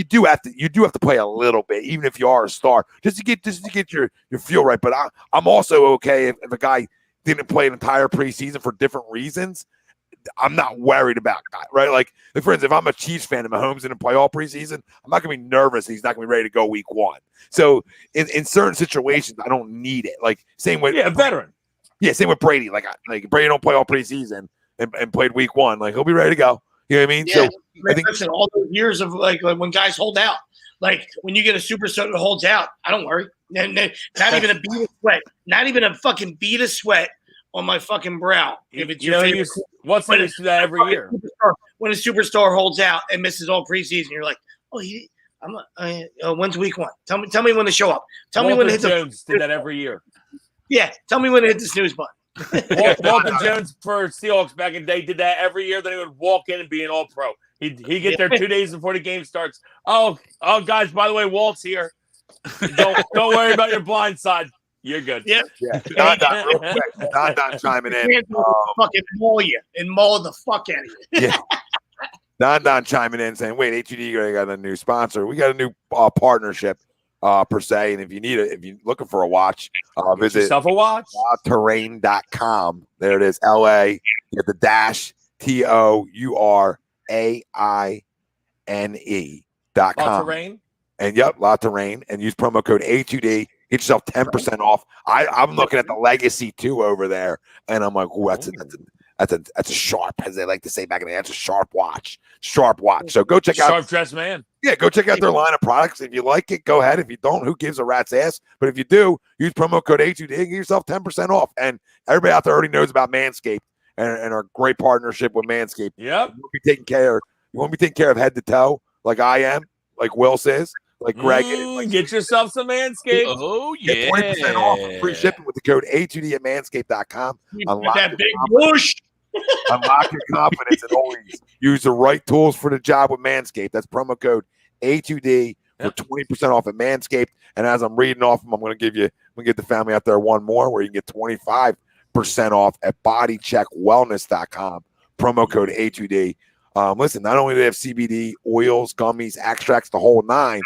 do have to play a little bit, even if you are a star, just to get your feel right. But I'm also okay if a guy didn't play an entire preseason for different reasons. I'm not worried about that, right? Like, for instance, if I'm a Chiefs fan and Mahomes didn't play all preseason, I'm not going to be nervous that he's not going to be ready to go week 1. So in certain situations, I don't need it. Like, same with veteran. Yeah, same with Brady. Like Brady don't play all preseason and played week 1. Like, he'll be ready to go. You know what I mean? Yeah, so I think listen, all those years of like when guys hold out, like when you get a superstar that holds out, I don't worry. Not even a bead of sweat. Not even a fucking bead of sweat on my fucking brow. If it's your favorite. What's the issue that every year? When a superstar holds out and misses all preseason, you're like, oh, when's week 1? Tell me when to show up. Tell me when to hit the Jones did that every year. Yeah, tell me when to hit the snooze button. Walter Jones for Seahawks back in the day did that every year. Then he would walk in and be an all-pro. He'd get there 2 days before the game starts. Oh, guys, by the way, Walt's here. Don't worry about your blind side. You're good. Yeah. Don, real quick. Don chiming in. Fucking maul you and maul the fuck out of you. Yeah. Don chiming in saying, wait, HUD got a new sponsor. We got a new partnership, per se. And if you're looking for a watch, visit yourself a watch. LaTerraine.com. There it is. LA. You get the dash TOURAINE.com. LaTerraine. And La Terrain, and use promo code HUD. Get yourself 10% off. I'm looking at the Legacy 2 over there, and I'm like, oh, that's a sharp, as they like to say back in the day. That's a sharp watch. Sharp watch. So go check out. Sharp dressed man. Yeah, go check out their line of products. If you like it, go ahead. If you don't, who gives a rat's ass? But if you do, use promo code HUD and get yourself 10% off. And everybody out there already knows about Manscaped and our great partnership with Manscaped. Yep. You won't be taking care of head to toe like I am, like Will says. Like Greg, get yourself some Manscaped. Oh, yeah. Get 20% off for free shipping with the code HUD at manscaped.com. Unlock that big whoosh. Unlock your confidence and always use the right tools for the job with Manscaped. That's promo code HUD for 20% off at Manscaped. And as I'm reading off them, I'm going to give the family out there one more where you can get 25% off at bodycheckwellness.com. Promo code HUD. Listen, not only do they have CBD, oils, gummies, extracts, the whole 9,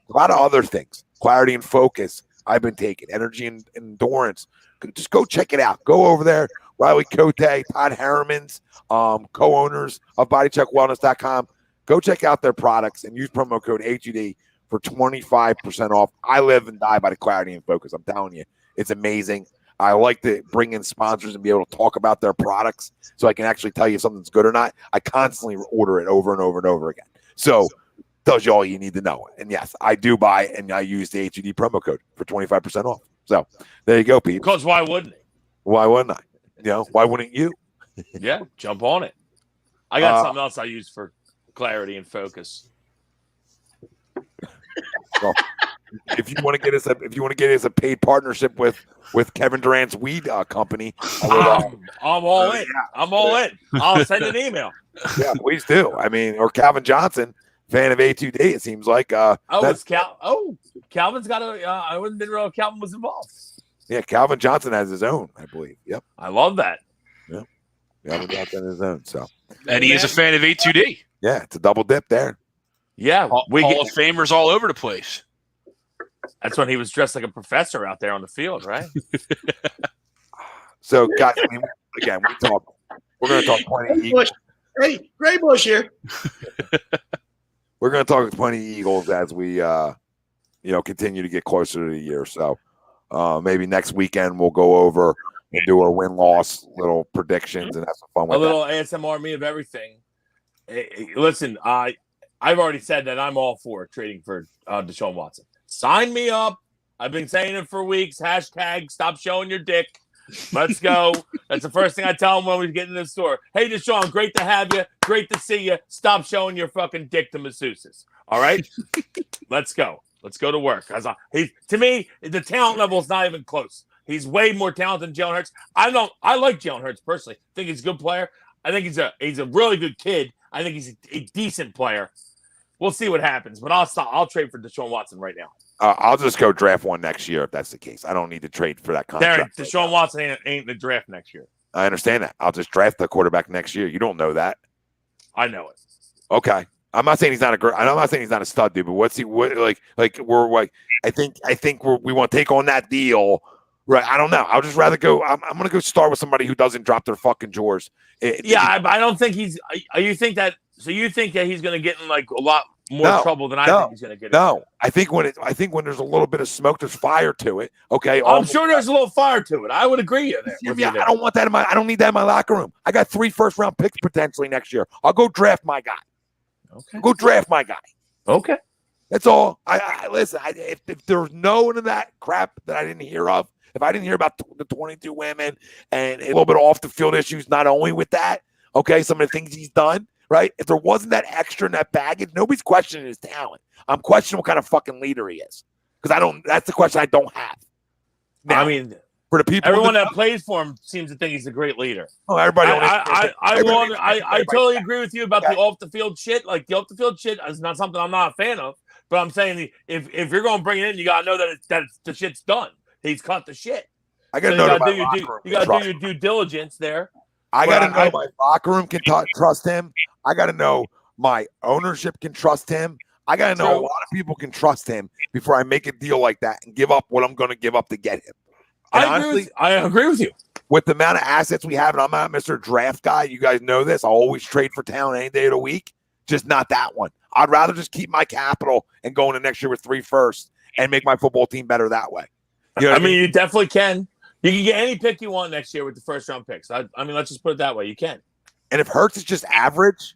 a lot of other things. Clarity and focus. I've been taking energy and endurance. Just go check it out. Go over there. Riley Cote, Todd Harriman's co-owners of bodycheckwellness.com. Go check out their products and use promo code HUD for 25% off. I live and die by the clarity and focus. I'm telling you, it's amazing. I like to bring in sponsors and be able to talk about their products so I can actually tell you if something's good or not. I constantly order it over and over and over again. So tells you all you need to know. And yes, I do buy and I use the HUD promo code for 25% off. So there you go, Pete. Because why wouldn't he? Why wouldn't I? Why wouldn't you? Yeah, jump on it. I got something else I use for clarity and focus. Well, if you want to get us a paid partnership with Kevin Durant's weed company, I'm all in. I'm all in. I'll send an email. Yeah, please do. I mean, or Calvin Johnson, fan of A2D. It seems like. Calvin's got a. I wouldn't didn't know Calvin was involved. Yeah, Calvin Johnson has his own, I believe. Yep. I love that. Yeah, Calvin Johnson has his own. So. And he is a fan of A2D. Yeah, it's a double dip there. Yeah, Hall of Famers all over the place. That's when he was dressed like a professor out there on the field, right? So, guys, again, we're going to talk plenty Eagles. Hey, Gray Bush here. We're going to talk plenty Eagles as we, continue to get closer to the year. So, maybe next weekend we'll go over and do our win-loss little predictions and have some fun with a little ASMR me of everything. Hey, listen, I've already said that I'm all for trading for Deshaun Watson. Sign me up. I've been saying it for weeks. # stop showing your dick. Let's go. That's the first thing I tell them when we get in the store. Hey, Deshaun, great to have you. Great to see you. Stop showing your fucking dick to masseuses. All right? Let's go. Let's go to work. To me, the talent level is not even close. He's way more talented than Jalen Hurts. I like Jalen Hurts personally. I think he's a good player. I think he's a really good kid. I think he's a decent player. we'll see what happens. But I'll trade for Deshaun Watson right now. I'll just go draft one next year if that's the case. I don't need to trade for that contract. Deshaun Watson ain't in the draft next year. I understand that. I'll just draft the quarterback next year. You don't know that. I know it. Okay. I'm not saying he's not I'm not saying he's not a stud, dude. But we're like. I think we want to take on that deal. Right. I don't know. I'll just rather go. I'm going to go start with somebody who doesn't drop their fucking drawers. I don't think he's. You think that? So you think that he's going to get in like a lot more trouble than I think he's going to get? No, I think when there's a little bit of smoke, there's fire to it. Okay. I'm sure there's a little fire to it. I would agree with there. Yeah, I don't want that I don't need that in my locker room. I got 3 first-round picks potentially next year. I'll go draft my guy. Okay. Go draft my guy. Okay. That's all. I listen. If there's no one of that crap that I didn't hear of, if I didn't hear about the 22 women and a little bit of off the field issues, not only with that, okay, some of the things he's done, right? If there wasn't that extra in that baggage, nobody's questioning his talent. I'm questioning what kind of fucking leader he is because that's the question I don't have. Now, I mean, for the people, everyone that plays for him seems to think he's a great leader. Oh, everybody. I totally agree with you about the off the field shit. Like the off the field shit is not something I'm not a fan of. But I'm saying if you're going to bring it in, you got to know that the shit's done. He's cut the shit. I got to know you got to do your due diligence there. I got to know my locker room can trust him. I got to know my ownership can trust him. I got to know a lot of people can trust him before I make a deal like that and give up what I'm going to give up to get him. And I agree with you. With the amount of assets we have, and I'm not Mr. Draft guy. You guys know this. I always trade for talent any day of the week. Just not that one. I'd rather just keep my capital and go into next year with 3 firsts and make my football team better that way. You know I mean, you definitely can. You can get any pick you want next year with the first-round picks. I mean, let's just put it that way. You can. And if Hurts is just average,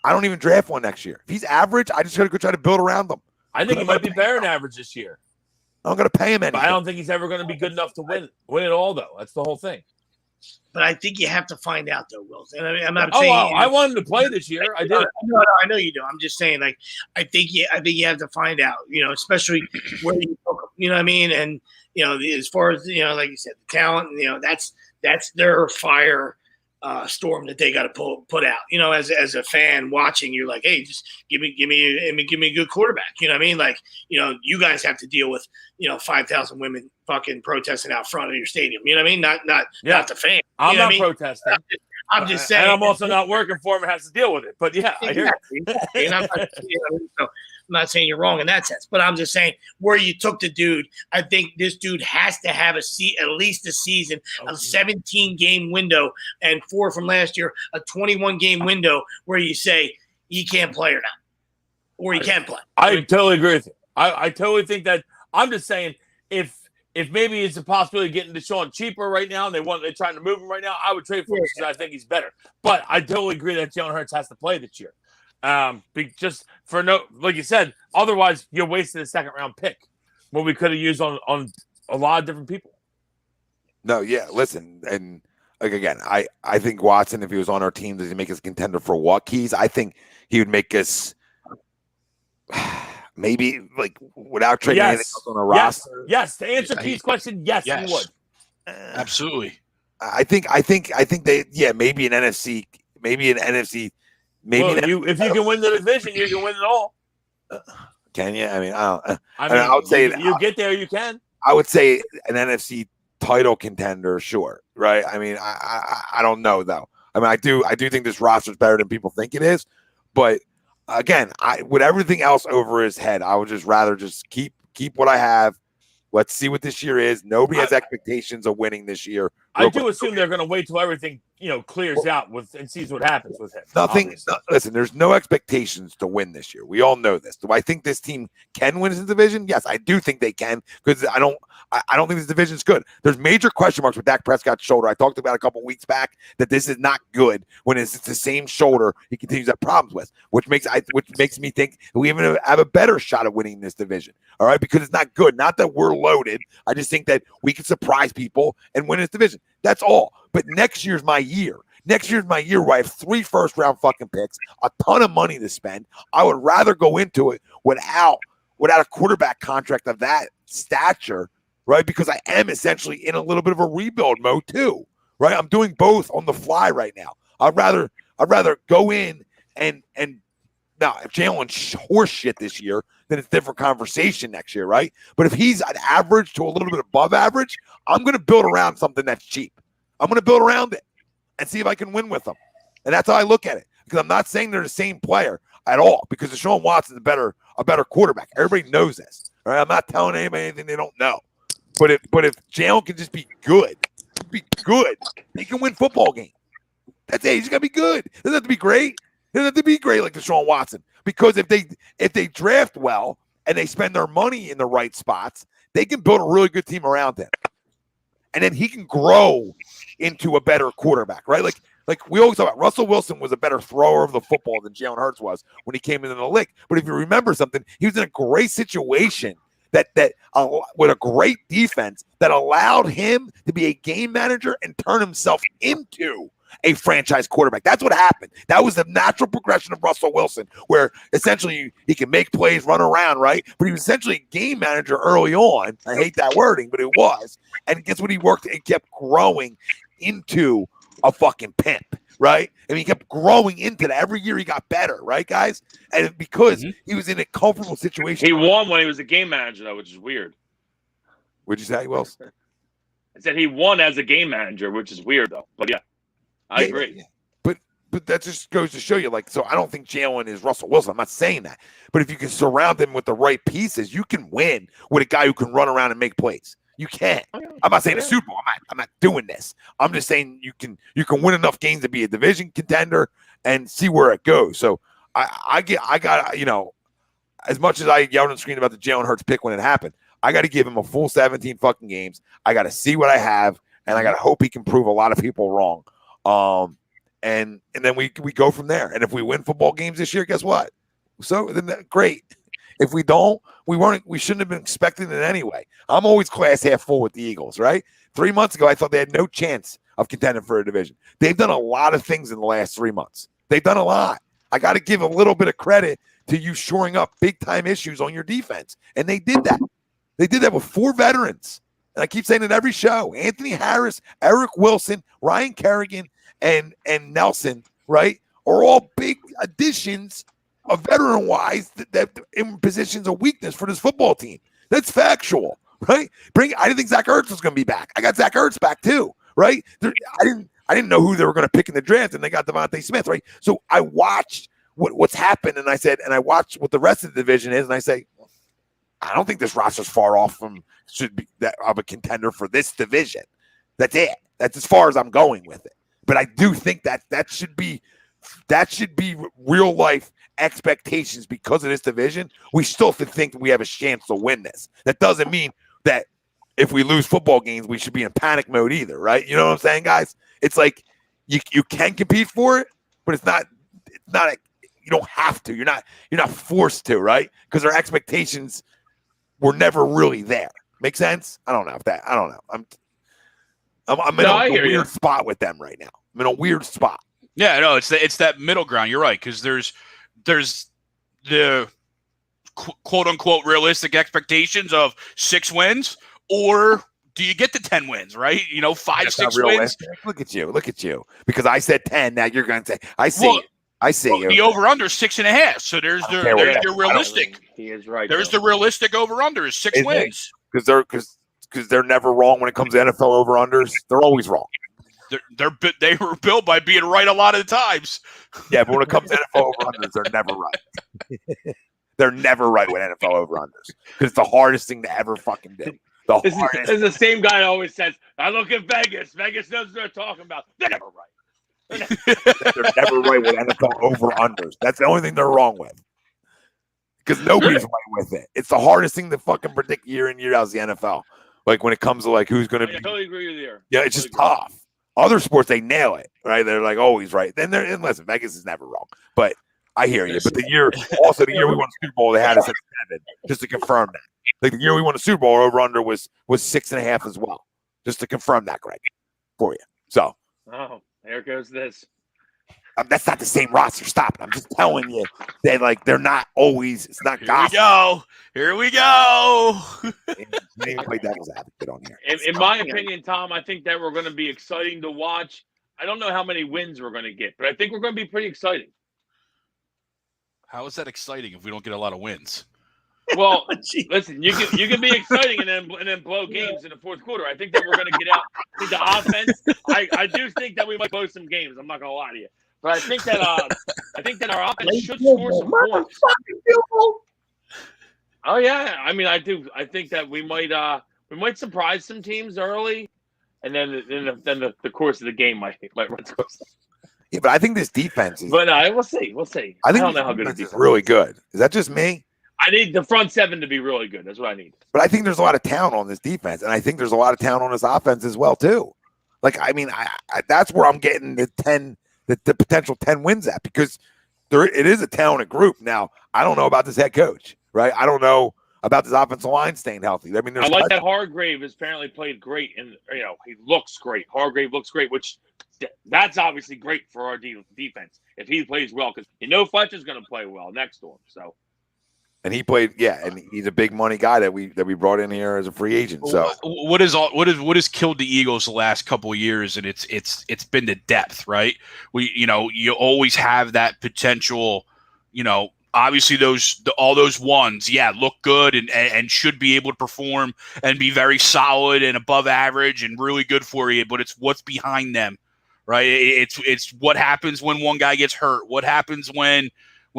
I don't even draft one next year. If he's average, I just got to go try to build around them. I think he might be better than average this year. I'm going to pay him anything. But I don't think he's ever going to be good enough to win it all, though. That's the whole thing. But I think you have to find out, though, Will. And I'm not saying. I want him to play this year. I did. I know you do. I'm just saying, like, I think you have to find out. Especially where you took him. You know what I mean? And as far as like you said, the talent. That's their fire storm that they got to put out. As a fan watching, you're like, hey, just give me a good quarterback. You know what I mean? Like, you guys have to deal with 5,000 women fucking protesting out front of your stadium. You know what I mean? Not the fan. I'm not protesting. I'm just saying. And I'm also not working for him and has to deal with it. But yeah, I hear it. And I'm not saying you're wrong in that sense, but I'm just saying where you took the dude, I think this dude has to have at least a season, a 17-game window, and 4 from last year, a 21-game window where you say he can't play or not, or he can play. I totally agree with you. I totally think that. I'm just saying if maybe it's a possibility of getting Deshaun cheaper right now and they're trying to move him right now, I would trade for him because I think he's better. But I totally agree that Jalen Hurts has to play this year. Just for like you said, otherwise you're wasting a 2nd-round pick what we could have used on a lot of different people. No, yeah, listen, and like again, I think Watson, if he was on our team, does he make us contender for what keys? I think he would make us maybe like without trading anything else on the roster. Yes, to answer Keith's question, yes, he would. Absolutely. I think they maybe an NFC. If you can win the division, you can win it all. Can you? I mean, I would say you get there, you can. I would say an NFC title contender, sure, right? I mean, I don't know though. I mean, I do think this roster is better than people think it is, but again, with everything else over his head, I would just rather just keep what I have. Let's see what this year is. Nobody has expectations of winning this year. I do assume they're going to wait till everything clears out and sees what happens with him. Listen, there's no expectations to win this year. We all know this. Do I think this team can win this division? Yes, I do think they can because I don't think this division is good. There's major question marks with Dak Prescott's shoulder. I talked about a couple weeks back that this is not good when it's the same shoulder he continues to have problems with, which makes me think we even have a better shot of winning this division. All right, because it's not good. Not that we're loaded. I just think that we can surprise people and win this division. That's all. But next year's my year. Next year's my year where I have 3 first-round fucking picks, a ton of money to spend. I would rather go into it without a quarterback contract of that stature, right? Because I am essentially in a little bit of a rebuild mode too, right? I'm doing both on the fly right now. I'd rather go in and Now, if Jalen's horse shit this year, then it's a different conversation next year, right? But if he's an average to a little bit above average, I'm going to build around something that's cheap. I'm going to build around it and see if I can win with them. And that's how I look at it. Because I'm not saying they're the same player at all. Because Deshaun Watson's a better quarterback. Everybody knows this. Right? I'm not telling anybody anything they don't know. But if Jalen can just be good, he can win football games. That's it. He's got to be good. Doesn't have to be great. Doesn't have to be great like Deshaun Watson. Because if they draft well and they spend their money in the right spots, they can build a really good team around him. And then he can grow into a better quarterback, right? Like we always talk about, Russell Wilson was a better thrower of the football than Jalen Hurts was when he came into the league. But if you remember something, he was in a great situation that with a great defense that allowed him to be a game manager and turn himself into a franchise quarterback. That's what happened. That was the natural progression of Russell Wilson, where essentially he can make plays, run around, right? But he was essentially a game manager early on. I hate that wording, but it was. And guess what? He worked and kept growing into a fucking pimp, right? And he kept growing into that. Every year he got better, right, guys? And because he was in a comfortable situation. He won when he was a game manager, though, which is weird. What'd you say, Wills? I said he won as a game manager, which is weird, though. But yeah, I agree. Yeah. But that just goes to show you, like, so I don't think Jalen is Russell Wilson. I'm not saying that. But if you can surround him with the right pieces, you can win with a guy who can run around and make plays. You can. I'm not saying the Super Bowl. I'm not doing this. I'm just saying you can win enough games to be a division contender and see where it goes. So I got, you know, as much as I yelled and screamed about the Jalen Hurts pick when it happened, I got to give him a full 17 fucking games. I got to see what I have, and I got to hope he can prove a lot of people wrong. And then we go from there. And if we win football games this year, guess what? So then great. If we don't, we shouldn't have been expecting it anyway. I'm always glass half full with the Eagles, right? 3 months ago, I thought they had no chance of contending for a division. They've done a lot of things in the last 3 months. They've done a lot. I got to give a little bit of credit to you shoring up big time issues on your defense. And they did that. They did that with 4 veterans. And I keep saying it every show. Anthony Harris, Eric Wilson, Ryan Kerrigan, and Nelson, right, are all big additions of veteran-wise that in positions of weakness for this football team. That's factual, right? I didn't think Zach Ertz was going to be back. I got Zach Ertz back too, right? I didn't know who they were going to pick in the draft, and they got DeVonta Smith, right? So I watched what's happened, and I watched what the rest of the division is, and I say, I don't think this roster's far off from should be that of a contender for this division. That's it. That's as far as I'm going with it. But I do think that should be real life expectations because of this division. We still think that we have a chance to win this. That doesn't mean that if we lose football games, we should be in panic mode either, right? You know what I'm saying, guys? It's like you can compete for it, but it's not you don't have to. You're not forced to, right? Because our expectations were never really there. Make sense? I don't know. I'm in a weird spot with them right now. I'm in a weird spot. Yeah, no, it's that middle ground. You're right, because there's the quote unquote realistic expectations of 6 wins, or do you get to 10 wins? Right? You know, 5, 6 wins. Look at you. Because I said 10. Now you're going to say I see. Well, I see. Well, the over under is 6.5. So there's your realistic. He is right. There's the realistic over under is 6 wins. Because they're never wrong when it comes to NFL over unders. They're always wrong. They were built by being right a lot of the times. Yeah, but when it comes to NFL over unders, they're never right. They're never right with NFL over unders because it's the hardest thing to ever fucking do. This is the same guy that always says, "I look at Vegas. Vegas knows what they're talking about. They're never right." They're never right with NFL over unders. That's the only thing they're wrong with. Because nobody's right with it. It's the hardest thing to fucking predict year in, year out is the NFL. Like when it comes to like who's going to be. I totally agree with you. Yeah, it's just tough. Other sports, they nail it, right? They're like always right. Then listen, Vegas is never wrong. But I hear you. But the year we won the Super Bowl, they had us at 7, just to confirm that. Like the year we won the Super Bowl, over under was 6.5 as well, just to confirm that, Greg, for you. So. Oh, there goes this. That's not the same roster. Stop it. I'm just telling you that like they're not always. It's not gospel. Here we go. Play devil's advocate on here. In my opinion, Tom, I think that we're going to be exciting to watch. I don't know how many wins we're going to get, but I think we're going to be pretty exciting. How is that exciting if we don't get a lot of wins? Well, Gee. listen, you can be exciting and then blow games in the fourth quarter. I think that we're going to get out. I think the offense. I do think that we might blow some games. I'm not going to lie to you, but I think that our offense should score some points. Oh yeah, I mean I do. I think that we might surprise some teams early, and then the course of the game might run to us. Yeah, but I think this defense is. But we'll see. I think don't know how good defense it is really good. Is that just me? I need the front seven to be really good. That's what I need. But I think there's a lot of talent on this defense, and I think there's a lot of talent on this offense as well too. Like, I mean, I that's where I'm getting the potential 10 wins at, because it is a talented group. Now, I don't know about this head coach, right? I don't know about this offensive line staying healthy. I mean, I like that Hargrave has apparently played great, and he looks great. Hargrave looks great, which that's obviously great for our defense if he plays well, because Fletcher's going to play well next to him. So. And he played, and he's a big money guy that we brought in here as a free agent. So what has killed the Eagles the last couple of years, and it's been the depth, right? You always have that potential, obviously all those ones, look good and should be able to perform and be very solid and above average and really good for you, but it's what's behind them, right? It's what happens when one guy gets hurt, what happens when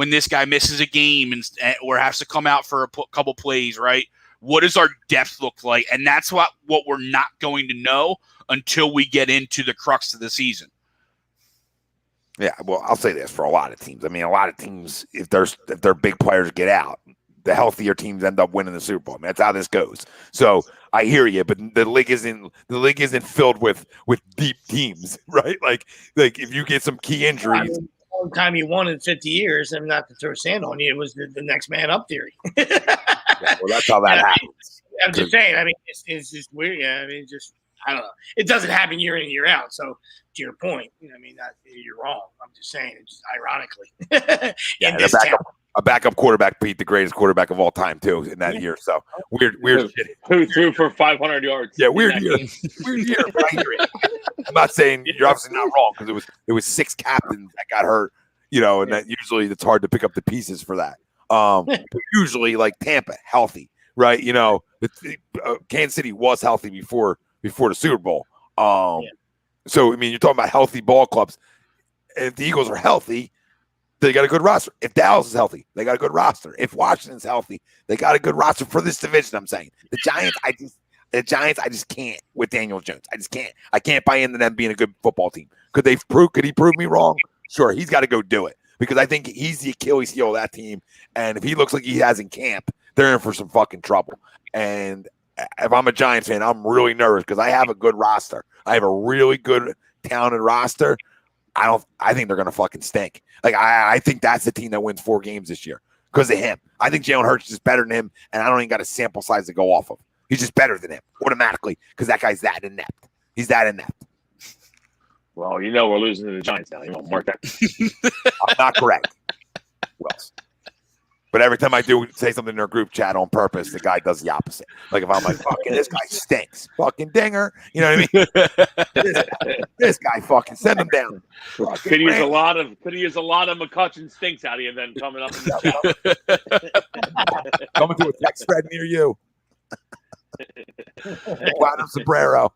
this guy misses a game or has to come out for a couple plays, right? What does our depth look like? And that's what we're not going to know until we get into the crux of the season. Yeah, well, I'll say this for a lot of teams. I mean, a lot of teams, if their big players get out, the healthier teams end up winning the Super Bowl. I mean, that's how this goes. So I hear you, but the league isn't filled with deep teams, right? Like if you get some key injuries. One time you won in 50 years, and not to throw sand on you, it was the next man up theory. Well, that's how that happens. I'm just saying. I mean, it's just weird. Yeah, I mean, I don't know. It doesn't happen year in and year out. So to your point, you're wrong. I'm just saying, it's just ironically. A backup quarterback beat the greatest quarterback of all time too in that year. So weird shit. Who threw for 500 yards? Yeah, weird year. Weird year. I'm not saying you're obviously not wrong, because it was 6 captains that got hurt, and that usually it's hard to pick up the pieces for that. Usually like Tampa, healthy, right? Kansas City was healthy before the Super Bowl. So I mean, you're talking about healthy ball clubs. If the Eagles are healthy, they got a good roster. If Dallas is healthy, they got a good roster. If Washington's healthy, they got a good roster for this division. I'm saying the Giants, I just can't with Daniel Jones. I just can't. I can't buy into them being a good football team. Could he prove me wrong? Sure, he's got to go do it, because I think he's the Achilles heel of that team. And if he looks like he has in camp, they're in for some fucking trouble. And if I'm a Giants fan, I'm really nervous, because I have a good roster. I have a really good, talented roster. I think they're gonna fucking stink. Like I think that's the team that wins 4 games this year because of him. I think Jalen Hurts is better than him, and I don't even got a sample size to go off of. He's just better than him automatically, because that guy's that inept. He's that inept. Well, we're losing to the Giants now. You won't mark that. I'm not correct. Wells. But every time I do say something in their group chat on purpose, the guy does the opposite. Like if I'm like, fucking this guy stinks. Fucking dinger. You know what I mean? this guy fucking send him down. Could use a lot of McCutcheon stinks out of you then coming up in the chat. Coming to a text thread near you. Adam Sombrero.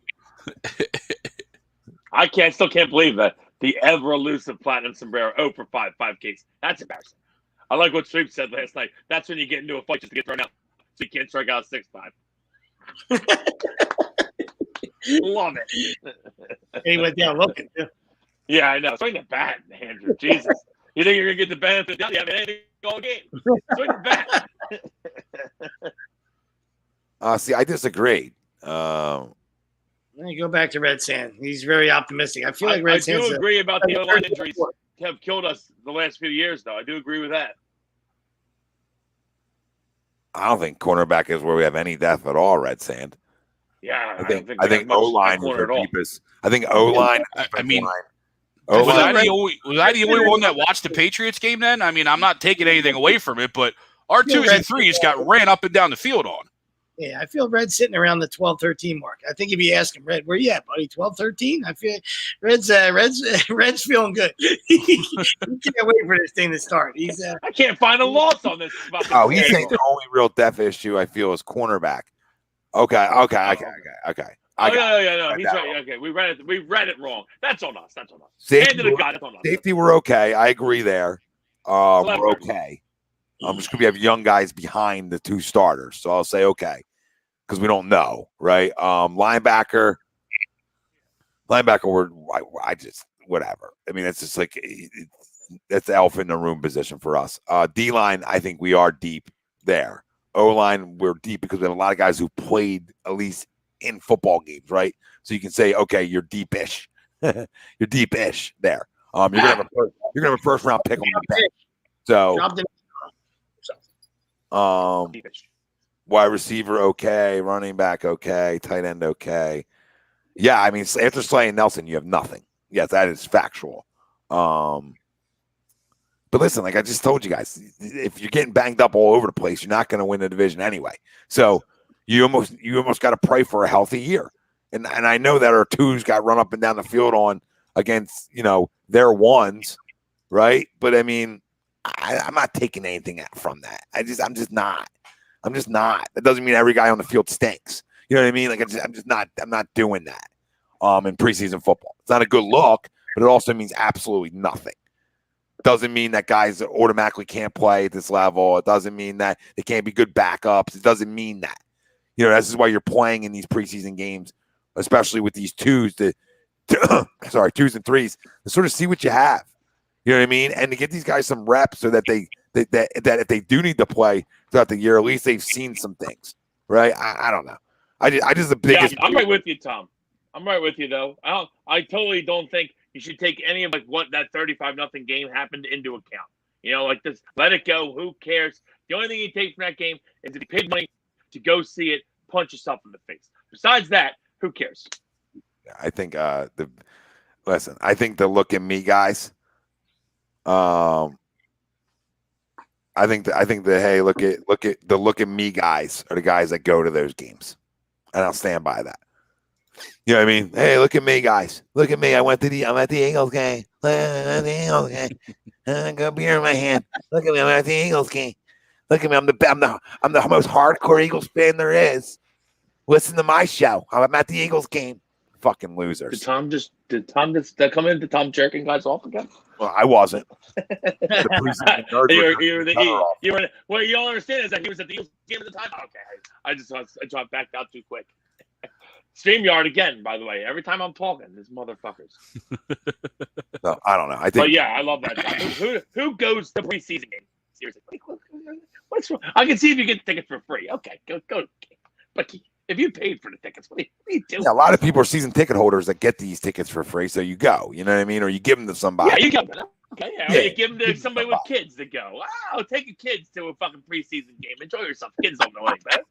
I still can't believe that. The ever elusive Platinum Sombrero 0 for 5 Ks. That's embarrassing. I like what Sweep said last night. That's when you get into a fight just to get thrown out, so you can't strike out 6-5. Love it. He went down looking too. Yeah, I know. Swing the bat, Andrew. Jesus. You think you're gonna get the benefit? You haven't anything all game. Swing the bat. See, I disagree. You go back to Red Sand. He's very optimistic. I feel like Red Sand. I do agree about the O-line injuries have killed us the last few years, though. I do agree with that. I don't think cornerback is where we have any depth at all, Red Sand. Yeah, I think O-line is the deepest. I think O-line. I mean, was I the only one that watched the Patriots game then? I mean, I'm not taking anything away from it, but our 2s and 3s got ran up and down the field on. Yeah, I feel Red's sitting around the 12-13 mark. I think if you ask him, Red, where you at, buddy? 12-13? I feel Red's feeling good. He can't wait for this thing to start. I can't find a loss on this. Oh, he's saying the only real depth issue I feel is cornerback. Okay. No. He's right. Okay, we read it wrong. That's on us. Hand it to God. That's on us. Safety, we're okay. I agree there. We're okay. I'm just gonna have young guys behind the two starters, so I'll say okay because we don't know, right? Linebacker. I just whatever. I mean, it's just like that's the elephant in the room position for us. D line, I think we are deep there. O line, we're deep because we have a lot of guys who played at least in football games, right? So you can say, okay, you're deep-ish. You're deep-ish there. You're gonna have a first round pick on the bench. So wide receiver, okay, running back, okay, tight end, okay. Yeah, I mean, after Slay and Nelson, you have nothing. Yes, that is factual. But listen, like I just told you guys, if you're getting banged up all over the place, you're not going to win the division anyway. So you almost got to pray for a healthy year. And I know that our twos got run up and down the field on against, their ones, right? But I mean, I'm not taking anything from that. I'm just not. That doesn't mean every guy on the field stinks. You know what I mean? Like I'm not doing that. In preseason football, it's not a good look, but it also means absolutely nothing. Doesn't mean that guys automatically can't play at this level. It doesn't mean that they can't be good backups. It doesn't mean that. This is why you're playing in these preseason games, especially with these twos and threes, to sort of see what you have. You know what I mean? And to get these guys some reps so that that if they do need to play throughout the year, at least they've seen some things, right? I don't know. I just the biggest. Yeah, I'm right with you, Tom. I'm right with you though. I totally don't think you should take any of what that 35-0 game happened into account. Just let it go. Who cares? The only thing you take from that game is if you paid money to go see it, punch yourself in the face. Besides that, who cares? I think I think the look at me guys. I think the hey, look at me guys are the guys that go to those games, and I'll stand by that. You know what I mean? Hey, look at me, guys. Look at me. I'm at the Eagles game. I got beer in my hand. Look at me. I'm at the Eagles game. Look at me. I'm the most hardcore Eagles fan there is. Listen to my show. I'm at the Eagles game. Fucking losers. Did Tom just come in? Did Tom jerking guys off again? Well, I wasn't. What you don't understand is that he was at the Eagles game at the time. Okay, I just backed out too quick. StreamYard again, by the way. Every time I'm talking, these motherfuckers. No, I don't know. But yeah, I love that. Who goes to preseason game? Seriously, what's wrong? I can see if you get tickets for free. Okay, go. But if you paid for the tickets, what are you doing? Yeah, a lot of people are season ticket holders that get these tickets for free, so you go. You know what I mean? Or you give them to somebody. Yeah, you give them. Okay, yeah. Or you give them to somebody with kids to go. Take your kids to a fucking preseason game. Enjoy yourself. Kids don't know any better.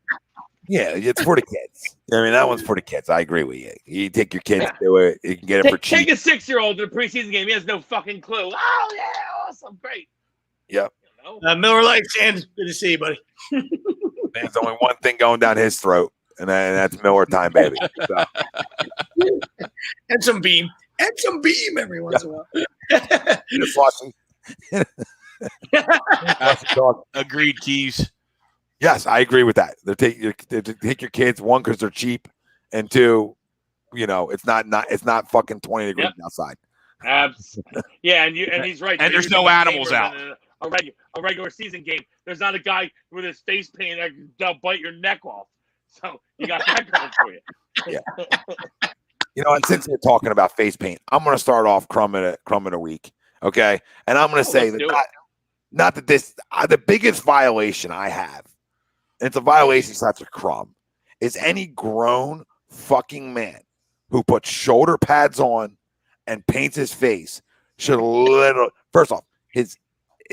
Yeah, it's for the kids. I mean, that one's for the kids. I agree with you. You take your kids to it. You can get it for cheap. Take a 6-year-old to the preseason game. He has no fucking clue. Oh, yeah, awesome, great. Yep. Miller Lite, Sands, good to see you, buddy. There's only one thing going down his throat, and that's Miller time, baby. So. And some beam. Every once in a while. Agreed, Keys. Yes, I agree with that. They take your kids, one, because they're cheap, and two, it's not fucking 20 degrees outside. Yeah, and he's right. And there's no animals out. A regular season game. There's not a guy with his face paint that'll bite your neck off. So you got that going for you. Yeah. And since you're talking about face paint, I'm going to start off crumb of the week, okay? And I'm going to say that not that this the biggest violation I have, and it's a violation such a crumb, is any grown fucking man who puts shoulder pads on and paints his face should literally, first off, his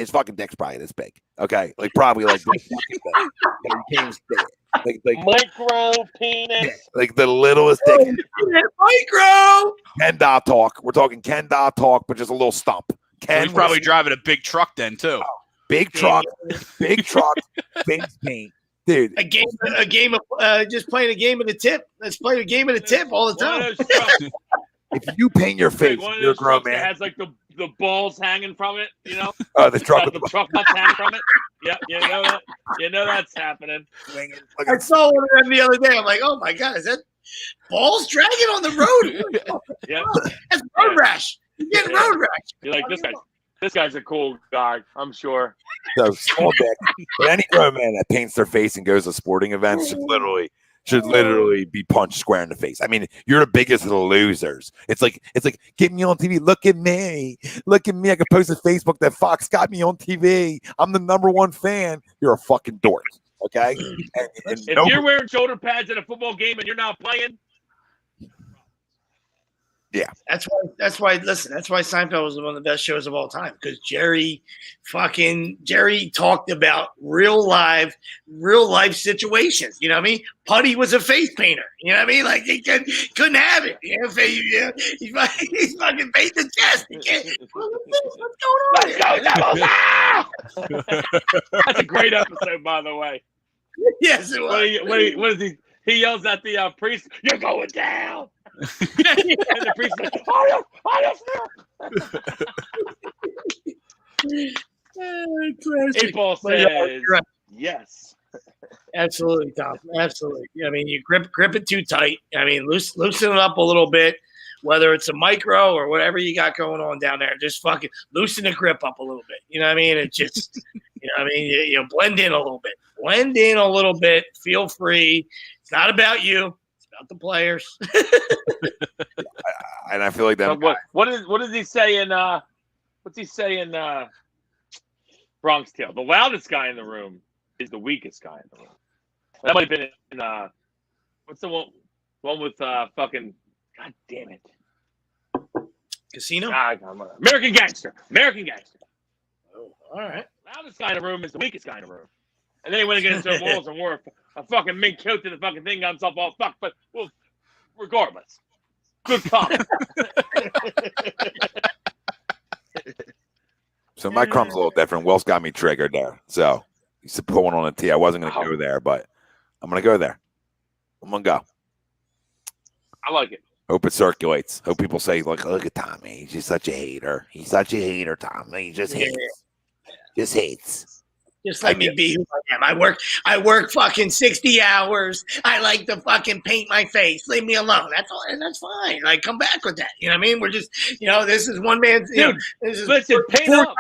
fucking dick's probably this big, okay? Like probably like this fucking big. You can't even say it. Like micro penis, like the littlest dick. Micro Ken Doll talk. We're talking Ken Doll talk, but just a little stump. He's probably driving a big truck then too. Big truck, face paint, dude. A game of just playing a game of the tip. Let's play a game of the tip all the time. If you paint your face, you're a grown man. That has like the balls hanging from it, you know. The truck, the truck nuts hanging from it. Yeah, you know that's happening. I saw one of them the other day. I'm like, oh my god, is that balls dragging on the road? Yeah, that's road rash. You're getting road rash. You're like this guy's a cool guy, I'm sure. So small dick. But any grown man that paints their face and goes to sporting events should literally be punched square in the face. I mean, you're the biggest of the losers. It's like get me on TV. Look at me. I can post to Facebook that Fox got me on TV. I'm the #1 fan. You're a fucking dork. Okay. If you're wearing shoulder pads at a football game and you're not playing. Yeah, that's why. Listen, that's why Seinfeld was one of the best shows of all time, because Jerry talked about real life situations. You know what I mean? Putty was a face painter. You know what I mean? Like he couldn't have it. You know, he's fucking painting the chest. What's going on? Let's go, That's a great episode, by the way. Yes, it was. What is he? He yells at the priest, "You're going down." And the priest is like, Eight Ball says, yes. Absolutely, Tom. Absolutely. I mean, you grip it too tight. I mean, loosen it up a little bit, whether it's a micro or whatever you got going on down there. Just fucking loosen the grip up a little bit. You know what I mean? It just, you know what I mean? You blend in a little bit. Blend in a little bit. Feel free. It's not about you. About the players. And I feel like that. What does he say in what's he say in Bronx Tale? The loudest guy in the room is the weakest guy in the room. That might have been in what's the one with fucking, god damn it, Casino? American Gangster. Oh, all right. Loudest guy in the room is the weakest guy in the room. And then he went against their walls and wore a fucking mink coat to the fucking thing, got himself all fucked. But, well, regardless, good comment. So my crumb's a little different. Will's got me triggered there. So he's pulling on a tee. I wasn't going to go there, but I'm going to go there. I'm going to go. I like it. Hope it circulates. Hope people say, look at Tommy. He's just such a hater. He's such a hater, Tommy. He just hates. Just hates. Just let me be who I am. I work fucking 60 hours. I like to fucking paint my face. Leave me alone. That's all. And that's fine. Like, come back with that. You know what I mean? We're just, this is one man's. This is listen, four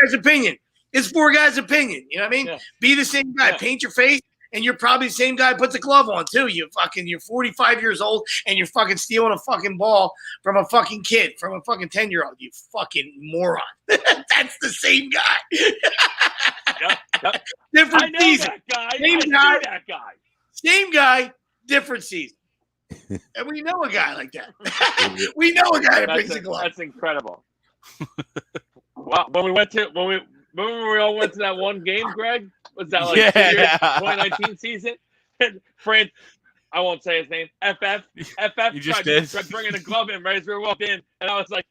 guys' opinion. It's four guys' opinion. You know what I mean? Yeah. Be the same guy. Yeah. Paint your face. And you're probably the same guy who puts a glove on too. You're 45 years old and you're fucking stealing a fucking ball from a fucking kid, from a fucking 10-year-old. You fucking moron. That's the same guy. Yep. Different season. That guy. Same guy, different season. And we know a guy like that. We know a guy that brings a glove. That's incredible. Wow. When we all went to that one game, Greg? Was that like 2019 season? And Frank, I won't say his name. FF you just tried bringing a glove in right as we walked in, and I was like,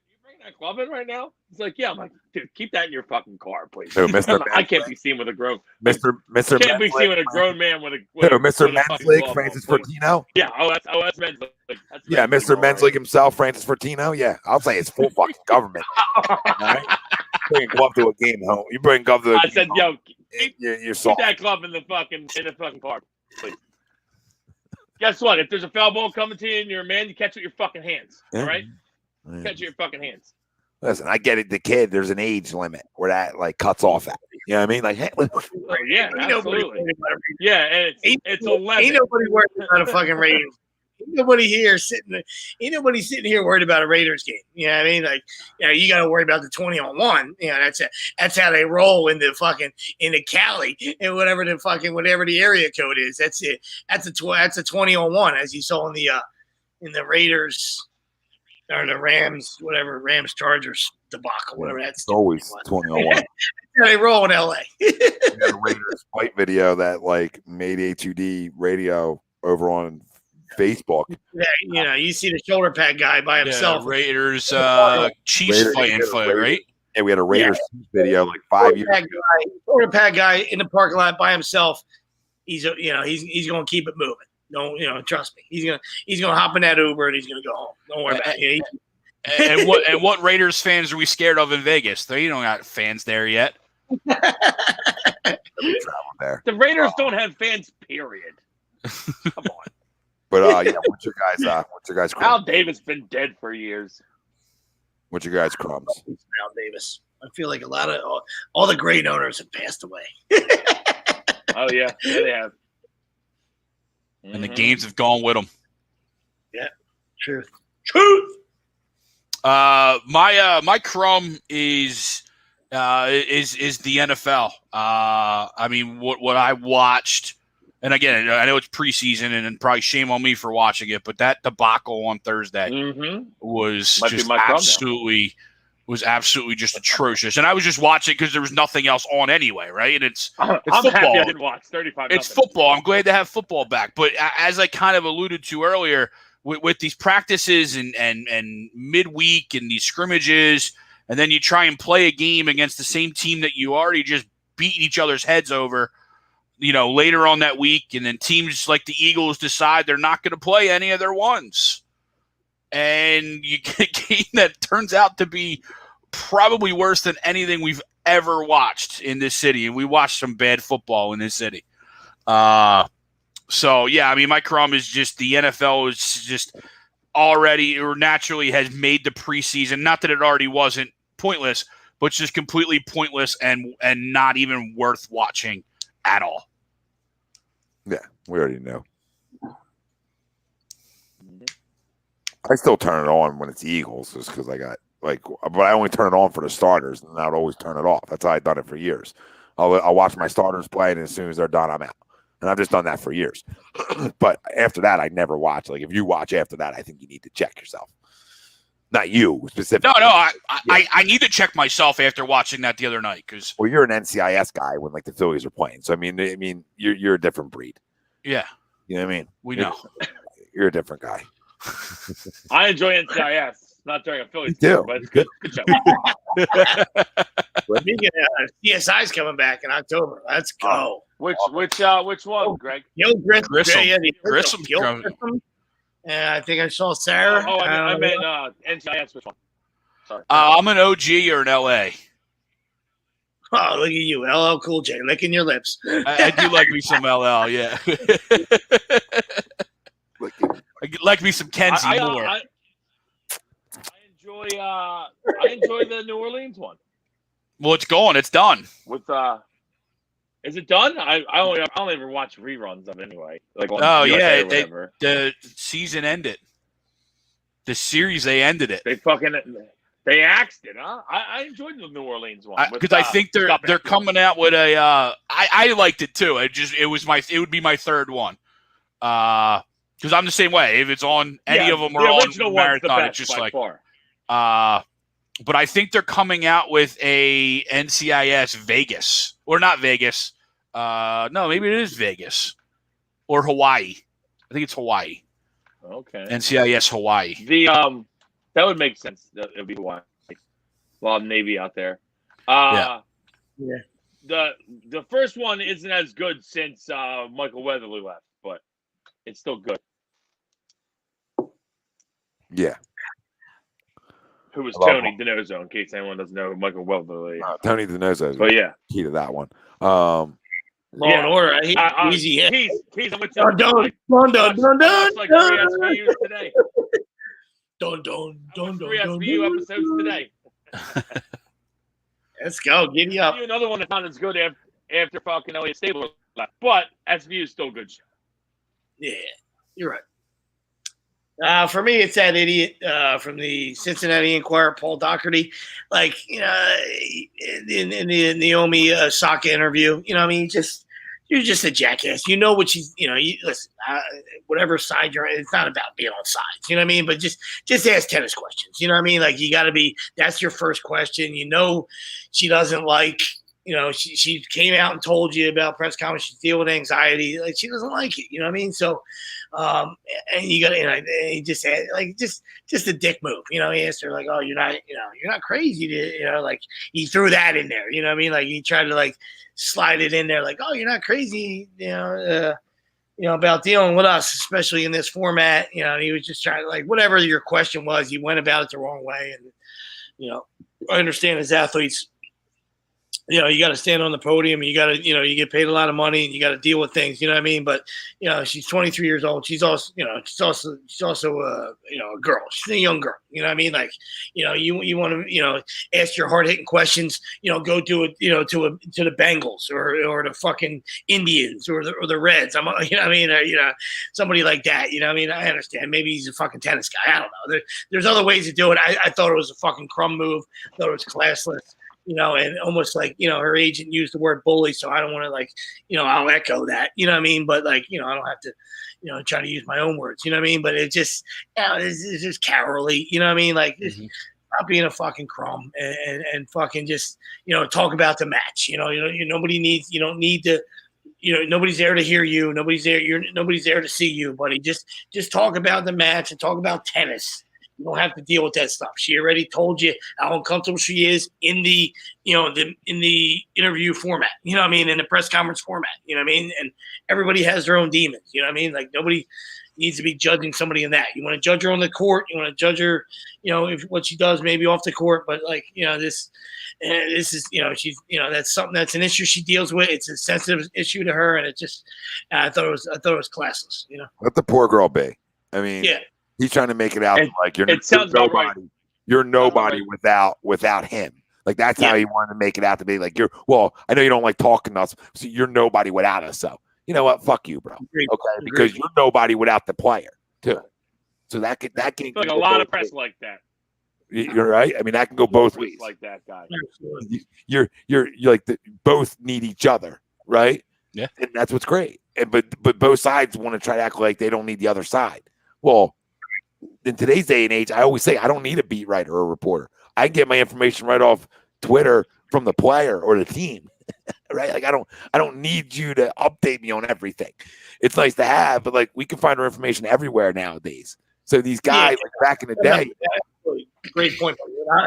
"You bringing that glove in right now?" He's like, "Yeah." I'm like, "Dude, keep that in your fucking car, please." So, Mr. I can't be seen with a grown Mr. Can't be seen with a grown man with a Mr. Men's League, Francis Fortino. Yeah. That's Men's League. Yeah, Mr. Men's League himself, Francis Fortino. Yeah, I'll say it's full fucking government. All right? Bring a glove to a game home. You bring a glove to a game I said, home. "Yo, you're keep that glove in the fucking car, please." Guess what? If there's a foul ball coming to you and you're a man, you catch it with your fucking hands. All right? Catch it with your fucking hands. Listen, I get it. The kid, there's an age limit where that like cuts off at you. You know what I mean? Like, hey, yeah, absolutely. Yeah, and it's 11. Ain't nobody worried about a fucking Raiders. Ain't nobody sitting here worried about a Raiders game. You know what I mean? Like, you got to worry about the 20-on-1. That's it. That's how they roll in the Cali and whatever the area code is. That's it. That's a 20-on-1, as you saw in the Raiders or the Rams, whatever, Rams Chargers debacle, whatever that's. It's always 20-on-1. That's how they roll in LA. The Raiders fight video that like made A2D radio over on Facebook. Yeah, you see the shoulder pad guy by himself. Raiders Chiefs fight, right? Yeah, we had a Raiders video like 5 years ago. Florida Pad guy in the parking lot by himself. He's going to keep it moving. Don't trust me. He's gonna hop in that Uber and he's gonna go home. Don't worry about it. And what Raiders fans are we scared of in Vegas? They don't got fans there yet. There. The Raiders don't have fans. Period. Come on. But what's your guys' crumbs? Al Davis been dead for years. What's your guys' crumbs? Al Davis. I feel like a lot of all the great owners have passed away. Oh yeah, they have. And the games have gone with them. Yeah, truth. My crumb is the NFL. I mean, what I watched, and again, I know it's preseason, and probably shame on me for watching it, but that debacle on Thursday was absolutely just atrocious. And I was just watching because there was nothing else on anyway, right? And it's I'm football. happy I didn't watch 35. It's football. I'm glad to have football back. But as I kind of alluded to earlier, with these practices and midweek and these scrimmages, and then you try and play a game against the same team that you already just beat each other's heads over, later on that week, and then teams like the Eagles decide they're not going to play any of their ones. And you get a game that turns out to be probably worse than anything we've ever watched in this city. And we watched some bad football in this city. So, yeah, I mean, my crumb is just the NFL is just already or naturally has made the preseason. Not that it already wasn't pointless, but just completely pointless and not even worth watching at all. Yeah, we already know. I still turn it on when it's Eagles just because I got but I only turn it on for the starters and I'd always turn it off. That's how I've done it for years. I'll watch my starters play and as soon as they're done, I'm out. And I've just done that for years. But after that, I never watch. Like if you watch after that, I think you need to check yourself. Not you specifically. No, I need to check myself after watching that the other night because you're an NCIS guy when like the Phillies are playing. So I mean you're a different breed. Yeah. You know what I mean? We know. You're a different guy. I enjoy NCIS, not during a Phillies game, but it's good show. Speaking of CSI's coming back in October. Let's go. Which one, Greg? Grissom. And I think I saw Sarah. I meant NCIS. Which one? Sorry. I'm an OG or an LA. Oh, look at you, LL Cool J, licking your lips. I do like me some LL, yeah. I like me some Kenzie more. I enjoy the New Orleans one. Well, it's going. It's done. With is it done? I don't even watch reruns of it anyway. Like the season ended. The series they ended it. They axed it, huh? I enjoyed the New Orleans one because I think they're coming out with a. I liked it too. It would be my third one. Because I'm the same way. If it's on any of them or on Marathon, it's just like. Far. But I think they're coming out with a NCIS Vegas or not Vegas. No, maybe it is Vegas or Hawaii. I think it's Hawaii. Okay. NCIS Hawaii. That would make sense. It would be Hawaii. A lot of Navy out there. Yeah. The first one isn't as good since Michael Weatherly left, but it's still good. Yeah. Who was Tony DeNozzo, in case anyone doesn't know who Michael Weatherly is. Tony DeNozzo is key to that one. Law and Order. He's easy. He's dun. Like 3 SVUs today. Dun. 3 SVU episodes today. Let's go. Giddy up. Another one that's not as good after fucking Elliott Stabler left, but SVU is still good. Yeah, you're right. For me, it's that idiot from the Cincinnati Enquirer, Paul Doherty. Like, in the Naomi Osaka interview, what I mean? You're just a jackass. You know what she's, listen, whatever side you're on, it's not about being on sides. You know what I mean? But just ask tennis questions. You know what I mean? Like, you got to be, that's your first question. She doesn't like, she came out and told you about press conference. She's dealing with anxiety. Like, she doesn't like it. You know what I mean? So, and you got to, and he just had, like, just a dick move. He asked her, like, oh, you're not crazy to, like, he threw that in there. You know what I mean? Like, he tried to, like, slide it in there, like, oh, you're not crazy, about dealing with us, especially in this format. And he was just trying to, like, whatever your question was, you went about it the wrong way. And, I understand as athletes, you got to stand on the podium, and you got to, you get paid a lot of money, and you got to deal with things, you know what I mean? But, she's 23 years old. She's also, a girl. She's a young girl, you know what I mean? Like, you want to, ask your hard hitting questions, go do it, to the Bengals or the fucking Indians or the Reds. Somebody like that, you know what I mean? I understand. Maybe he's a fucking tennis guy. I don't know. There's other ways to do it. I thought it was a fucking crumb move. I thought it was classless. And almost like, her agent used the word bully. So I don't want to, like, I'll echo that, you know what I mean? But, like, I don't have to, try to use my own words, you know what I mean? But it just, it's just Carolee, you know what I mean? Like, not being a fucking crumb and fucking just, talk about the match. Nobody needs, you don't need to, nobody's there to hear you. Nobody's there to see you, buddy. Just talk about the match and talk about tennis. You don't have to deal with that stuff. She already told you how uncomfortable she is in the, in the interview format, in the press conference format, and everybody has their own demons, like, nobody needs to be judging somebody in that. You want to judge her on the court. You want to judge her, if what she does maybe off the court, but, like, this is, she's, that's something that's an issue she deals with. It's a sensitive issue to her. And it just, I thought it was classless, Let the poor girl be. I mean, yeah. He's trying to make it out like you're nobody. Right. You're nobody without him. Like, that's how he wanted to make it out to be. Like, I know you don't like talking to us, so you're nobody without us. So, you know what? Fuck you, bro. Agreed. Okay, because you're nobody without the player too. So that can like a lot of press like that. You're right. I mean, that can go both ways. Like that guy. You're like both need each other, right? Yeah, and that's what's great. And but both sides want to try to act like they don't need the other side. Well, in today's day and age, I always say I don't need a beat writer or a reporter. I can get my information right off Twitter from the player or the team, right? Like, I don't need you to update me on everything. It's nice to have, but, like, we can find our information everywhere nowadays. So these guys, like, back in the day, great point.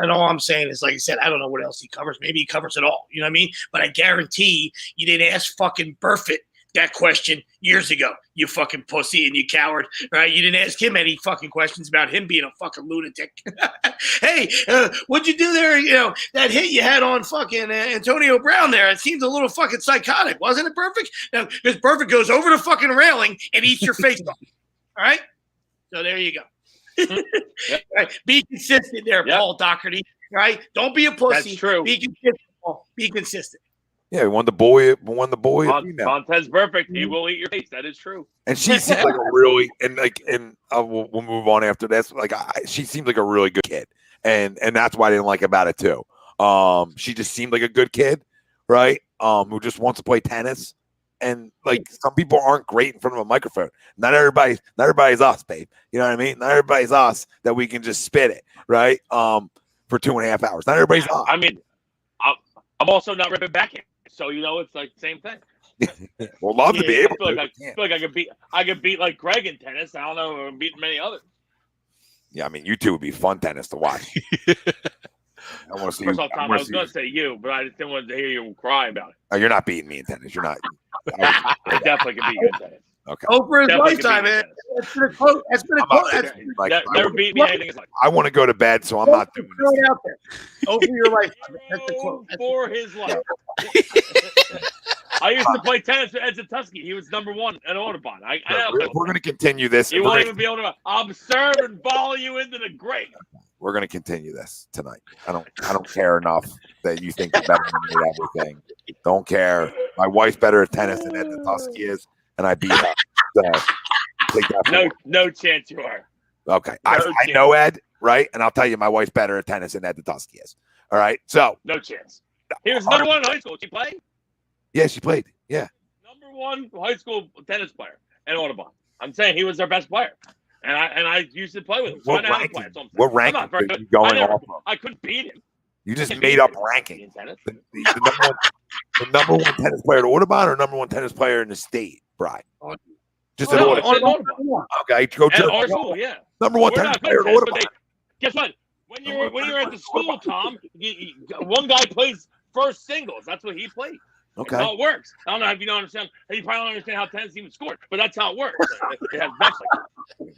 And all I'm saying is, like I said, I don't know what else he covers. Maybe he covers it all. You know what I mean? But I guarantee you didn't ask fucking Burfitt that question years ago, you fucking pussy and you coward, right? You didn't ask him any fucking questions about him being a fucking lunatic. Hey, what'd you do there? That hit you had on fucking Antonio Brown there. It seemed a little fucking psychotic. Wasn't it perfect? Now, because Perfect goes over the fucking railing and eats your face off. All right? So there you go. Right? Be consistent there, Paul Doherty. Right? Don't be a pussy. That's true. Be consistent, Paul. Be consistent. yeah, we won the boy. Montez perfect. He will eat your face. That is true. And she seems like a really we'll move on after this. Like, she seems like a really good kid, and that's why I didn't like about it too. She just seemed like a good kid, right? Who just wants to play tennis, and, like, some people aren't great in front of a microphone. Not everybody's us, babe. You know what I mean? Not everybody's us that we can just spit it, right? For 2.5 hours. Not everybody's us. I mean, I'm also not ripping back here. So, it's like the same thing. Well, love to be able to. I feel like I could beat like Greg in tennis. I don't know if I'm beating many others. Yeah, I mean, you two would be fun tennis to watch. I want to see. First of all, Tom, I was going to say you, but I just didn't want to hear you cry about it. Oh, you're not beating me in tennis. You're not. I definitely could beat you in tennis. Okay. Over his lifetime, man. That's been a quote. That's been a quote. Never beat me anything. I want to go to bed, so I'm not doing throw it out there. Over your lifetime. That's the quote. For his life. I used to play tennis with Ed Zatusky. He was number one at Audubon. We're going to continue this. You won't even be able to observe and follow you into the grave. We're going to continue this tonight. I don't care enough that you think you're better than me at everything. Don't care. My wife's better at tennis than Ed Zatusky is, and I beat her. So take that. No chance you are. Okay. I know Ed, right? And I'll tell you, my wife's better at tennis than Ed Zatusky is. All right. So no chance. He was number one in high school. Did she play? Yeah, she played. Yeah. Number one high school tennis player at Audubon. I'm saying he was their best player. And I used to play with him. So what ranking are you going off of? I couldn't beat him. You just made up ranking. In tennis. The The number one tennis player at Audubon or number one tennis player in the state, Brian? Just at Audubon. Okay, go At our school, yeah. Number one tennis player at Audubon. Guess what? When you're at the school, Tom, one guy plays first singles. That's what he played. Okay. That's how it works. I don't know if you don't understand. You probably don't understand how tennis even scored, but that's how it works. It has bets like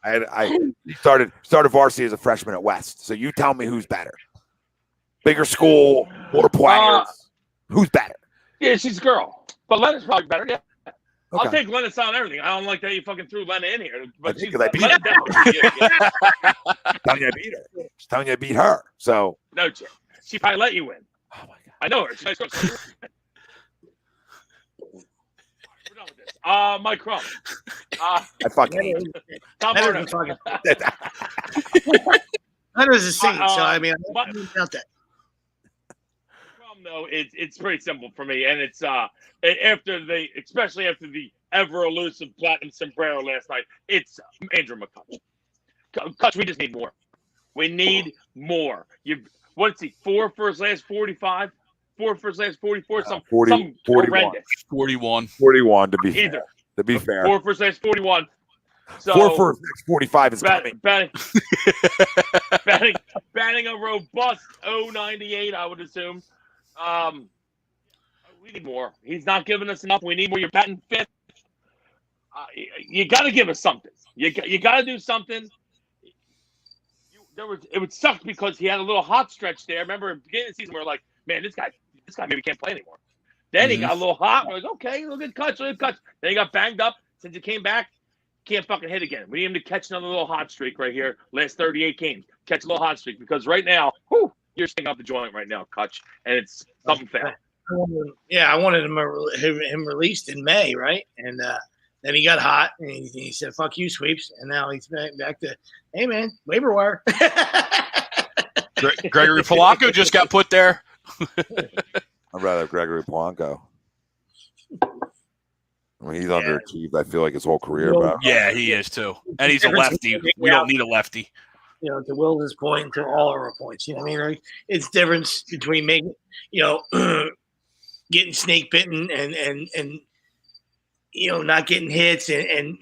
that. I started varsity as a freshman at West. So you tell me who's better. Bigger school, more players. Who's better? Yeah, she's a girl. But Lena's probably better, yeah. Okay. I'll take Lena's on everything. I don't like that you fucking threw Lena in here. But she's I beat her. Telling you I beat her. Just telling you I beat her. So no, she probably let you win. Oh my God. I know her. We're done with this. My crumb. I fucking hate you. Tom Arnone. That was a scene, so I mean, I don't about that. No, it's pretty simple for me, and it's especially after the ever elusive platinum sombrero last night. It's Andrew McCutch. Cutch, we just need more. We need more. What's he? 4 for his last 45, 4 for his last 44, some 41. horrendous. 41 to be fair. To be fair. 4 for his last 41. So 4 for his next 45 is coming. Batting a robust 0.98, I would assume. We need more. He's not giving us enough. We need more. You're batting fifth. You got to give us something. You got to do something. It would suck because he had a little hot stretch there. Remember, at the beginning of the season, we were like, man, this guy maybe can't play anymore. Then he got a little hot. We're like, okay, look at Cutch. Then he got banged up. Since he came back, can't fucking hit again. We need him to catch another little hot streak right here. Last 38 games. Catch a little hot streak because right now, you're sticking up the joint right now, Cutch, and it's something fair. I wanted him released in May, right? And then he got hot, and he said, "Fuck you, sweeps." And now he's back to, "Hey, man, waiver wire." Gregory Polanco just got put there. I'd rather have Gregory Polanco. I mean, he's underachieved, I feel like, his whole career. Bro. Yeah, he is, too. And he's a lefty. We don't need a lefty. You know, to Wilden's point, to all our points. You know what I mean? Like, it's difference between making, getting snake bitten and not getting hits and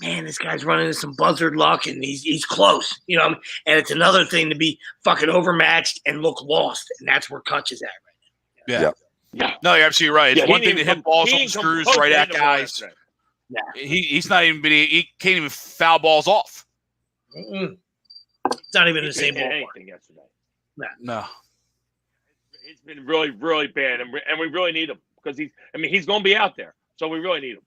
man, this guy's running into some buzzard luck and he's close. And it's another thing to be fucking overmatched and look lost, and that's where Cutch is at right now. Yeah. Yeah. No, you're absolutely right. It's one thing to hit balls on screws right at guys. Yeah. He's not even he can't even foul balls off. Mm-mm. It's not even the same ball. Anything yesterday. No. It's been really, really bad, and we really need him because he's going to be out there, so we really need him.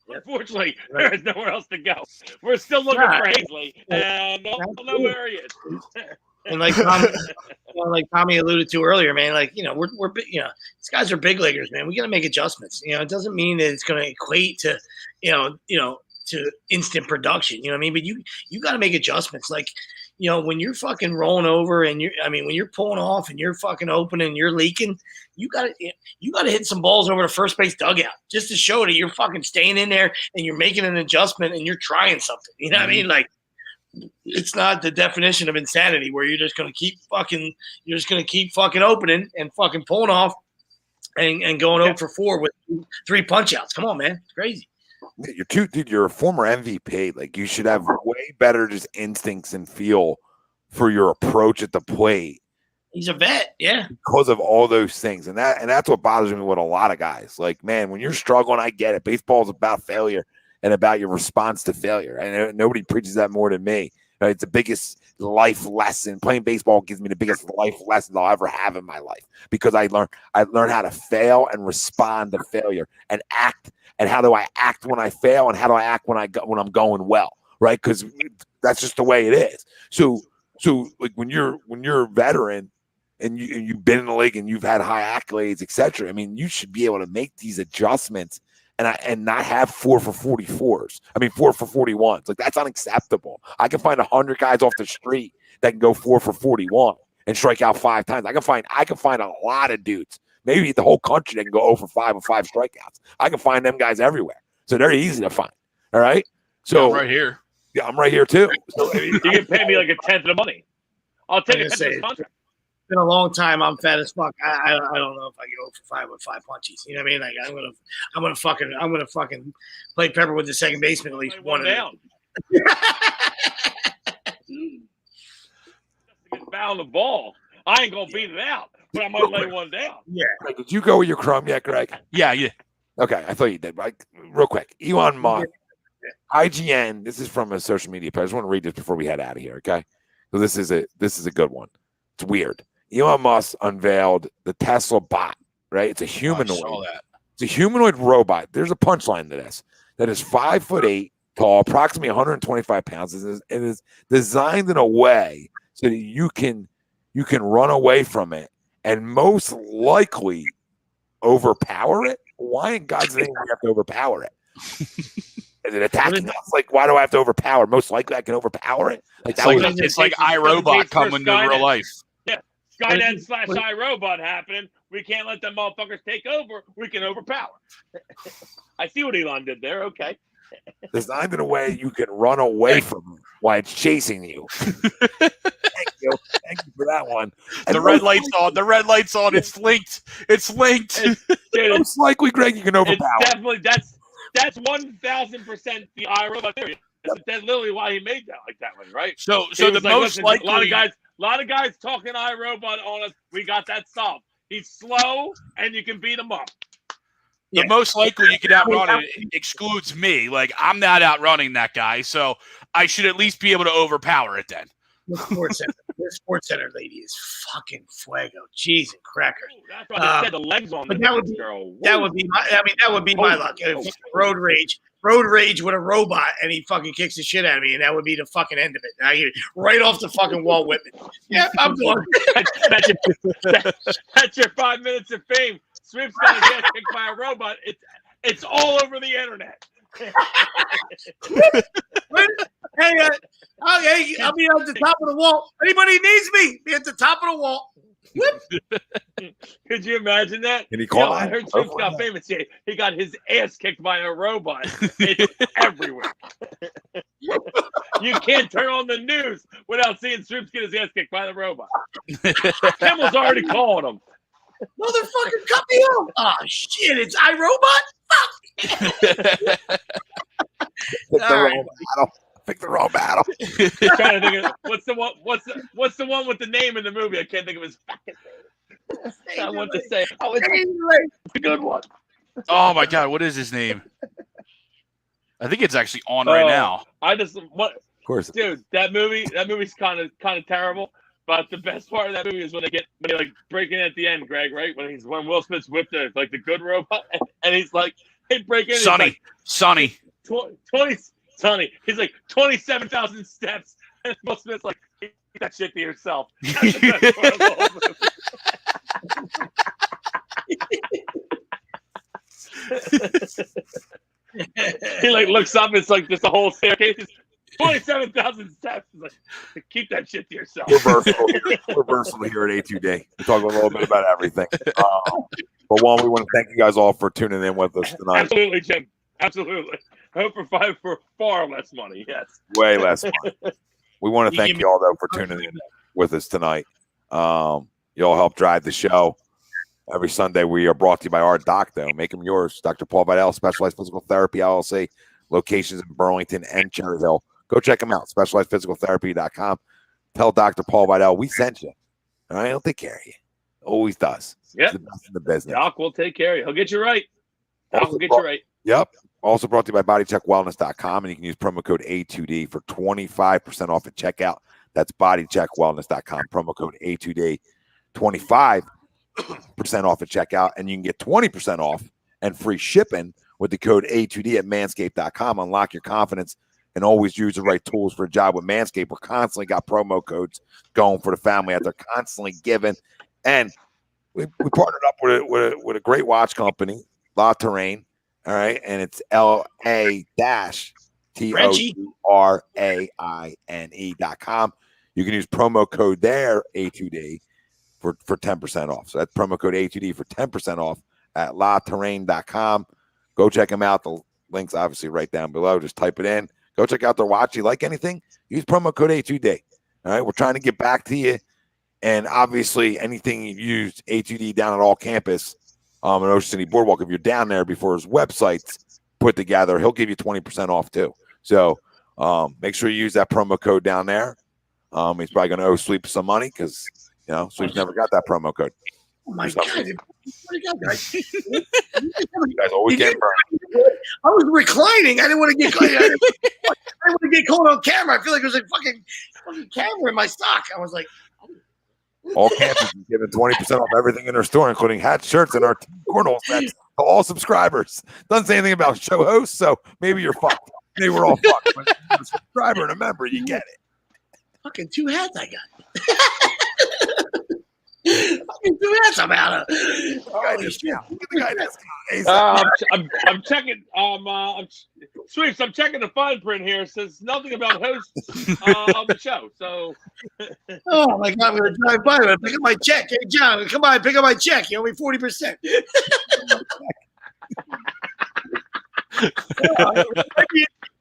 Unfortunately, there's nowhere else to go. We're still looking for Hazley, and I don't know where he is. And like Tommy alluded to earlier, man, we're these guys are big leaguers, man. We got to make adjustments. It doesn't mean that it's going to equate to, to instant production. You know what I mean? But you got to make adjustments. Like, when you're fucking rolling over and when you're pulling off and you're fucking open and you're leaking, you got to hit some balls over the first base dugout just to show that you're fucking staying in there and you're making an adjustment and you're trying something. You know what I mean? Like, it's not the definition of insanity where you're just going to keep fucking opening and fucking pulling off and going 0 for 4 with 3 punch outs. Come on, man. It's crazy. You're a former MVP. Like, you should have way better just instincts and feel for your approach at the plate. He's a vet, yeah. Because of all those things. And that's what bothers me with a lot of guys. Like, man, when you're struggling, I get it. Baseball is about failure and about your response to failure. And nobody preaches that more than me. It's the biggest life lesson. Playing baseball gives me the biggest life lesson I'll ever have in my life, because I learned how to fail and respond to failure and act. And how do I act when I fail, and how do I act when I'm going well, right? Because that's just the way it is. So like when you're a veteran and you've been in the league and you've had high accolades, etc. I mean, you should be able to make these adjustments and not have 4 for 44s. 4 for 41s. Like, that's unacceptable. I can find 100 guys off the street that can go 4 for 41 and strike out 5 times. I can find a lot of dudes, maybe the whole country, that can go 0 for 5 with 5 strikeouts. I can find them guys everywhere. So they're easy to find. All right. So I'm right here. Yeah, I'm right here too. So, you can pay me like a tenth of the money. I'll take a 10th of the contract. been a long time. I'm fat as fuck. I don't know if I go for 5 with 5 punchies. You know what I mean? Like I'm gonna fucking play Pepper with the second baseman at least one down. Foul the ball. I ain't gonna beat it out, but I might lay one down. Yeah. Greg, did you go with your crumb yet, Greg? Yeah. Okay, I thought you did. Right? Real quick, Elon Musk, IGN. This is from a social media page. I just want to read this before we head out of here. Okay, so this is a good one. It's weird. Elon Musk unveiled the Tesla bot. Right, it's a humanoid. I saw that. It's a humanoid robot. There's a punchline to this. That is 5'8" tall, approximately 125 pounds. It is designed in a way so that you can run away from it and most likely overpower it. Why in God's name do you have to overpower it? Is it attacking us? Like, why do I have to overpower? Most likely I can overpower it. It's like iRobot coming to real life. Yeah, Skynet / iRobot happening. We can't let them motherfuckers take over. We can overpower. I see what Elon did there. Okay. Designed in a way you can run away from it while it's chasing you. Thank you for that one. And The red light's on. The red light's on. It's linked. It's linked. most likely, Greg, you can overpower. It's definitely that's 1,000% the iRobot theory. That's literally why he made that like that one, right? So He the was most listen, likely a lot of guys talking iRobot on us. We got that solved. He's slow and you can beat him up. the most likely you could outrun it excludes me. Like, I'm not outrunning that guy, so I should at least be able to overpower it then. The sports center lady is fucking fuego. Jeez and crackers. That's why they said the legs on but the that would be girl. that would be my. I mean, that would be my luck. If road rage with a robot, and he fucking kicks the shit out of me, and that would be the fucking end of it. Now you right off the fucking wall with me. Yeah, I'm going. That's your 5 minutes of fame. Swift's gonna get kicked by a robot. It's all over the internet. Hey, I'll be at the top of the wall. Anybody needs me, be at the top of the wall. Could you imagine that? Can he call I heard Swift got famous. He got his ass kicked by a robot. It's everywhere. You can't turn on the news without seeing Swift get his ass kicked by the robot. Kimmel's already calling him. Motherfucker, cut me off. Oh, shit, it's iRobot? Fuck. Pick the wrong battle. Trying to think of what's the one with the name in the movie? I can't think of his fucking name. I want to say it's a good one. Oh my God, what is his name? I think it's actually on right now. Of course, dude, that movie's kind of terrible. But the best part of that movie is when they like break in at the end, Greg, right? When Will Smith's with the good robot, and he's like, hey, break in. Sonny. 20. Sonny. He's like 27,000 steps, and Will Smith's like, keep that shit to yourself. That's the best part of the whole movie. He like looks up. It's like just a whole staircase. 27,000 steps. Like, keep that shit to yourself. We're versatile here at A2D. We talk a little bit about everything. But one, we want to thank you guys all for tuning in with us tonight. Absolutely, Jim. Absolutely. I hope for far less money. Yes. Way less money. We want to thank you all, though, for tuning in with us tonight. You all help drive the show. Every Sunday, we are brought to you by our doctor. Make them yours. Dr. Paul Vidal, Specialized Physical Therapy, LLC. Locations in Burlington and Cherry Hill. Go check them out, specializedphysicaltherapy.com. Tell Dr. Paul Vidal we sent you. All right, he'll take care of you. Always does. Yep. He's the best in the business. Doc will take care of you. He'll get you right. Doc will get you right. Yep. Also brought to you by bodycheckwellness.com, and you can use promo code A2D for 25% off at checkout. That's bodycheckwellness.com. Promo code A2D, 25% off at checkout, and you can get 20% off and free shipping with the code A2D at manscaped.com. Unlock your confidence and always use the right tools for a job with Manscaped. We're constantly got promo codes going for the family out there, constantly giving. And we partnered up with a great watch company, La Terrain. All right. And it's LATOURAINE.com. You can use promo code there, A2D, for 10% off. So that's promo code A2D for 10% off at laterrain.com. Go check them out. The link's obviously right down below. Just type it in. Go check out their watch. You like anything? Use promo code A2D. All right. We're trying to get back to you And obviously, anything you use A2D down at all campus in Ocean City Boardwalk, if you're down there before his website's put together, he'll give you 20% off too. So make sure you use that promo code down there. He's probably going to owe Sweep some money because, Sweep's never got that promo code. Oh my God! What do you got, guys? You guys always get burned. I was reclining. I didn't want to get caught. I didn't want to get caught on camera. I feel like there's a fucking camera in my sock. I was like, all campus is giving 20% off everything in their store, including hats, shirts, and our cornhole sets to all subscribers. Doesn't say anything about show hosts, so maybe you're fucked. Maybe we're all fucked. But if you're a subscriber and a member, you get it. fucking 2 hats I got. Fucking 2 hats I'm out of. Holy shit. I'm checking. Sweeps, I'm checking the fine print here. It says nothing about hosts of the show. So, oh my God, I'm gonna drive by. I'm gonna pick up my check. Hey John, come by, pick up my check. You owe me 40%.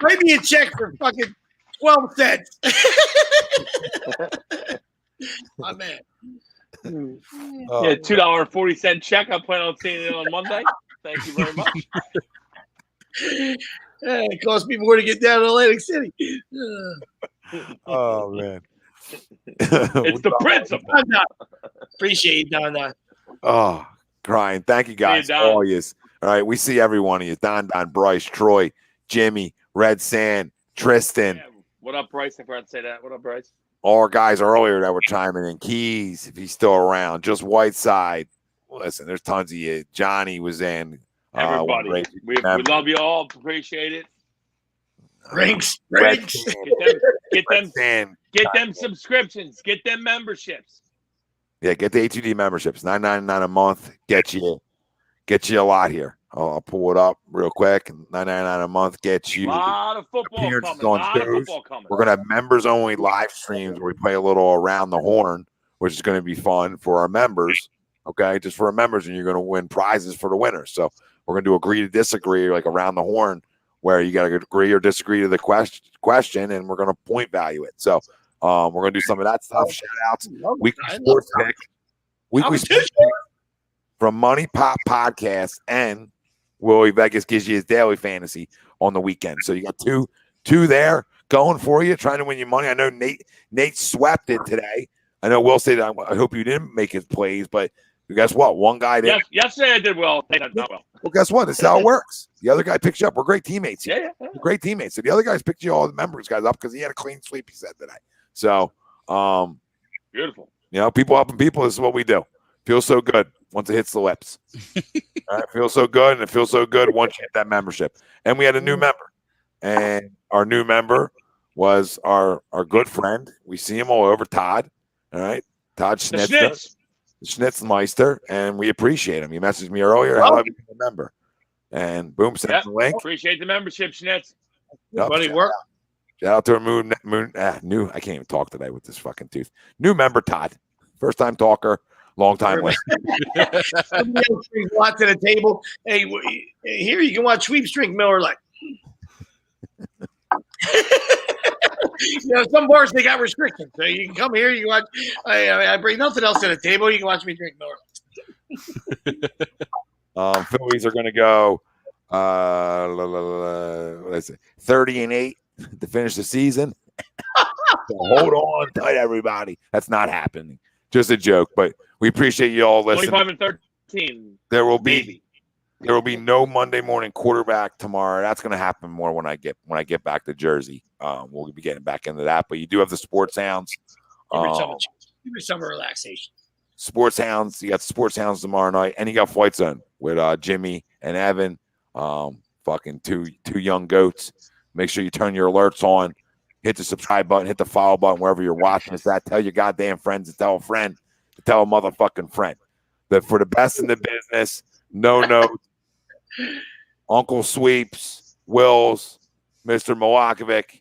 Write me a check for fucking 12 cents. My man. Yeah, $2.40 check. I'm planning on seeing it on Monday. Thank you very much. It cost me more to get down to Atlantic City. Oh man, it's the principle. Appreciate you, Don. Oh, crying. Thank you guys, all yous. All right, we see every one of you. Don, Bryce, Troy, Jimmy, Red Sand, Tristan. Yeah. What up, Bryce? I forgot to say that. What up, Bryce? All our guys earlier that were chiming in. Keys, if he's still around. Just Whiteside. Listen, there's tons of you. Johnny was in. Everybody. We love you all. Appreciate it. Ranks. Get them subscriptions. Get them memberships. Yeah, get the A2D memberships. $9.99 a month. Get you a lot here. I'll pull it up real quick. $9.99 a month gets you a lot of football coming. We're gonna have members only live streams where we play a little around the horn, which is going to be fun for our members. Okay, just for our members, and you're going to win prizes for the winners. So we're going to do agree to disagree, like around the horn, where you got to agree or disagree to the question, and we're going to point value it. So we're going to do some of that stuff. Shout outs, weekly sports pick, from Money Pop Podcast, and Willie Vegas gives you his daily fantasy on the weekend. So you got two there going for you, trying to win you money. I know Nate swept it today. I know Will said, I hope you didn't make his plays, but guess what? One guy did. Yesterday I did well. Not well. Well, guess what? This is how it works. The other guy picks you up. We're great teammates here. Yeah. We're great teammates. So the other guys picked you all the members guys up because he had a clean sweep, he said today. So beautiful. People helping people. This is what we do. Feels so good once it hits the lips. All right, feels so good, and it feels so good once you hit that membership. And we had a new member. And our new member was our good friend. We see him all over, Todd. All right. Todd Schnitzler. Schnitzmeister, and we appreciate him. He messaged me earlier. How have you been a member? And boom, sent the link. Appreciate the membership, Schnitz. Buddy work. Shout out to our new. I can't even talk today with this fucking tooth. New member Todd, first time talker, long time listener. Somebody else brings lots to the table. Hey, here you can watch Sweeps drink Miller Lite. Some bars they got restrictions, so you can come here. You can watch. I bring nothing else to the table. You can watch me drink Miller Lite. Phillies are going to go 30-8 to finish the season. So hold on tight, everybody. That's not happening. Just a joke, but we appreciate you all listening. 25-13. There will be no Monday morning quarterback tomorrow. That's going to happen more when I get back to Jersey. We'll be getting back into that. But you do have the Sports Hounds. Give me some relaxation. Sports Hounds. You got Sports Hounds tomorrow night, and you got Flight Zone with Jimmy and Evan. Fucking two young goats. Make sure you turn your alerts on. Hit the subscribe button. Hit the follow button wherever you're watching us at. Tell your goddamn friends to tell a friend to tell a motherfucking friend. That for the best in the business, no notes, Uncle Sweeps, Wills, Mr. Milakovic.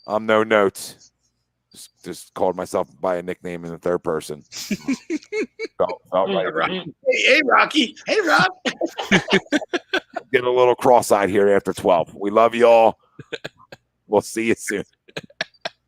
I'm no notes. Just called myself by a nickname in the third person. felt right. Hey, Rocky. Hey, Rob. Get a little cross-eyed here after 12. We love you all. We'll see you soon.